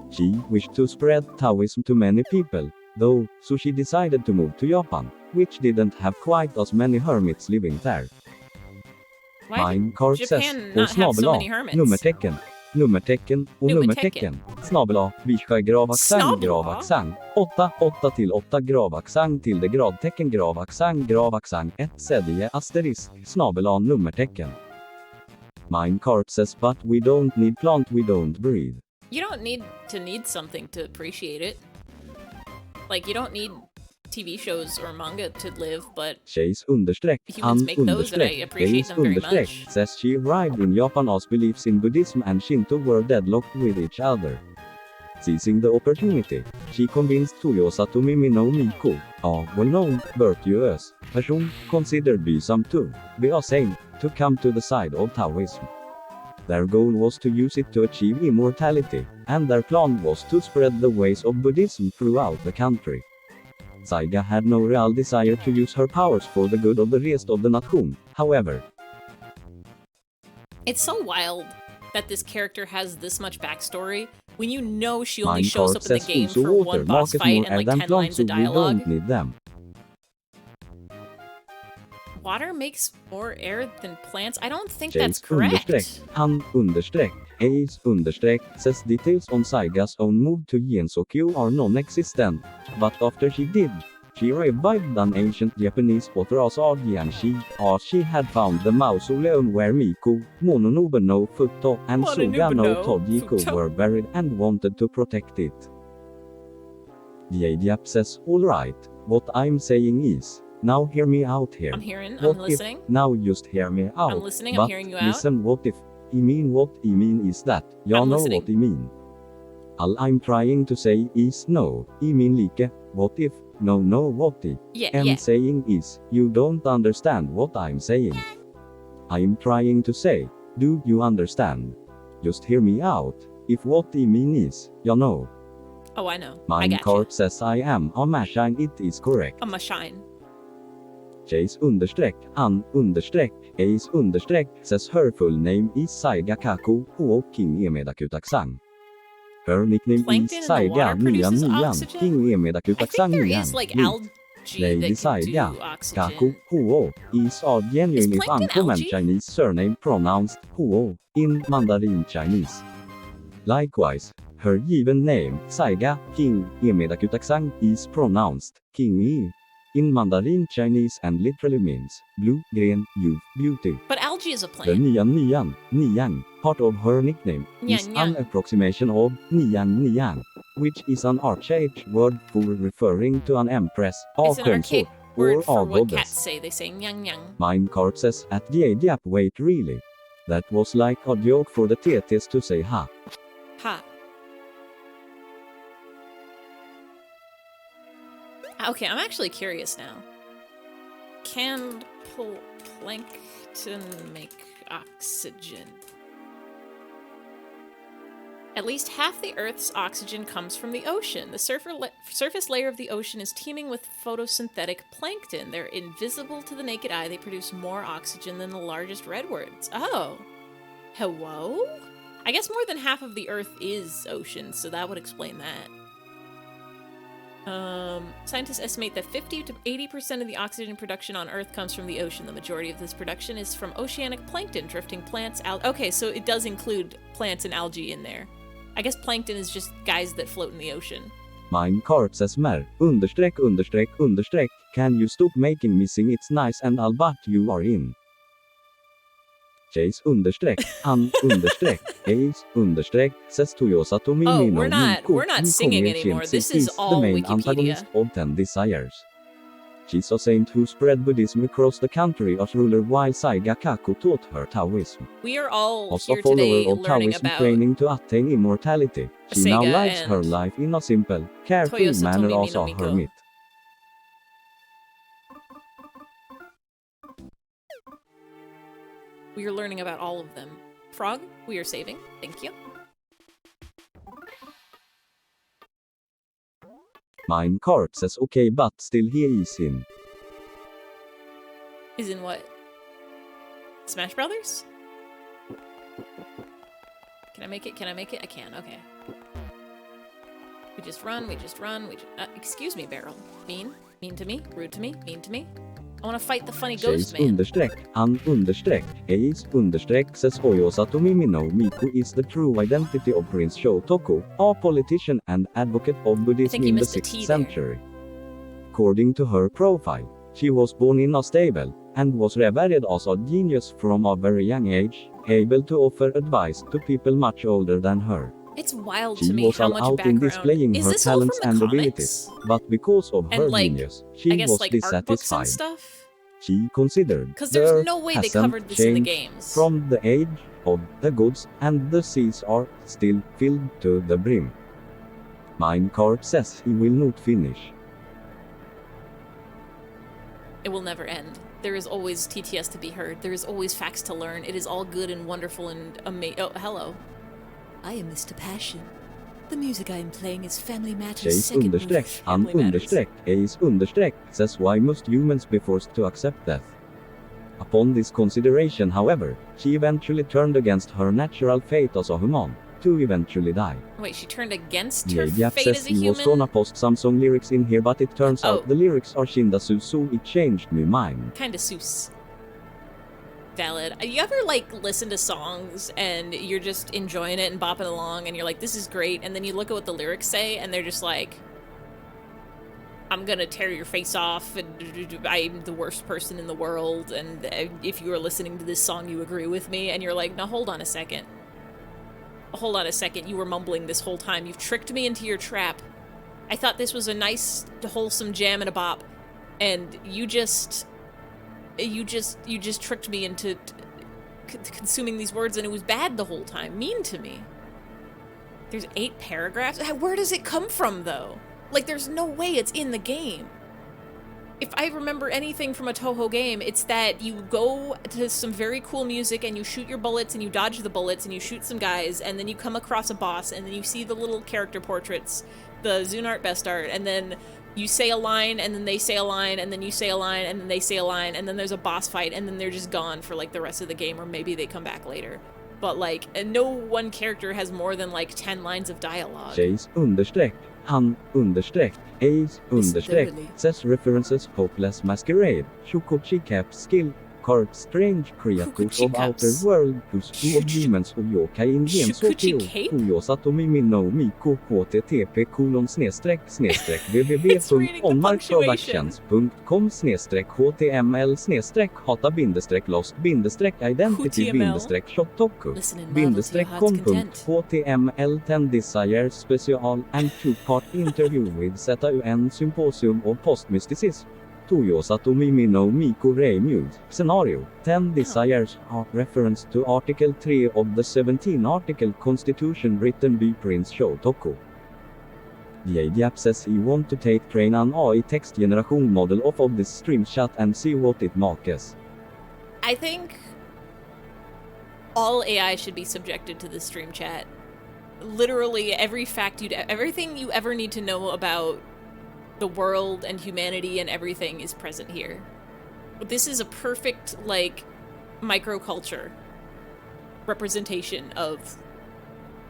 She wished to spread Taoism to many people, though, so she decided to move to Japan, which didn't have quite as many hermits living there. Why did Minecart says, Japan not have so many hermits? nummertecken och nummertecken, snabel-a, Vishka gravaccent Snabel-a? gravaccent, 8 till 8 gravaccent till det gradtecken gravaccent 1 sedje asterisk, snabel-a nummertecken. Minecart says but we don't need plant we don't breathe. You don't need to need something to appreciate it. Like, you don't need TV shows or manga to live, but Chase understreck, humans make those and I appreciate them very much. says she arrived in Japan as beliefs in Buddhism and Shinto were deadlocked with each other. Seizing the opportunity, she convinced Toyosa Tomimi no Miku, a well-known, virtuous person, considered by some to be a saint, to come to the side of Taoism. Their goal was to use it to achieve immortality, and their plan was to spread the ways of Buddhism throughout the country. Saiga had no real desire to use her powers for the good of the rest of the nation, however. It's so wild that this character has this much backstory when you know she only shows up in the game for one boss fight and like 10 lines of dialogue. We don't need them. Water makes more air than plants? I don't think Jace that's correct. Han Ace says details on Saiga's own move to Yensokyo are non-existent, but after she did, she revived an ancient Japanese author as Jianshi, as she had found the mausoleum where Miku, Mononobe no Futo, and Suga no Tojiko were buried and wanted to protect it. Jadiap says, alright, what I'm saying is, now hear me out here. I'm hearing, What I'm listening. If, now just hear me out. I'm listening, but I'm hearing you out. Listen, what if, what I mean is that, I'm know listening. what I mean. All I'm trying to say is no, I mean like, what if, no what I am saying is, you don't understand what I'm saying. I'm trying to say, do you understand? Just hear me out, if what I mean is, know. Oh, I know. I got you. Minecart says I am a machine, it is correct. I'm a shine. Chase Han Ace says her full name is Saiga Kaku Huo King Emedakutaksang. Her nickname Plankton is in the Saiga water produces Nian oxygen? King I Emedakutaksang think there is like algae Lady that can do Saiga oxygen. Kaku Huo is a genuine Plankton uncommon algae? Chinese surname pronounced Huo in Mandarin Chinese. Likewise, her given name, Saiga King Emedakutaksang, is pronounced King E in Mandarin Chinese and literally means blue, green, youth, beauty. But algae is a The plant. Niang, part of her nickname, is Niang. an approximation of Niang, which is an archaic word for referring to an empress, a It's an archaic consort, word or for a what goddess. cats say. They say nyang nyang. Minecart says at the Adiap, wait really? That was like a joke for the Tetis to say ha. Ha. Okay, I'm actually curious now. Can plankton make oxygen? At least half the Earth's oxygen comes from the ocean. The surface layer of the ocean is teeming with photosynthetic plankton. They're invisible to the naked eye. They produce more oxygen than the largest redwoods. Oh. Hello? I guess more than half of the Earth is ocean, so that would explain that. Scientists estimate that 50 to 80% of the oxygen production on Earth comes from the ocean. The majority of this production is from oceanic plankton, drifting plants, okay, so it does include plants and algae in there. I guess plankton is just guys that float in the ocean. Minecart says mer, ___, can you stop making me sing it's nice and I'll bet you are in. Chase Han Ace says Toyosa Tomimi Oh, no we're not singing anymore. This is all the main Wikipedia. antagonist of 10 Desires. She's a saint who spread Buddhism across the country as ruler while Saiga Kaku taught her Taoism. We are all As a here today follower of learning Taoism about training to attain immortality, she now Seiga lives her and life in a simple, carefree Toyosa manner Tomimi as no a Miko. hermit. We are learning about all of them. Frog, we are saving. Thank you. Minecart says okay, but still he is in. Is in what? Smash Brothers? Can I make it? Can I make it? I can. Okay. We just run. Excuse me, Beryl. Mean to me. Rude to me. Mean to me. I want to fight the funny ghost man. Han Ace says Toyosa Tomimi no Miku is the true identity of Prince Shotoku, a politician and advocate of Buddhism in the 6th century. According to her profile, she was born in a stable, and was revered as a genius from a very young age, able to offer advice to people much older than her. It's wild She to me was how all much out in background. displaying Is her this all talents from the and comics? abilities, but because of And her like, genius, she I guess was like art books and dissatisfied. stuff? She considered Because there's the no way they hasn't covered this in the changed games. from the age of the gods, and the seas are still filled to the brim. Minecart says he will not finish. It will never end. There is always TTS to be heard. There is always facts to learn. It is all good and wonderful and amazing. Oh, hello. I am Mr. Passion. The music I am playing is Family Matters' Chase second movie, understreck, Family Matters. Ace understreck, says why must humans be forced to accept death? Upon this consideration, however, she eventually turned against her natural fate as a human, to eventually die. Wait, she turned against her Yap fate says as a he was human? gonna post some song lyrics in here, but it turns Oh. out the lyrics are Shinda so it changed me mind. Kinda Seuss. Valid. You ever, like, listen to songs and you're just enjoying it and bopping along and you're like, this is great, and then you look at what the lyrics say and they're just like, I'm gonna tear your face off, and I'm the worst person in the world, and if you are listening to this song, you agree with me, and you're like, no, hold on a second. Hold on a second, you were mumbling this whole time. You've tricked me into your trap. I thought this was a nice, wholesome jam and a bop, and you just tricked me into consuming these words, and it was bad the whole time, mean to me. There's 8 paragraphs? Where does it come from, though? Like, there's no way it's in the game. If I remember anything from a Toho game, it's that you go to some very cool music and you shoot your bullets and you dodge the bullets and you shoot some guys, and then you come across a boss and then you see the little character portraits, the Zunart best art, and then you say a line and then they say a line and then you say a line and then they say a line and then there's a boss fight and then they're just gone for like the rest of the game, or maybe they come back later. But like, no one character has more than like 10 lines of dialogue. Chase understreck, han understreck, Ace understreck, literally. says references Hopeless Masquerade, Shukochi Cap skill, Carp Strange Creatures Shukochi of Outer Caps. World, whose two of demons of yokai in game Shukochi Sokyo, Cape? Kuyosatomi Minno Miko http://www.onmarkproductions.com/hota-lost-identity-shoptoku Listen in marvel to your heart's content. html 10 desires special and 2-part interview with ZUN Symposium of Post-Mysticism. Toyosatomi Minno Miko Rei Muse. Scenario 10 desires are reference to Article 3 of the 17 Article Constitution written by Prince Shotoku. Yap says he want to train an AI text generation model off of this stream chat and see what it makes. I think all AI should be subjected to the stream chat. Literally everything you ever need to know about the world and humanity and everything is present here. This is a perfect, like, microculture representation of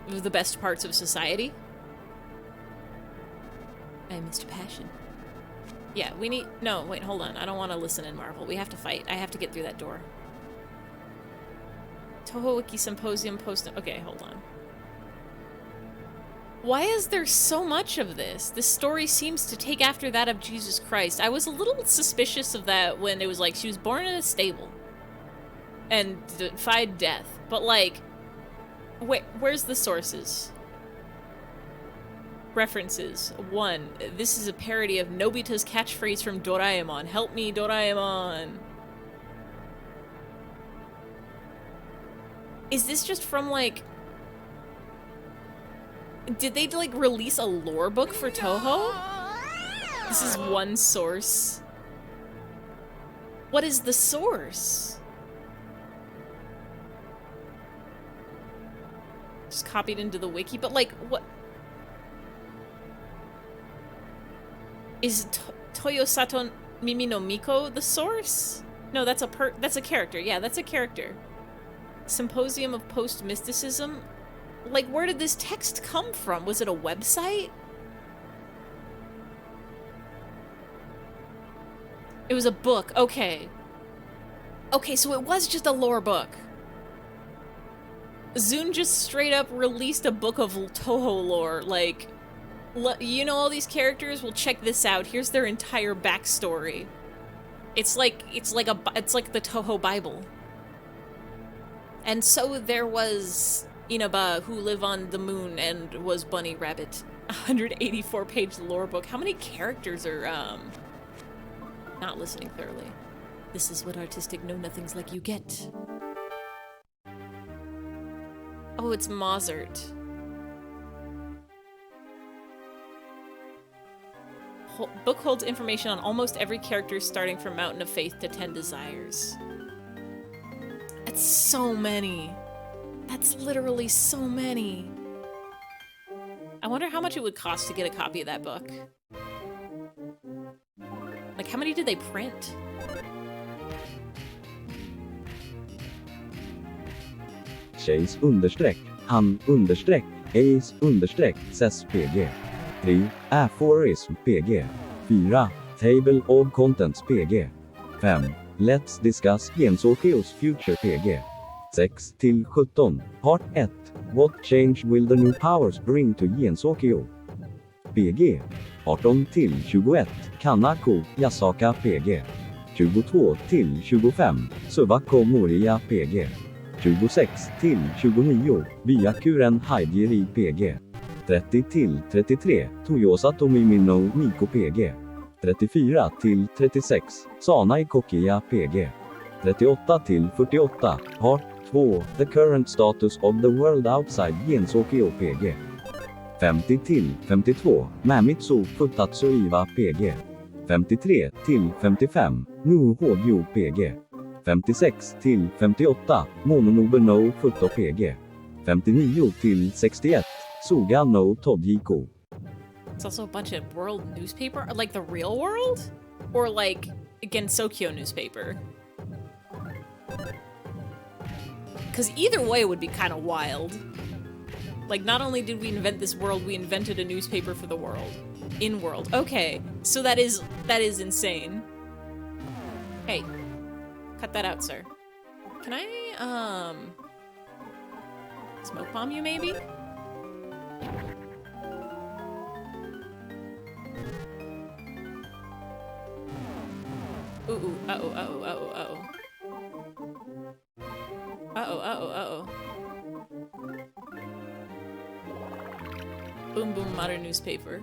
the best parts of society. I am Mr. Passion. Yeah, no, wait, hold on. I don't want to listen in Marvel. We have to fight. I have to get through that door. Toho Wiki Symposium post. Okay, hold on. Why is there so much of this? This story seems to take after that of Jesus Christ. I was a little suspicious of that when it was like she was born in a stable and defied death. But like, where's the sources? References. 1. This is a parody of Nobita's catchphrase from Doraemon. Help me, Doraemon. Is this just from like... Did they, like, release a lore book for Toho? This is one source. What is the source? Just copied into the wiki, but, like, what? Is Toyosato Mimi no Miko the source? No, that's a character. Yeah, that's a character. Symposium of Post-Mysticism? Like, where did this text come from? Was it a website? It was a book. Okay. Okay, so it was just a lore book. Zune just straight up released a book of Toho lore. Like, you know all these characters? Well, check this out. Here's their entire backstory. It's like the Toho Bible. And so there was Inaba, who lived on the moon and was Bunny Rabbit. 184-page lore book. How many characters are, not listening thoroughly? This is what artistic know-nothings like you get. Oh, it's Mozart. book holds information on almost every character starting from Mountain of Faith to 10 Desires. That's so many. That's literally so many. I wonder how much it would cost to get a copy of that book. Like, how many did they print? Chase understreck, han understreck, ace understreck, ses PG. 3. Aphorism PG. 4. Table of Contents PG. 5. Let's discuss Gensokeos future PG. 6 till 17. Part 1. What change will the new powers bring to Gensokyo? PG. 18 till 21. Kanako Yasaka PG. 22 till 25. Suvako Moria PG. 26 till 29. Byakuren Haigiri PG. 30 till 33. Toyosa Tomimino Miko PG. 34 till 36. Sanai Kokia PG. 38 till 48. Part 2. The current status of the world outside Gensokyo PG. 50 till 52. Mamitsu Futatsu Iwa PG. 53 till 55. Nu Hogyo PG. 56 till 58. Mononobe no Futo PG. 59 till 61. Suga no Todhiko. It's also a bunch of world newspaper, like the real world? Or like, Gensokyo newspaper? Because either way would be kind of wild. Like, not only did we invent this world, we invented a newspaper for the world. In-world. Okay, so that is insane. Hey, cut that out, sir. Can I, smoke bomb you, maybe? Ooh, uh-oh, uh-oh, uh-oh, uh-oh. Uh-oh, uh-oh, uh-oh. Boom Boom Modern Newspaper.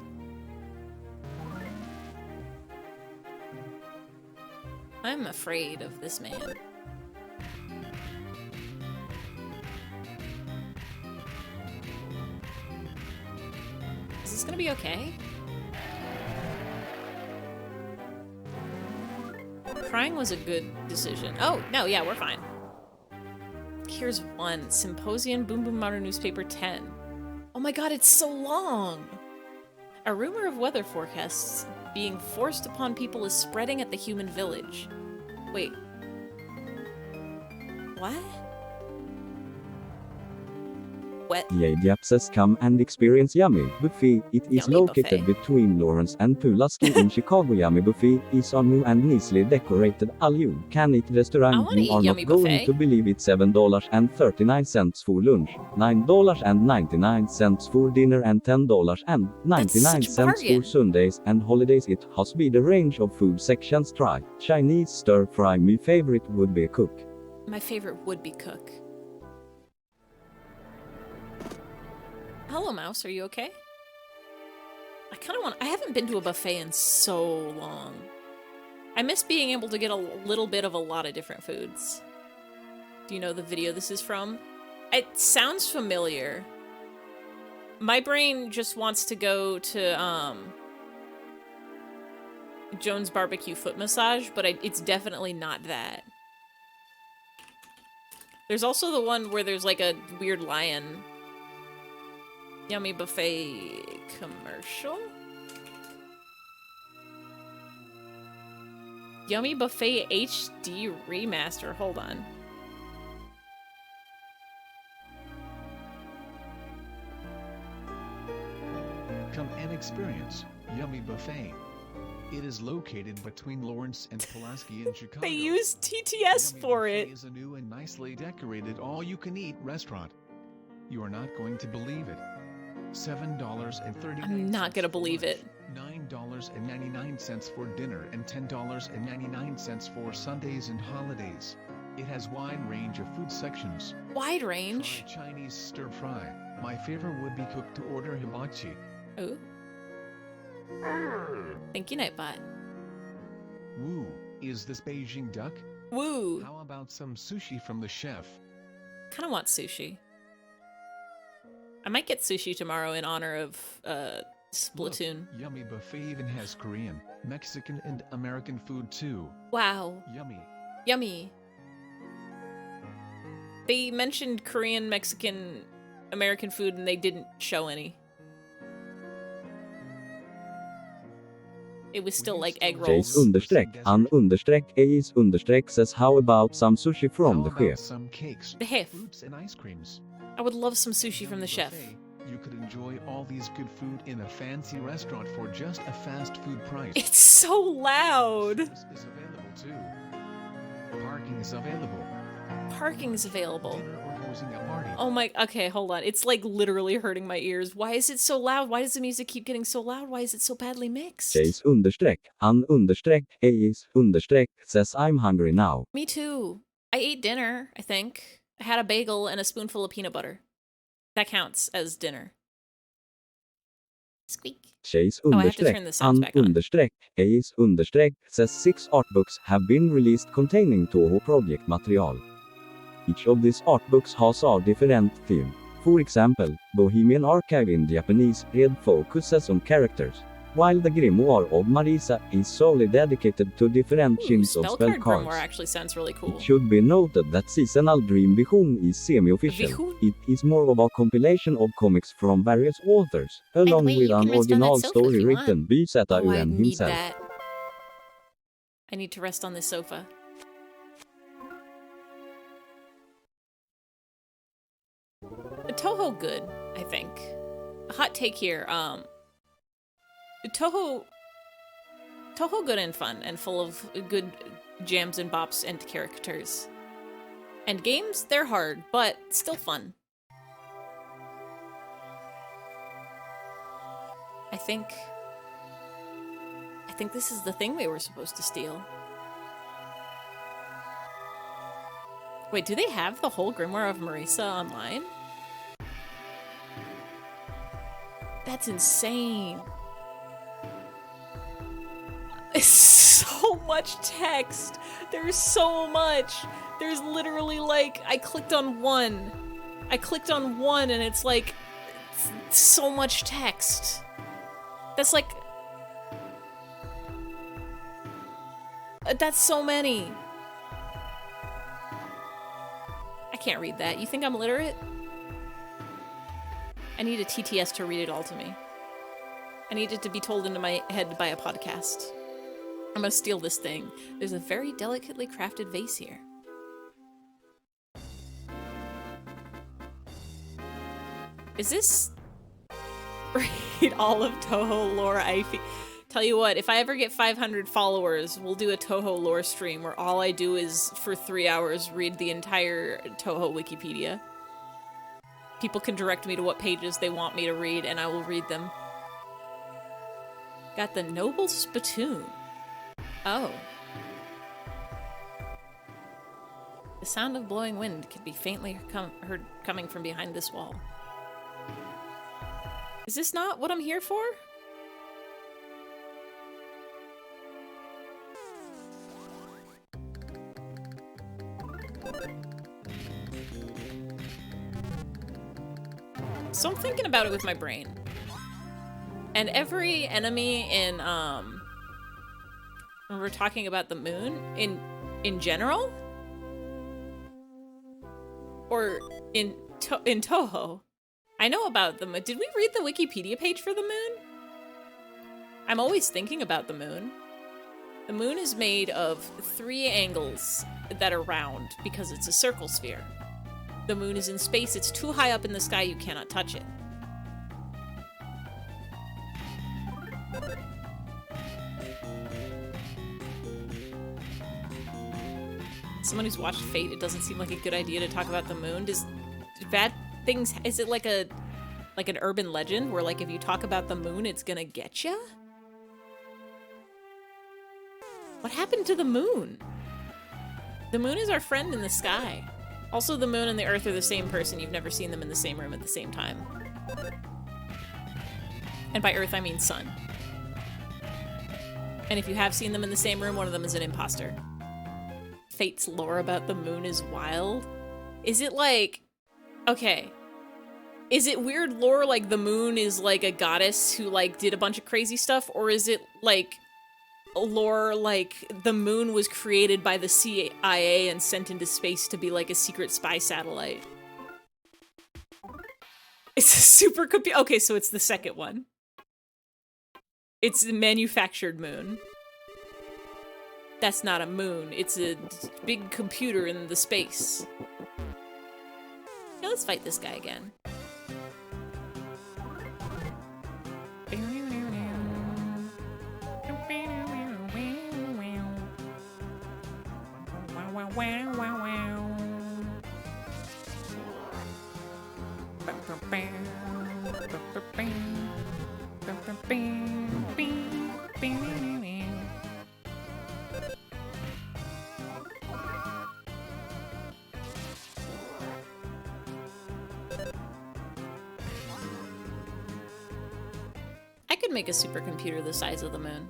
I'm afraid of this man. Is this gonna be okay? Crying was a good decision. Oh, no, yeah, we're fine. Here's one. Symposium Boom Boom Modern Newspaper 10. Oh my god, it's so long! A rumor of weather forecasts being forced upon people is spreading at the human village. Wait. What? What? Japses come and experience Yummy Buffet. It is Yummy located Buffet. between Lawrence and Pulaski in Chicago. Yummy Buffet is a new and nicely decorated all-you-can-eat I restaurant. wanna You eat are Yummy not going Buffet. to believe it. $7.39 for lunch, $9.99 for dinner, and $10.99 for bargain. Sundays and holidays. It has be the range of food sections. Try Chinese stir fry. My favorite would be cook. My favorite would be cook. Hello, Mouse. Are you okay? I kind of want... I haven't been to a buffet in so long. I miss being able to get a little bit of a lot of different foods. Do you know the video this is from? It sounds familiar. My brain just wants to go to, Jones Barbecue Foot Massage, but it's definitely not that. There's also the one where there's like a weird lion. Yummy Buffet commercial? Yummy Buffet HD remaster. Hold on. Come and experience Yummy Buffet. It is located between Lawrence and Pulaski in Chicago. They used TTS Yummy for Buffet it. is a new and nicely decorated all-you-can-eat restaurant. You are not going to believe it. $7.39. I'm not gonna believe it. $9.99 for dinner and $10.99 for Sundays and holidays. It has wide range of food sections. Wide range. Try Chinese stir fry. My favorite would be cooked to order hibachi. Oh. Thank you, Nightbot. Woo, is this Beijing duck? Woo. How about some sushi from the chef? Kind of want sushi. I might get sushi tomorrow in honor of Splatoon. Look, Yummy Buffet even has Korean, Mexican, and American food too. Wow. Yummy. Yummy. They mentioned Korean, Mexican, American food, and they didn't show any. It was still like egg rolls. Jace_an_Ace_ says how about some sushi from the How about chef? some cakes, The chef. fruits, and ice creams? I would love some sushi from Yummy the chef. Buffet. You could enjoy all these good food in a fancy restaurant for just a fast food price. It's so loud. Service is available too. Parking is available. Parking is available. Dinner or hosting a party. Oh my, okay, hold on. It's like literally hurting my ears. Why is it so loud? Why does the music keep getting so loud? Why is it so badly mixed? Jace_an_Ace_ says I'm hungry now. Me too. I ate dinner, I think. I had a bagel and a spoonful of peanut butter. That counts as dinner. Squeak. I have to turn the sounds back on. Jace_an_Ace_ says 6 art books have been released containing Toho project material. Each of these art books has a different theme. For example, Bohemian Archive in Japanese read focuses on characters, while the grimoire of Marisa is solely dedicated to different Ooh, kinds of spell Spellcard cards. Grimoire actually sounds really cool. It should be noted that Seasonal Dream Vision is semi-official. Vision? It is more of a compilation of comics from various authors, along way, with you an can rest on that original sofa if story you written by Zeta Oh, I Uren need himself. that. I need to rest on this sofa. The Toho good, I think. A hot take here. The Toho good and fun and full of good jams and bops and characters. And games, they're hard, but still fun. I think this is the thing they were supposed to steal. Wait, do they have the whole Grimoire of Marisa online? That's insane. It's so much text. There's so much. There's literally like, I clicked on one and it's like so much text. That's like, that's so many. I can't read that. You think I'm illiterate? I need a TTS to read it all to me. I need it to be told into my head by a podcast. I'm gonna steal this thing. There's a very delicately crafted vase here. Is this... read all of Toho lore, eyfey? Tell you what, if I ever get 500 followers, we'll do a Toho lore stream where all I do is, for 3 hours, read the entire Toho Wikipedia. People can direct me to what pages they want me to read, and I will read them. Got the Noble Spittoon. Oh. The sound of blowing wind can be faintly heard coming from behind this wall. Is this not what I'm here for? So I'm thinking about it with my brain. And every enemy in, when we're talking about the moon, in general? Or in Toho? I know about the moon. Did we read the Wikipedia page for the moon? I'm always thinking about the moon. The moon is made of 3 angles that are round because it's a circle sphere. The moon is in space. It's too high up in the sky. You cannot touch it. Someone who's watched Fate, it doesn't seem like a good idea to talk about the moon. Does bad things... Is it like an urban legend where, like, if you talk about the moon, it's gonna get ya? What happened to the moon? The moon is our friend in the sky. Also, the moon and the earth are the same person. You've never seen them in the same room at the same time. And by earth, I mean sun. And if you have seen them in the same room, one of them is an imposter. Fate's lore about the moon is wild. Is it like... Okay. Is it weird lore like the moon is like a goddess who like did a bunch of crazy stuff, or is it like lore like the moon was created by the CIA and sent into space to be like a secret spy satellite? It's a supercomputer. Okay, so it's the second one. It's a manufactured moon. That's not a moon. It's a big computer in the space. Yeah, let's fight this guy again. I could make a supercomputer the size of the moon.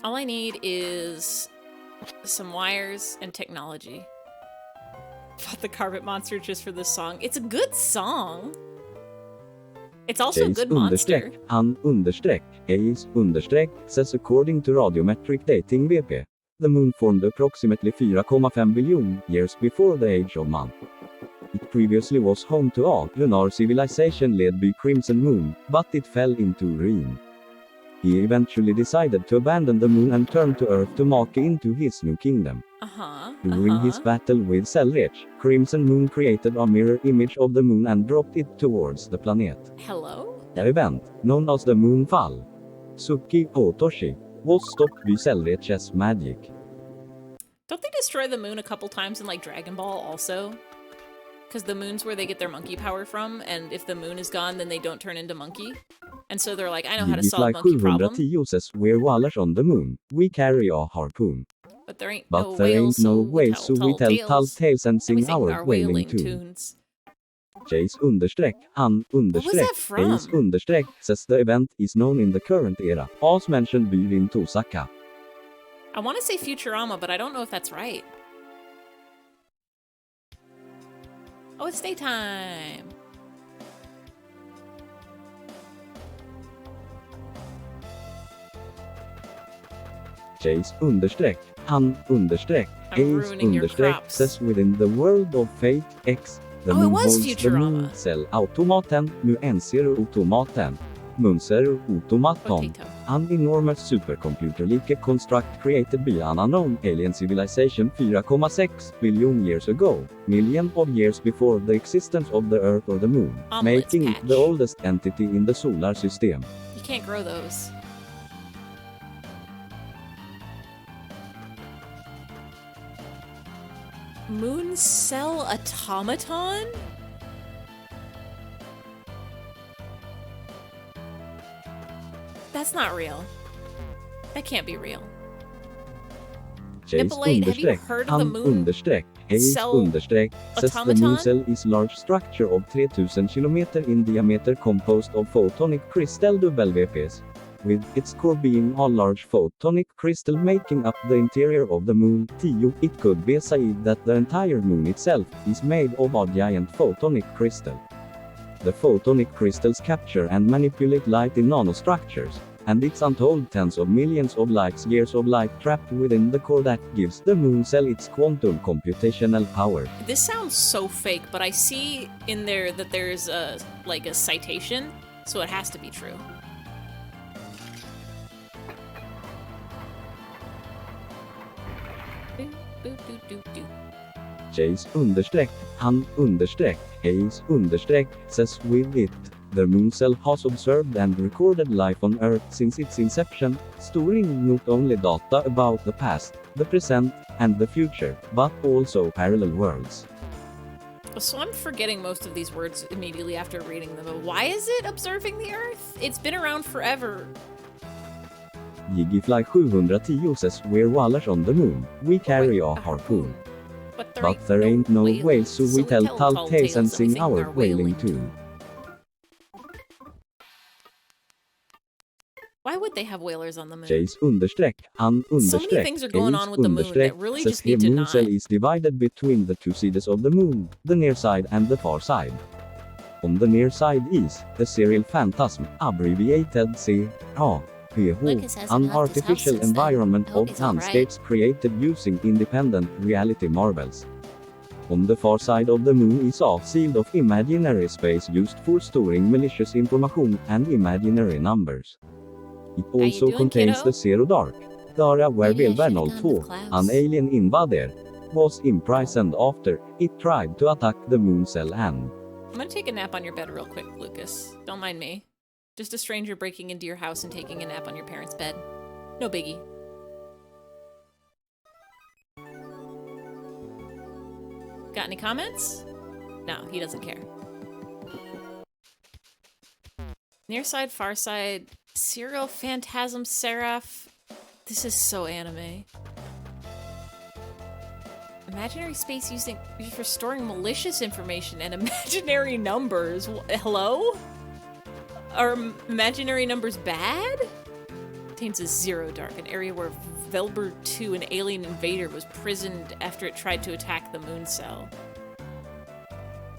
All I need is some wires and technology. Fought the carpet monster just for this song. It's a good song. It's also a Chase good monster. Han Ace says according to radiometric dating VP. The moon formed approximately 4,5 billion years before the age of man. It previously was home to a lunar civilization led by Crimson Moon, but it fell into ruin. He eventually decided to abandon the moon and turn to Earth to mark into his new kingdom. During his battle with Selrich, Crimson Moon created a mirror image of the moon and dropped it towards the planet. Hello? The event, known as the Moonfall, Tsuki Otoshi, was stopped by Selrich's magic. Don't they destroy the moon a couple times in like Dragon Ball also? Because the moon's where they get their monkey power from, and if the moon is gone, then they don't turn into monkey. And so they're like, I know how to solve like monkey problem. 710 says we're whalers on the moon. We carry a harpoon. But there ain't But no there whales, ain't no so ways, so we tell tall tales and we sing sing our wailing tune. tunes. Chase Han Ace says the event is known in the current era, as mentioned by Rin Tosaka. I want to say Futurama, but I don't know if that's right. Oh, it's daytime. Chase Han ruining your Ace crops. says within the world of Fate X, the Oh, it moon was holds the Futurama. moon cell automaten, Munser automaton, Potato. an enormous supercomputer-like construct created by an unknown alien civilization 4,6 billion years ago, millions of years before the existence of the Earth or the Moon, Omelets making it patch. the oldest entity in the solar system. You can't grow those. Moon cell automaton? That's not real. That can't be real. Chase Nibbles, have you heard of the moon Ace cell says the moon automaton? cell is large structure of 3000 km in diameter composed of photonic crystal WPs, with its core being a large photonic crystal making up the interior of the moon. It could be said that the entire moon itself is made of a giant photonic crystal. The photonic crystals capture and manipulate light in nanostructures, and it's untold tens of millions of light years of light trapped within the core that gives the moon cell its quantum computational power. This sounds so fake, but I see in there that there's a citation, so it has to be true. Chase Han Ace says with it, the moon cell has observed and recorded life on Earth since its inception, storing not only data about the past, the present, and the future, but also parallel worlds. So I'm forgetting most of these words immediately after reading them, but why is it observing the Earth? It's been around forever. Jiggyfly 710 says we're whalers on the moon, we carry a harpoon. But there ain't no whales, so we tell tall tales and sing our wailing tune. Why would they have whalers on the moon. Chase understreck, han understreck, things are going on Ace with the moon that understreck, really says just here need to moon cell not. is divided between the two sides of the moon, the near side and the far side. On the near side is the serial phantasm, abbreviated CA. Lucas has an enough to artificial house since then. environment I hope of he's all right. landscapes created using independent reality marvels. On the far side of the moon is a field of imaginary space used for storing malicious information and imaginary numbers. It you also doing, contains kiddo? the Zero Dark, the area where Maybe I should've Velvernol gone with 2, Klaus. an alien invader, was imprisoned after it tried to attack the moon cell and I'm gonna take a nap on your bed real quick, Lucas. Don't mind me. Just a stranger breaking into your house and taking a nap on your parents' bed. No biggie. Got any comments? No, he doesn't care. Near side, far side, serial phantasm seraph. This is so anime. Imaginary space used for storing malicious information and imaginary numbers. Hello? Are imaginary numbers bad? Contains a Zero Dark, an area where Velber 2, an alien invader, was prisoned after it tried to attack the moon cell.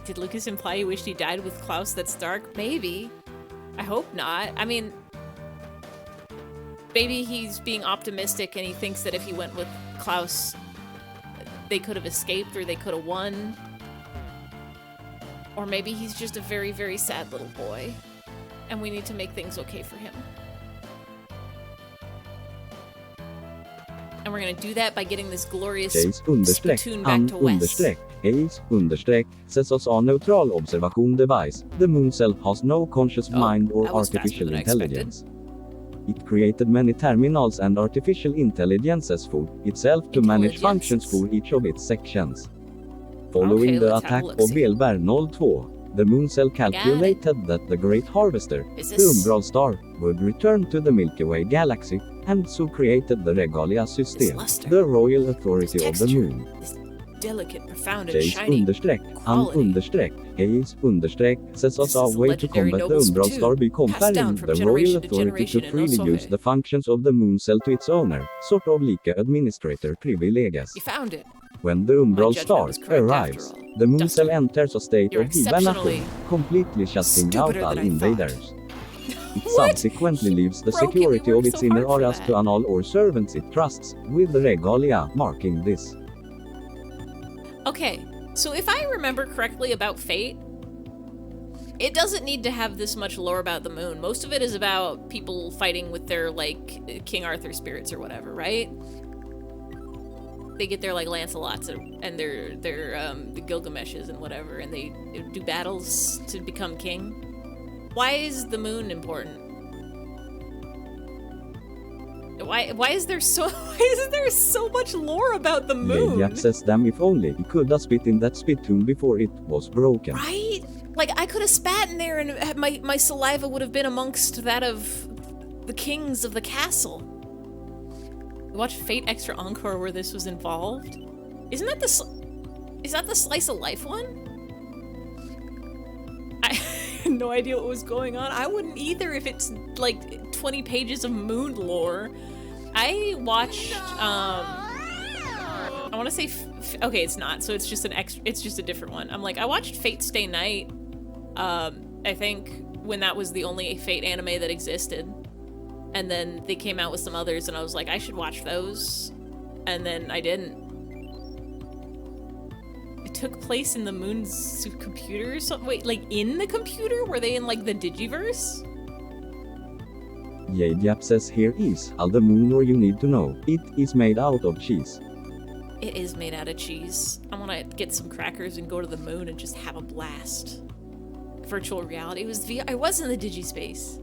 Did Lucas imply he wished he died with Klaus that's dark? Maybe. I hope not. I mean, maybe he's being optimistic and he thinks that if he went with Klaus, they could have escaped or they could have won. Or maybe he's just a very, very sad little boy. And we need to make things okay for him. And we're gonna do that by getting this glorious Chase understreck, spittoon back han to Wes. understreck, Ace understreck, says us our neutral observation device. The moon cell has no conscious mind or that was faster artificial than I expected. intelligence. It created many terminals and artificial intelligences for itself to manage functions for each of its sections. Following Okay, the let's have a attack of look-see. Velvernol 2, the moon cell calculated that the Great Harvester, Is the this Umbral Star, would return to the Milky Way galaxy, and so created the Regalia system, luster, the royal authority this of the texture, moon. this delicate, profound, and Chase shiny understreck, han quality. understreck, Ace understreck, says us This our is a way to legendary combat the noble Umbral spittoon, Star by passed conferring down from the royal generation to authority generation to in freely use Osohe. the functions of the moon cell to its owner, sort of like a administrator privileges. You found it. When the Umbral judgment Star was correct arrives, after all. the moon Dustin, cell enters a state you're of hibernation, exceptionally completely shutting out stupider all than I thought. invaders. It What? subsequently He leaves the broke it. security You of worked its so inner hard for areas that. to all or servants it trusts, with the regalia marking this. Okay, so if I remember correctly about Fate, it doesn't need to have this much lore about the moon. Most of it is about people fighting with their, like, King Arthur spirits or whatever, right? They get their, like, Lancelots and their the Gilgameshes and whatever, and they do battles to become king. Why is the moon important? Why is there so much lore about the moon? Leia says them if only he could have spit in that spittoon before it was broken. Right? Like, I could have spat in there and my saliva would have been amongst that of the kings of the castle. We watched Fate Extra Encore where this was involved. Isn't that is that the Slice of Life one? I had no idea what was going on. I wouldn't either if it's like 20 pages of moon lore. I watched, I want to say, okay, it's not. So it's just it's just a different one. I'm like, I watched Fate Stay Night. I think when that was the only Fate anime that existed. And then they came out with some others and I was like, I should watch those. And then I didn't. It took place in the moon's computer? So, wait, like in the computer? Were they in like the Digiverse? Yap says here is all the moon lore you need to know. It is made out of cheese. It is made out of cheese. I want to get some crackers and go to the moon and just have a blast. Virtual reality. It was I was in the Digispace.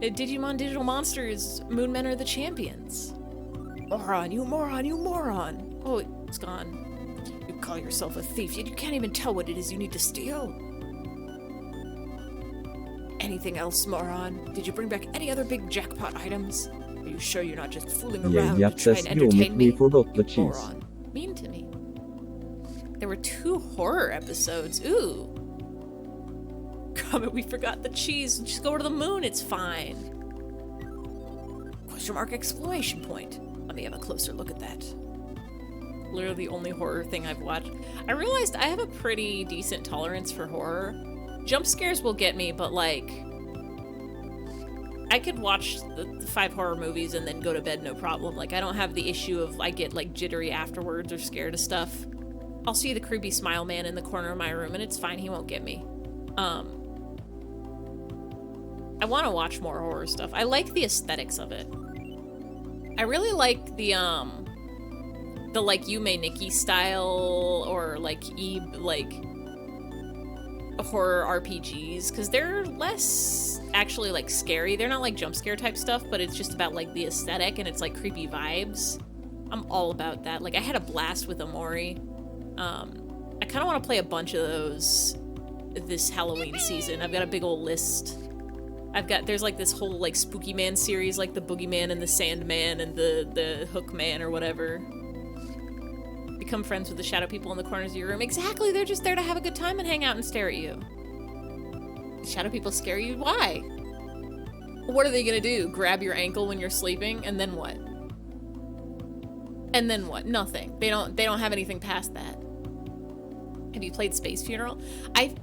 Digimon Digital Monsters, Moon Men are the champions. Moron, you moron, you moron. Oh, it's gone. You call yourself a thief, yet you can't even tell what it is you need to steal. Anything else, moron? Did you bring back any other big jackpot items? Are you sure you're not just fooling around Yap to try says and you entertain me? we forgot the cheese. Moron. Mean to me. There were 2 horror episodes. Ooh. Comment, we forgot the cheese. Just go to the moon, it's fine. Exclamation point. Let me have a closer look at that. Literally the only horror thing I've watched. I realized I have a pretty decent tolerance for horror. Jump scares will get me, but like, I could watch the 5 horror movies and then go to bed no problem. Like, I don't have the issue of I get like jittery afterwards or scared of stuff. I'll see the creepy smile man in the corner of my room and it's fine, he won't get me. I want to watch more horror stuff. I like the aesthetics of it. I really like the like Yume Nikki style or like horror RPGs, because they're less actually like scary. They're not like jump scare type stuff, but it's just about like the aesthetic and it's like creepy vibes. I'm all about that. Like, I had a blast with Omori. I kind of want to play a bunch of those this Halloween season. I've got a big old list. There's like this whole like Spooky Man series, like the Boogeyman and the Sandman and the Hook Man or whatever. Become friends with the shadow people in the corners of your room. Exactly, they're just there to have a good time and hang out and stare at you. The shadow people scare you? Why? What are they gonna do? Grab your ankle when you're sleeping, and then what? And then what? Nothing. They don't have anything past that. Have you played Space Funeral? I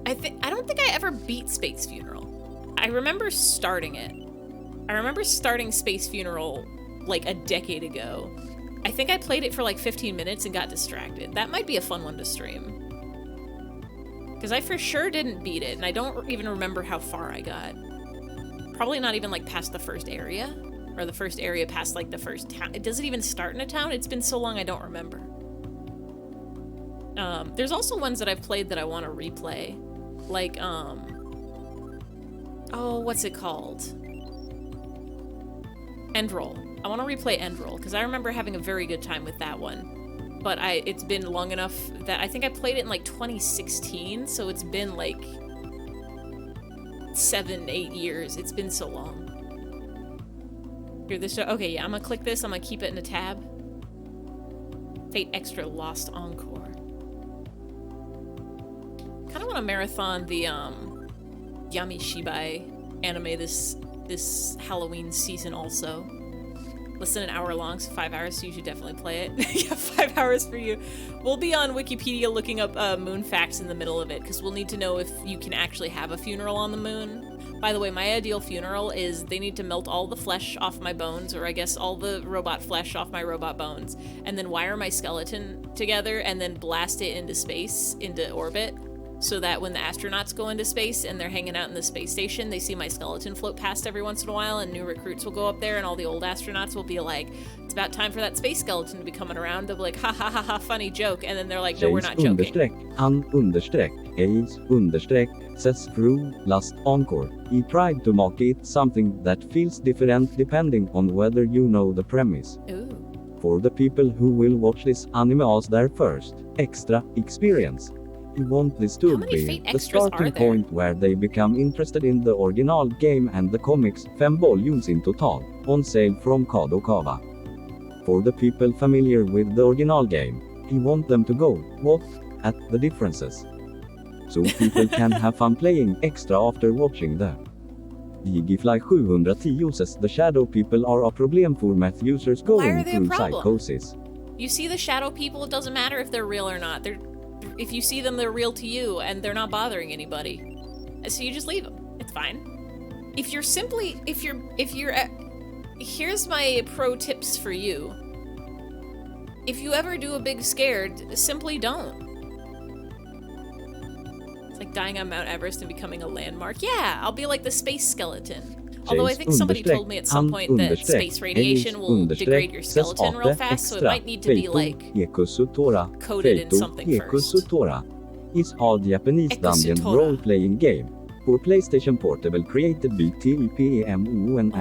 don't think I ever beat Space Funeral. I remember starting it. I remember starting Space Funeral like a decade ago. I think I played it for like 15 minutes and got distracted. That might be a fun one to stream. Because I for sure didn't beat it, and I don't even remember how far I got. Probably not even like past the first area. Or the first area past like the first town. Does it even start in a town? It's been so long I don't remember. There's also ones that I've played that I want to replay. Like, oh, what's it called? End Roll. I want to replay End Roll, because I remember having a very good time with that one. But it's been long enough that I think I played it in like 2016, so it's been like 7-8 years. It's been so long. Here, this show. Okay, yeah, I'm gonna click this. I'm gonna keep it in a tab. Fate Extra Lost Encore. Kind of want to marathon the Yami Shibai anime this Halloween season also. Less than an hour long, so 5 hours, so you should definitely play it. Yeah, 5 hours for you. We'll be on Wikipedia looking up moon facts in the middle of it, because we'll need to know if you can actually have a funeral on the moon. By the way, my ideal funeral is they need to melt all the flesh off my bones, or I guess all the robot flesh off my robot bones, and then wire my skeleton together and then blast it into space, into orbit, so that when the astronauts go into space and they're hanging out in the space station, they see my skeleton float past every once in a while, and new recruits will go up there and all the old astronauts will be like, it's about time for that space skeleton to be coming around. They'll be like, ha ha ha ha, funny joke, and then they're like, no, we're not joking. Says through last encore. He tried to make it something that feels different depending on whether you know the premise. Ooh. For the people who will watch this anime as their first extra experience, you want this to be the starting point where they become interested in the original game and the comics, 5 volumes in total, on sale from Kadokawa. For the people familiar with the original game, you want them to go, what? At the differences. So people can have fun playing extra after watching the Digifly 710 says the shadow people are a problem for math users going through psychosis. You see the shadow people, it doesn't matter if they're real or not. If you see them, they're real to you and they're not bothering anybody. So you just leave them. It's fine. Here's my pro tips for you. If you ever do a big scared, simply don't. Like dying on Mount Everest and becoming a landmark. Yeah, I'll be like the space skeleton. Although I think somebody told me at some point that space radiation will degrade your skeleton real fast, so it might need to be like coated in something first. Is a Japanese dungeon role-playing game for PlayStation Portable created by TEPMO and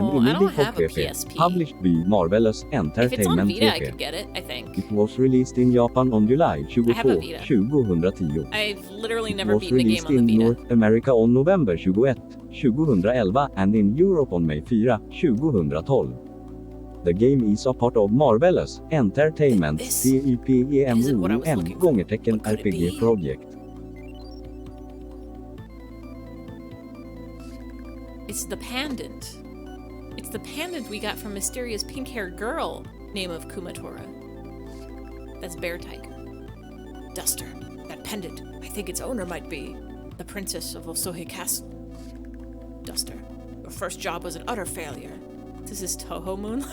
published by Marvelous Entertainment. If it's on Vita, I could get it, I think. It was released in Japan on July 24, 2010. I've literally never beaten the game on the Vita. It was released in North America on November 21, 2011 and in Europe on May 4, 2012. The game is a part of Marvelous Entertainment TEPMO RPG project. It's the pendant. It's the pendant we got from mysterious pink-haired girl, name of Kumatora. That's Bear Tiger. Duster, that pendant. I think its owner might be the princess of Osohe Castle. Duster, your first job was an utter failure. This is Toho Moon. I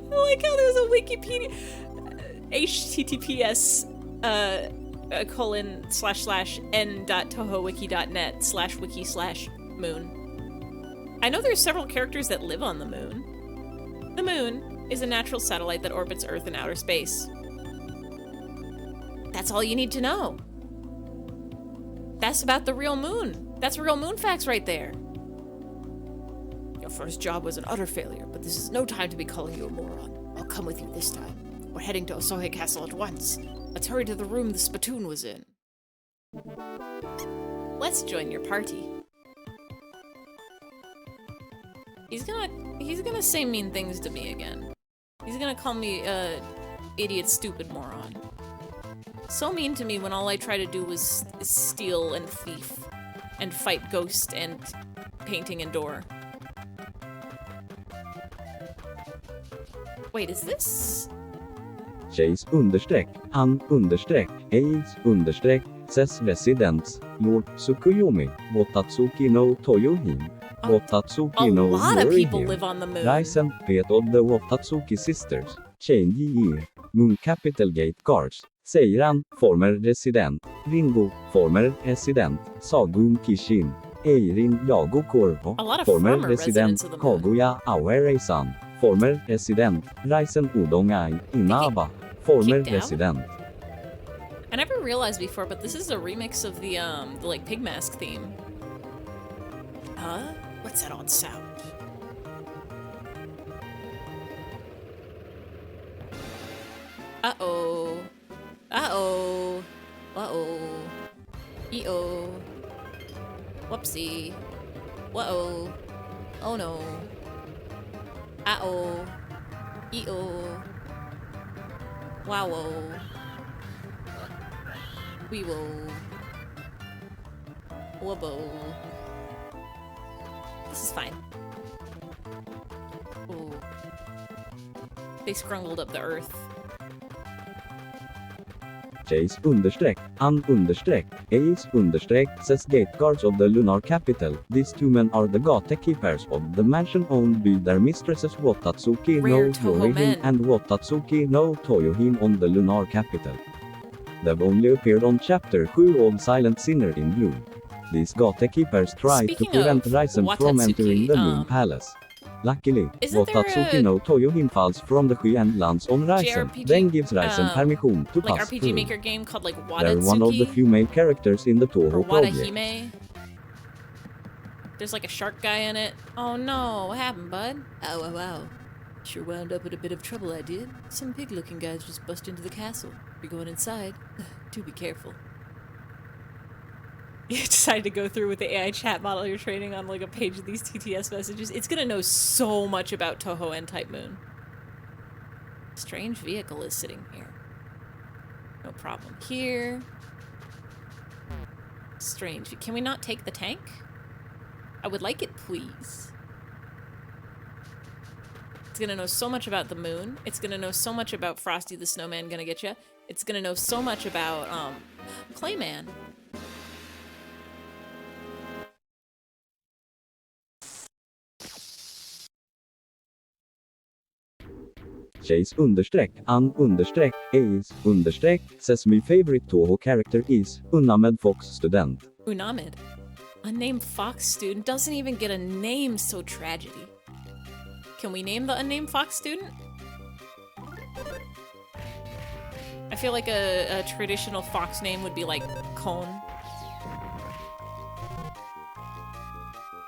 like how there's a Wikipedia. https://n.tohowiki.net/wiki/moon. I know there's several characters that live on the moon. The moon is a natural satellite that orbits Earth in outer space. That's all you need to know. That's about the real moon. That's real moon facts right there. Your first job was an utter failure, but this is no time to be calling you a moron. I'll come with you this time. We're heading to Osohe Castle at once. Let's hurry to the room the spittoon was in. Let's join your party. He's gonna say mean things to me again. He's gonna call me idiot, stupid moron. So mean to me when all I try to do was steal and thief and fight ghost and painting and door. Wait, is this? Chase _ AIDS _ Ses Residents Lord Tsukuyomi Wotatsuki no Toyohim Wotatsuki A no lot of people Yorihim live on the moon. Ryzen Pet of the Wotatsuki Sisters Chain Yi Moon Capital Gate Guards Seiran Former Resident Ringo Former Resident Sagun Kishin Eirin Yago Korvo A lot of Former former Resident residents of the moon. Kaguya Awareisan Former Resident Ryzen Udongai Inaba Former kicked out? Resident I never realized before, but this is a remix of the like Pig Mask theme. Huh? What's that odd sound? Uh-oh. Uh-oh. Uh-oh. E-oh. Whoopsie. Whoa. Oh no. Uh-oh. E-oh. Wow-oh. Wee-wo. Wubbo. This is fine. Ooh. They scrungled up the earth. Chase _ Ace _ says gate guards of the lunar capital. These two men are the gatekeepers of the mansion owned by their mistresses Wotatsuki Rare no Toho Yorihim men. and Wotatsuki no Toyohim on the lunar capital. They've only appeared on chapter 2 of Silent Sinner in Blue. These gatekeepers try to Speaking prevent of Ryzen from Watatsuki, entering the moon palace. Luckily, Isn't there Wotatsuki a- no Toyohim falls from the sky and lands on Ryzen, JRPG, then gives Ryzen permission to Like pass RPG through. Maker game called like They're one of the Watatsuki few main characters in the or Toho project. Watahime. There's like a shark guy in it. Oh no, what happened, bud? Oh wow. Sure wound up in a bit of trouble, I did. Some pig-looking guys just bust into the castle. You're going inside. Do be careful. You decided to go through with the AI chat model you're training on like a page of these TTS messages. It's gonna know so much about Toho and Type Moon. Strange vehicle is sitting here. No problem here. Strange. Can we not take the tank? I would like it, please. It's gonna know so much about the moon. It's gonna know so much about Frosty the Snowman gonna get you. It's gonna know so much about Clayman. Chase _ Ace _ says my favorite Toho character is Unnamed Fox student. Unnamed. Unnamed Fox student doesn't even get a name, so tragedy. Can we name the unnamed Fox student? I feel like a traditional fox name would be like Cone.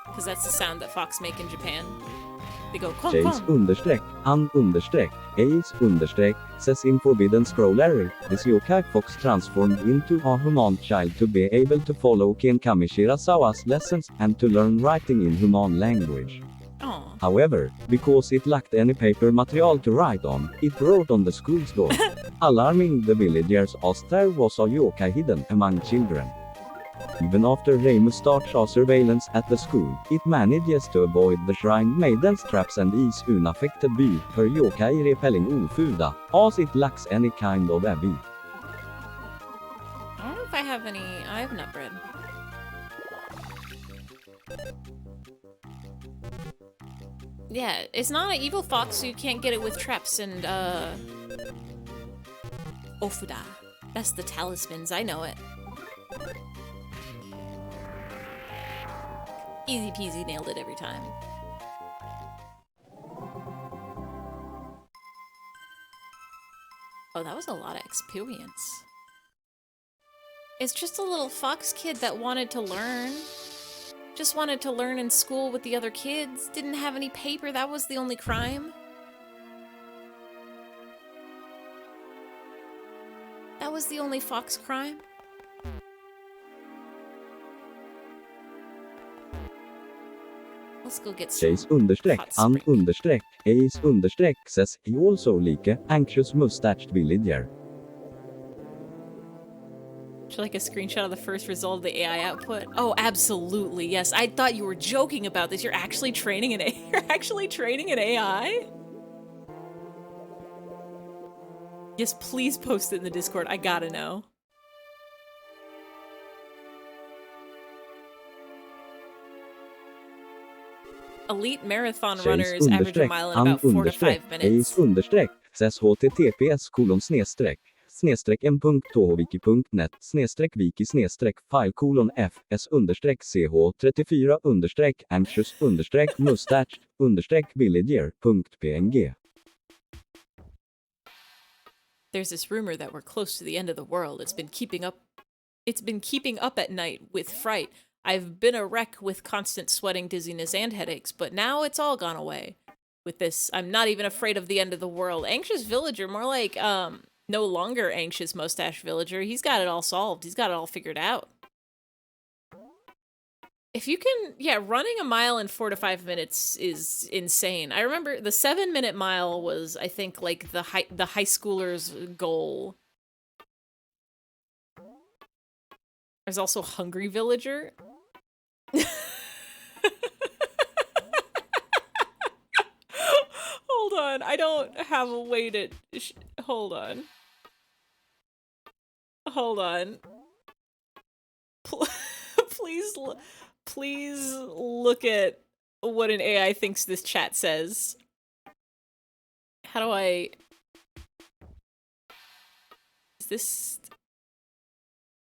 Because that's the sound that fox make in Japan. They go Cone, Chase Cone. _ Ace _ says in Forbidden Scroll this yokai fox transformed into a human child to be able to follow Ken Kamishirasawa's lessons and to learn writing in human language. Aw. However, because it lacked any paper material to write on, it wrote on the school's door, alarming the villagers as there was a yokai hidden among children. Even after Remus starts our surveillance at the school, it manages to avoid the shrine maiden's traps and is unaffected by her yokai repelling ofuda, as it lacks any kind of heavy. I don't know if I have any. I have nut bread. Yeah, it's not an evil fox, so you can't get it with traps and, Ofuda. That's the talismans, I know it. Easy peasy, nailed it every time. Oh, that was a lot of experience. It's just a little fox kid that wanted to learn. Just wanted to learn in school with the other kids. Didn't have any paper, that was the only crime. That was the only fox crime. Let's go get some Chase understreck, hot an spring. understreck, ace understreck says he also like anxious mustached villager. Would you like a screenshot of the first result of the AI output? Oh, absolutely, yes. I thought you were joking about this. You're actually training an You're actually training an AI? Yes, please post it in the Discord. I gotta know. Elite marathon Chase runners average a understreck, mile in an about 4 to understreck, 5 minutes. ace understreck says https://m.thwiki.net /wiki /file:/fs ch34 anxious mustached villager.png. There's this rumor that we're close to the end of the world. It's been keeping up at night with fright. I've been a wreck with constant sweating, dizziness, and headaches, but now it's all gone away. With this, I'm not even afraid of the end of the world. Anxious villager, more like, no longer anxious mustache villager. He's got it all solved. He's got it all figured out. If you can, yeah, running a mile in 4 to 5 minutes is insane. I remember the 7-minute mile was, I think, like the high schooler's goal. There's also hungry villager. Hold on, I don't have a way to. Hold on. Hold on. Please look at what an AI thinks this chat says. How do I... Is this...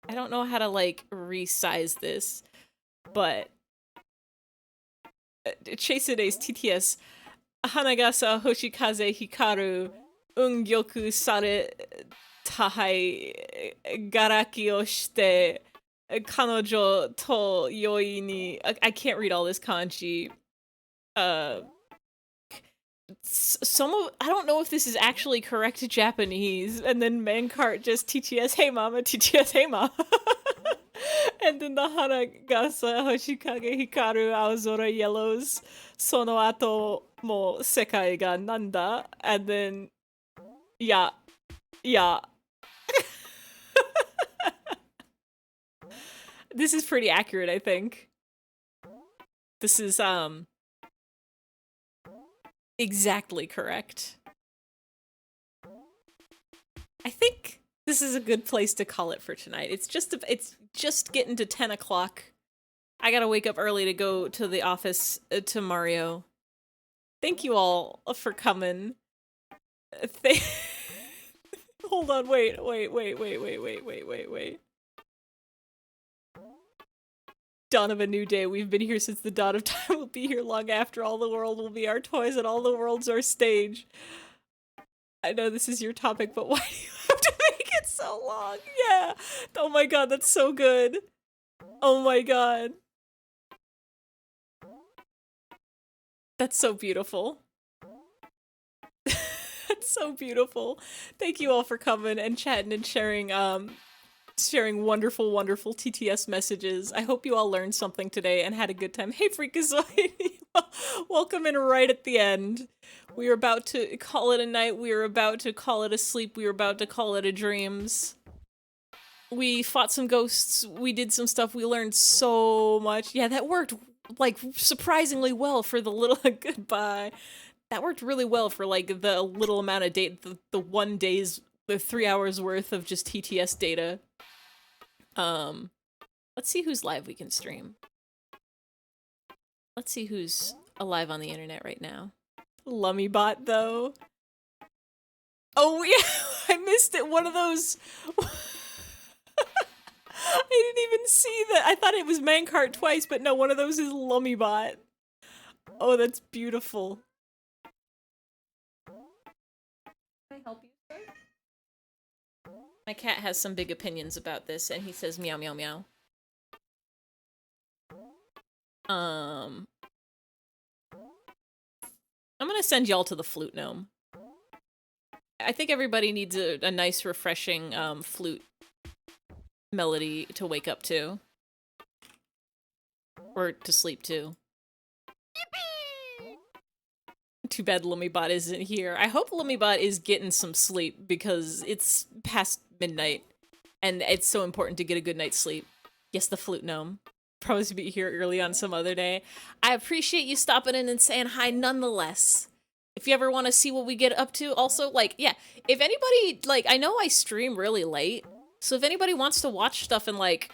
I don't know how to, like, resize this, but... Chasedae's TTS... Hanagasa Hoshikaze Hikaru Ungyoku Sare Tahai Garaki o shite Kanojo to yoi ni... I can't read all this kanji. Some of... I don't know if this is actually correct Japanese. And then Mancart just TTS, hey mama, TTS, hey mama. And then the Hanagasa Hoshikage Hikaru Aozora yellows. Sono ato mo sekai ga nanda. And then... Yeah. This is pretty accurate, I think. This is, exactly correct. I think this is a good place to call it for tonight. It's just getting to 10 o'clock. I gotta wake up early to go to the office to Mario. Thank you all for coming. Hold on, wait. Dawn of a new day. We've been here since the dawn of time. We'll be here long after. All the world will be our toys and all the world's our stage. I know this is your topic, but why do you have to make it so long? Yeah. Oh my god, that's so good. Oh my god. That's so beautiful. That's so beautiful. Thank you all for coming and chatting and sharing wonderful, wonderful TTS messages. I hope you all learned something today and had a good time. Hey, Freakazoid! Welcome in right at the end. We are about to call it a night. We are about to call it a sleep. We are about to call it a dreams. We fought some ghosts. We did some stuff. We learned so much. Yeah, that worked like surprisingly well for the little goodbye. That worked really well for like the little amount of data, the 1 day's, the 3 hours worth of just TTS data. Let's see who's live we can stream. Let's see who's alive on the internet right now. Lummybot though. Oh yeah, I missed it. One of those. I didn't even see that. I thought it was Mancart twice, but no, one of those is Lummybot. Oh, that's beautiful. Can I help you, sir? My cat has some big opinions about this, and he says meow meow meow. I'm gonna send y'all to the flute gnome. I think everybody needs a nice, refreshing flute melody to wake up to. Or to sleep to. Too bad Lummybot isn't here. I hope Lummybot is getting some sleep because it's past midnight and it's so important to get a good night's sleep. Yes, the flute gnome. Promise to be here early on some other day. I appreciate you stopping in and saying hi nonetheless. If you ever want to see what we get up to, also, like, yeah, if anybody, like, I know I stream really late, so if anybody wants to watch stuff and, like,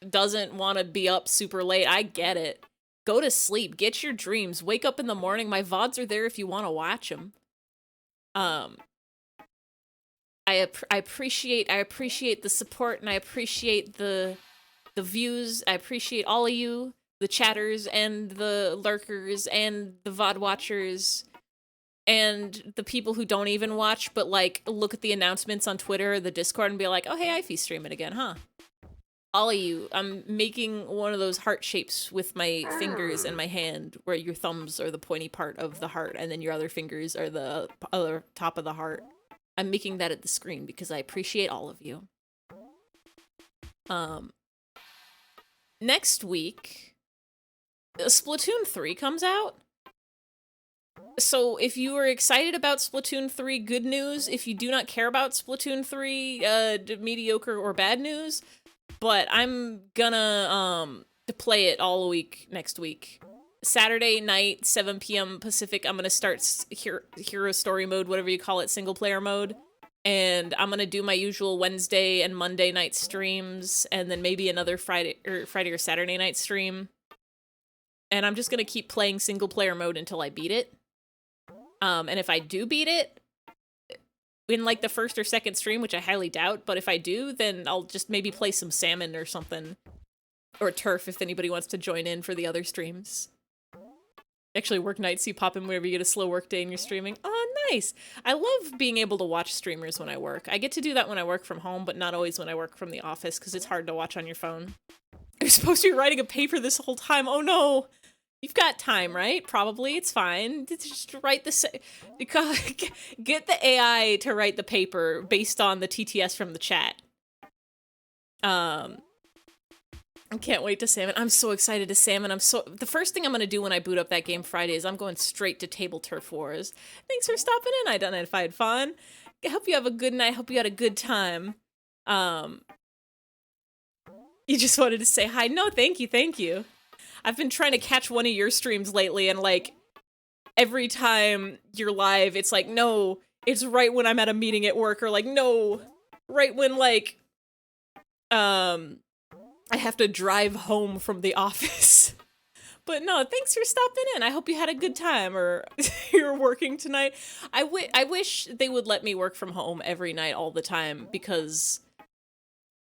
doesn't want to be up super late, I get it. Go to sleep, get your dreams, wake up in the morning. My VODs are there if you want to watch them. I appreciate the support, and I appreciate the views. I appreciate all of you, the chatters and the lurkers and the VOD watchers and the people who don't even watch but like look at the announcements on Twitter or the Discord and be like, oh hey, eyfey's streaming again, huh? All of you, I'm making one of those heart shapes with my fingers and my hand where your thumbs are the pointy part of the heart and then your other fingers are the other top of the heart. I'm making that at the screen because I appreciate all of you. Next week, Splatoon 3 comes out. So if you are excited about Splatoon 3, good news. If you do not care about Splatoon 3, mediocre or bad news. But I'm gonna play it all week next week. Saturday night, 7 p.m. Pacific, I'm gonna start hero story mode, whatever you call it, single player mode. And I'm gonna do my usual Wednesday and Monday night streams, and then maybe another Friday or Saturday night stream. And I'm just gonna keep playing single player mode until I beat it. And if I do beat it in like the first or second stream, which I highly doubt, but if I do, then I'll just maybe play some salmon or something. Or turf if anybody wants to join in for the other streams. Actually, work nights, you pop in whenever you get a slow work day and you're streaming. Oh, nice! I love being able to watch streamers when I work. I get to do that when I work from home, but not always when I work from the office, because it's hard to watch on your phone. You're supposed to be writing a paper this whole time. Oh no! You've got time, right? Probably. It's fine. Just write the... Get the AI to write the paper based on the TTS from the chat. I can't wait to salmon. I'm so excited to salmon. The first thing I'm going to do when I boot up that game Friday is I'm going straight to Table Turf Wars. Thanks for stopping in. I done it if I had fun. I hope you have a good night. Hope you had a good time. You just wanted to say hi. No, thank you. Thank you. I've been trying to catch one of your streams lately, and like every time you're live, it's like, no, it's right when I'm at a meeting at work, or like, no, right when like, I have to drive home from the office. But no, thanks for stopping in. I hope you had a good time, or you're working tonight. I wish they would let me work from home every night all the time, because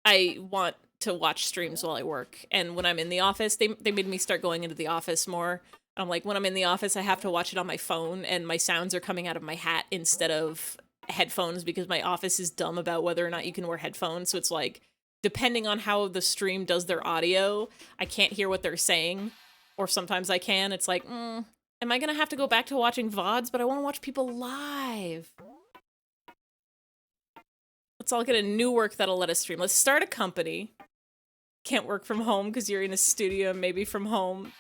I want to watch streams while I work. And when I'm in the office, they made me start going into the office more. I'm like, when I'm in the office, I have to watch it on my phone, and my sounds are coming out of my hat instead of headphones, because my office is dumb about whether or not you can wear headphones. So it's like, depending on how the stream does their audio, I can't hear what they're saying. Or sometimes I can. It's like, am I gonna have to go back to watching VODs? But I want to watch people live. Let's all get a new work that'll let us stream. Let's start a company. Can't work from home because you're in a studio, maybe from home.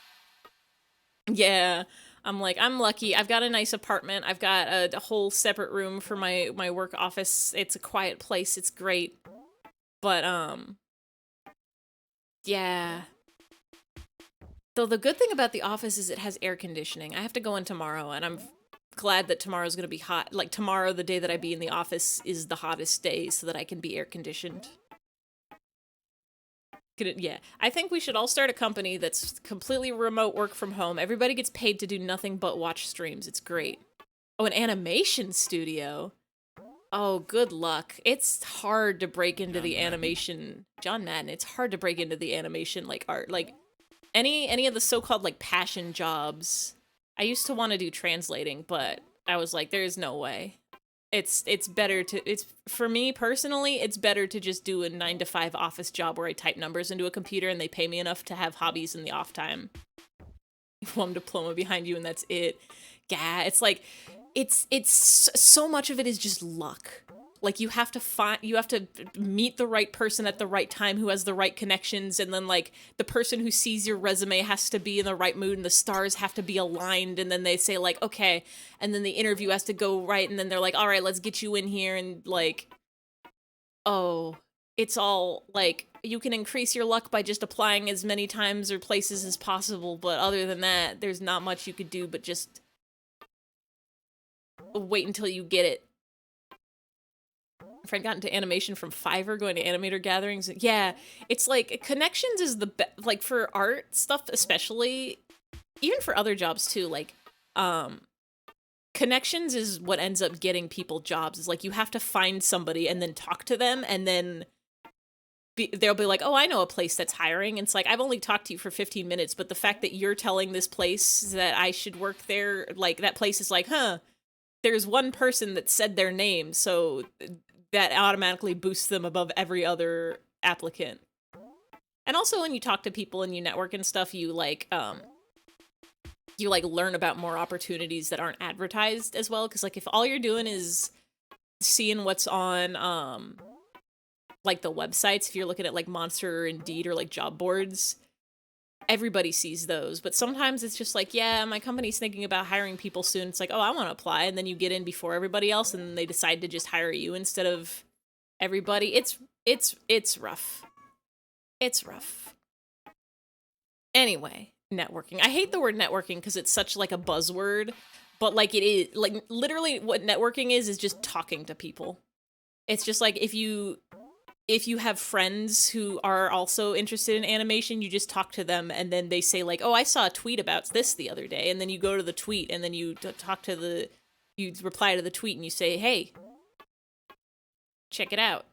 Yeah, I'm like, I'm lucky. I've got a nice apartment. I've got a whole separate room for my work office. It's a quiet place. It's great. But, yeah. Though the good thing about the office is it has air conditioning. I have to go in tomorrow, and I'm glad that tomorrow's gonna be hot. Like, tomorrow, the day that I be in the office, is the hottest day so that I can be air conditioned. Yeah, I think we should all start a company that's completely remote work from home. Everybody gets paid to do nothing but watch streams. It's great. Oh, an animation studio. Oh, good luck. It's hard to break into the animation. John Madden. It's hard to break into the animation like art. Like any of the so-called like passion jobs. I used to want to do translating, but I was like, there's no way. It's better to, for me personally, it's better to just do a 9-to-5 office job where I type numbers into a computer and they pay me enough to have hobbies in the off time. One diploma behind you and that's it. Yeah, it's like, it's so much of it is just luck. Like you have to meet the right person at the right time who has the right connections, and then like the person who sees your resume has to be in the right mood and the stars have to be aligned, and then they say like, okay, and then the interview has to go right, and then they're like, all right, let's get you in here, and like, oh, it's all like, you can increase your luck by just applying as many times or places as possible, but other than that, there's not much you could do but just wait until you get it. Friend got into animation from Fiverr, going to animator gatherings. Yeah, it's like connections is the best, like for art stuff especially, even for other jobs too, like connections is what ends up getting people jobs. Is like you have to find somebody and then talk to them, and then they'll be like, oh, I know a place that's hiring. And it's like, I've only talked to you for 15 minutes, but the fact that you're telling this place that I should work there, like that place is like, huh, there's one person that said their name, so that automatically boosts them above every other applicant. And also when you talk to people and you network and stuff, you like learn about more opportunities that aren't advertised as well. Cause like if all you're doing is seeing what's on like the websites, if you're looking at like Monster or Indeed or like job boards, everybody sees those. But sometimes it's just like, yeah, my company's thinking about hiring people soon. It's like, oh, I want to apply. And then you get in before everybody else and they decide to just hire you instead of everybody. It's rough. It's rough. Anyway, networking. I hate the word networking because it's such like a buzzword, but like it is, like literally what networking is just talking to people. It's just like if you have friends who are also interested in animation, you just talk to them and then they say like, oh, I saw a tweet about this the other day. And then you go to the tweet and then you you reply to the tweet and you say, hey, check it out.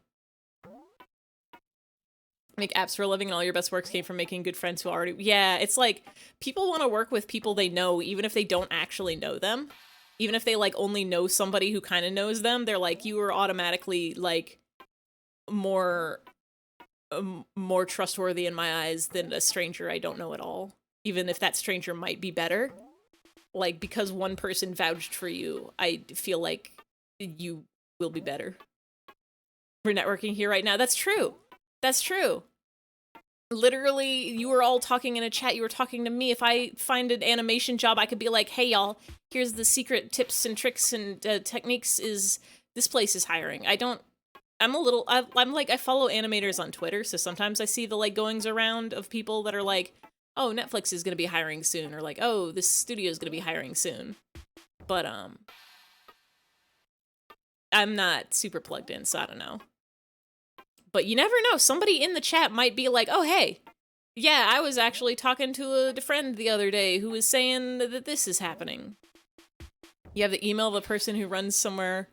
Make apps for a living and all your best works came from making good friends who already, yeah, it's like people want to work with people they know, even if they don't actually know them. Even if they like only know somebody who kind of knows them, they're like, you are automatically like more trustworthy in my eyes than a stranger I don't know at all, even if that stranger might be better. Like, because one person vouched for you, I feel like you will be better. We're networking here right now. That's true. That's true. Literally, you were all talking in a chat. You were talking to me. If I find an animation job, I could be like, hey, y'all, here's the secret tips and tricks and techniques is this place is hiring. I'm like, I follow animators on Twitter, so sometimes I see the, like, goings around of people that are like, oh, Netflix is gonna be hiring soon, or like, oh, this studio is gonna be hiring soon. But, I'm not super plugged in, so I don't know. But you never know, somebody in the chat might be like, oh, hey, yeah, I was actually talking to a friend the other day who was saying that this is happening. You have the email of a person who runs somewhere.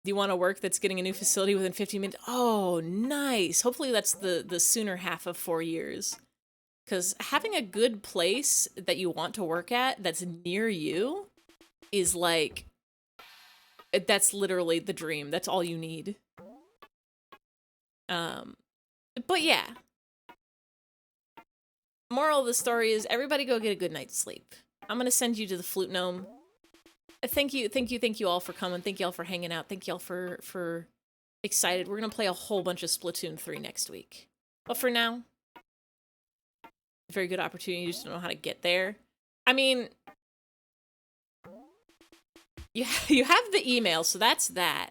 Do you want to work that's getting a new facility within 15 minutes? Oh, nice. Hopefully that's the sooner half of 4 years. Because having a good place that you want to work at that's near you is like, that's literally the dream. That's all you need. But yeah. Moral of the story is everybody go get a good night's sleep. I'm going to send you to the Flute Gnome. Thank you all for coming. Thank you all for hanging out. Thank you all for excited. We're gonna play a whole bunch of Splatoon 3 next week. But for now, very good opportunity. You just don't know how to get there. I mean, you have the email, so that's that.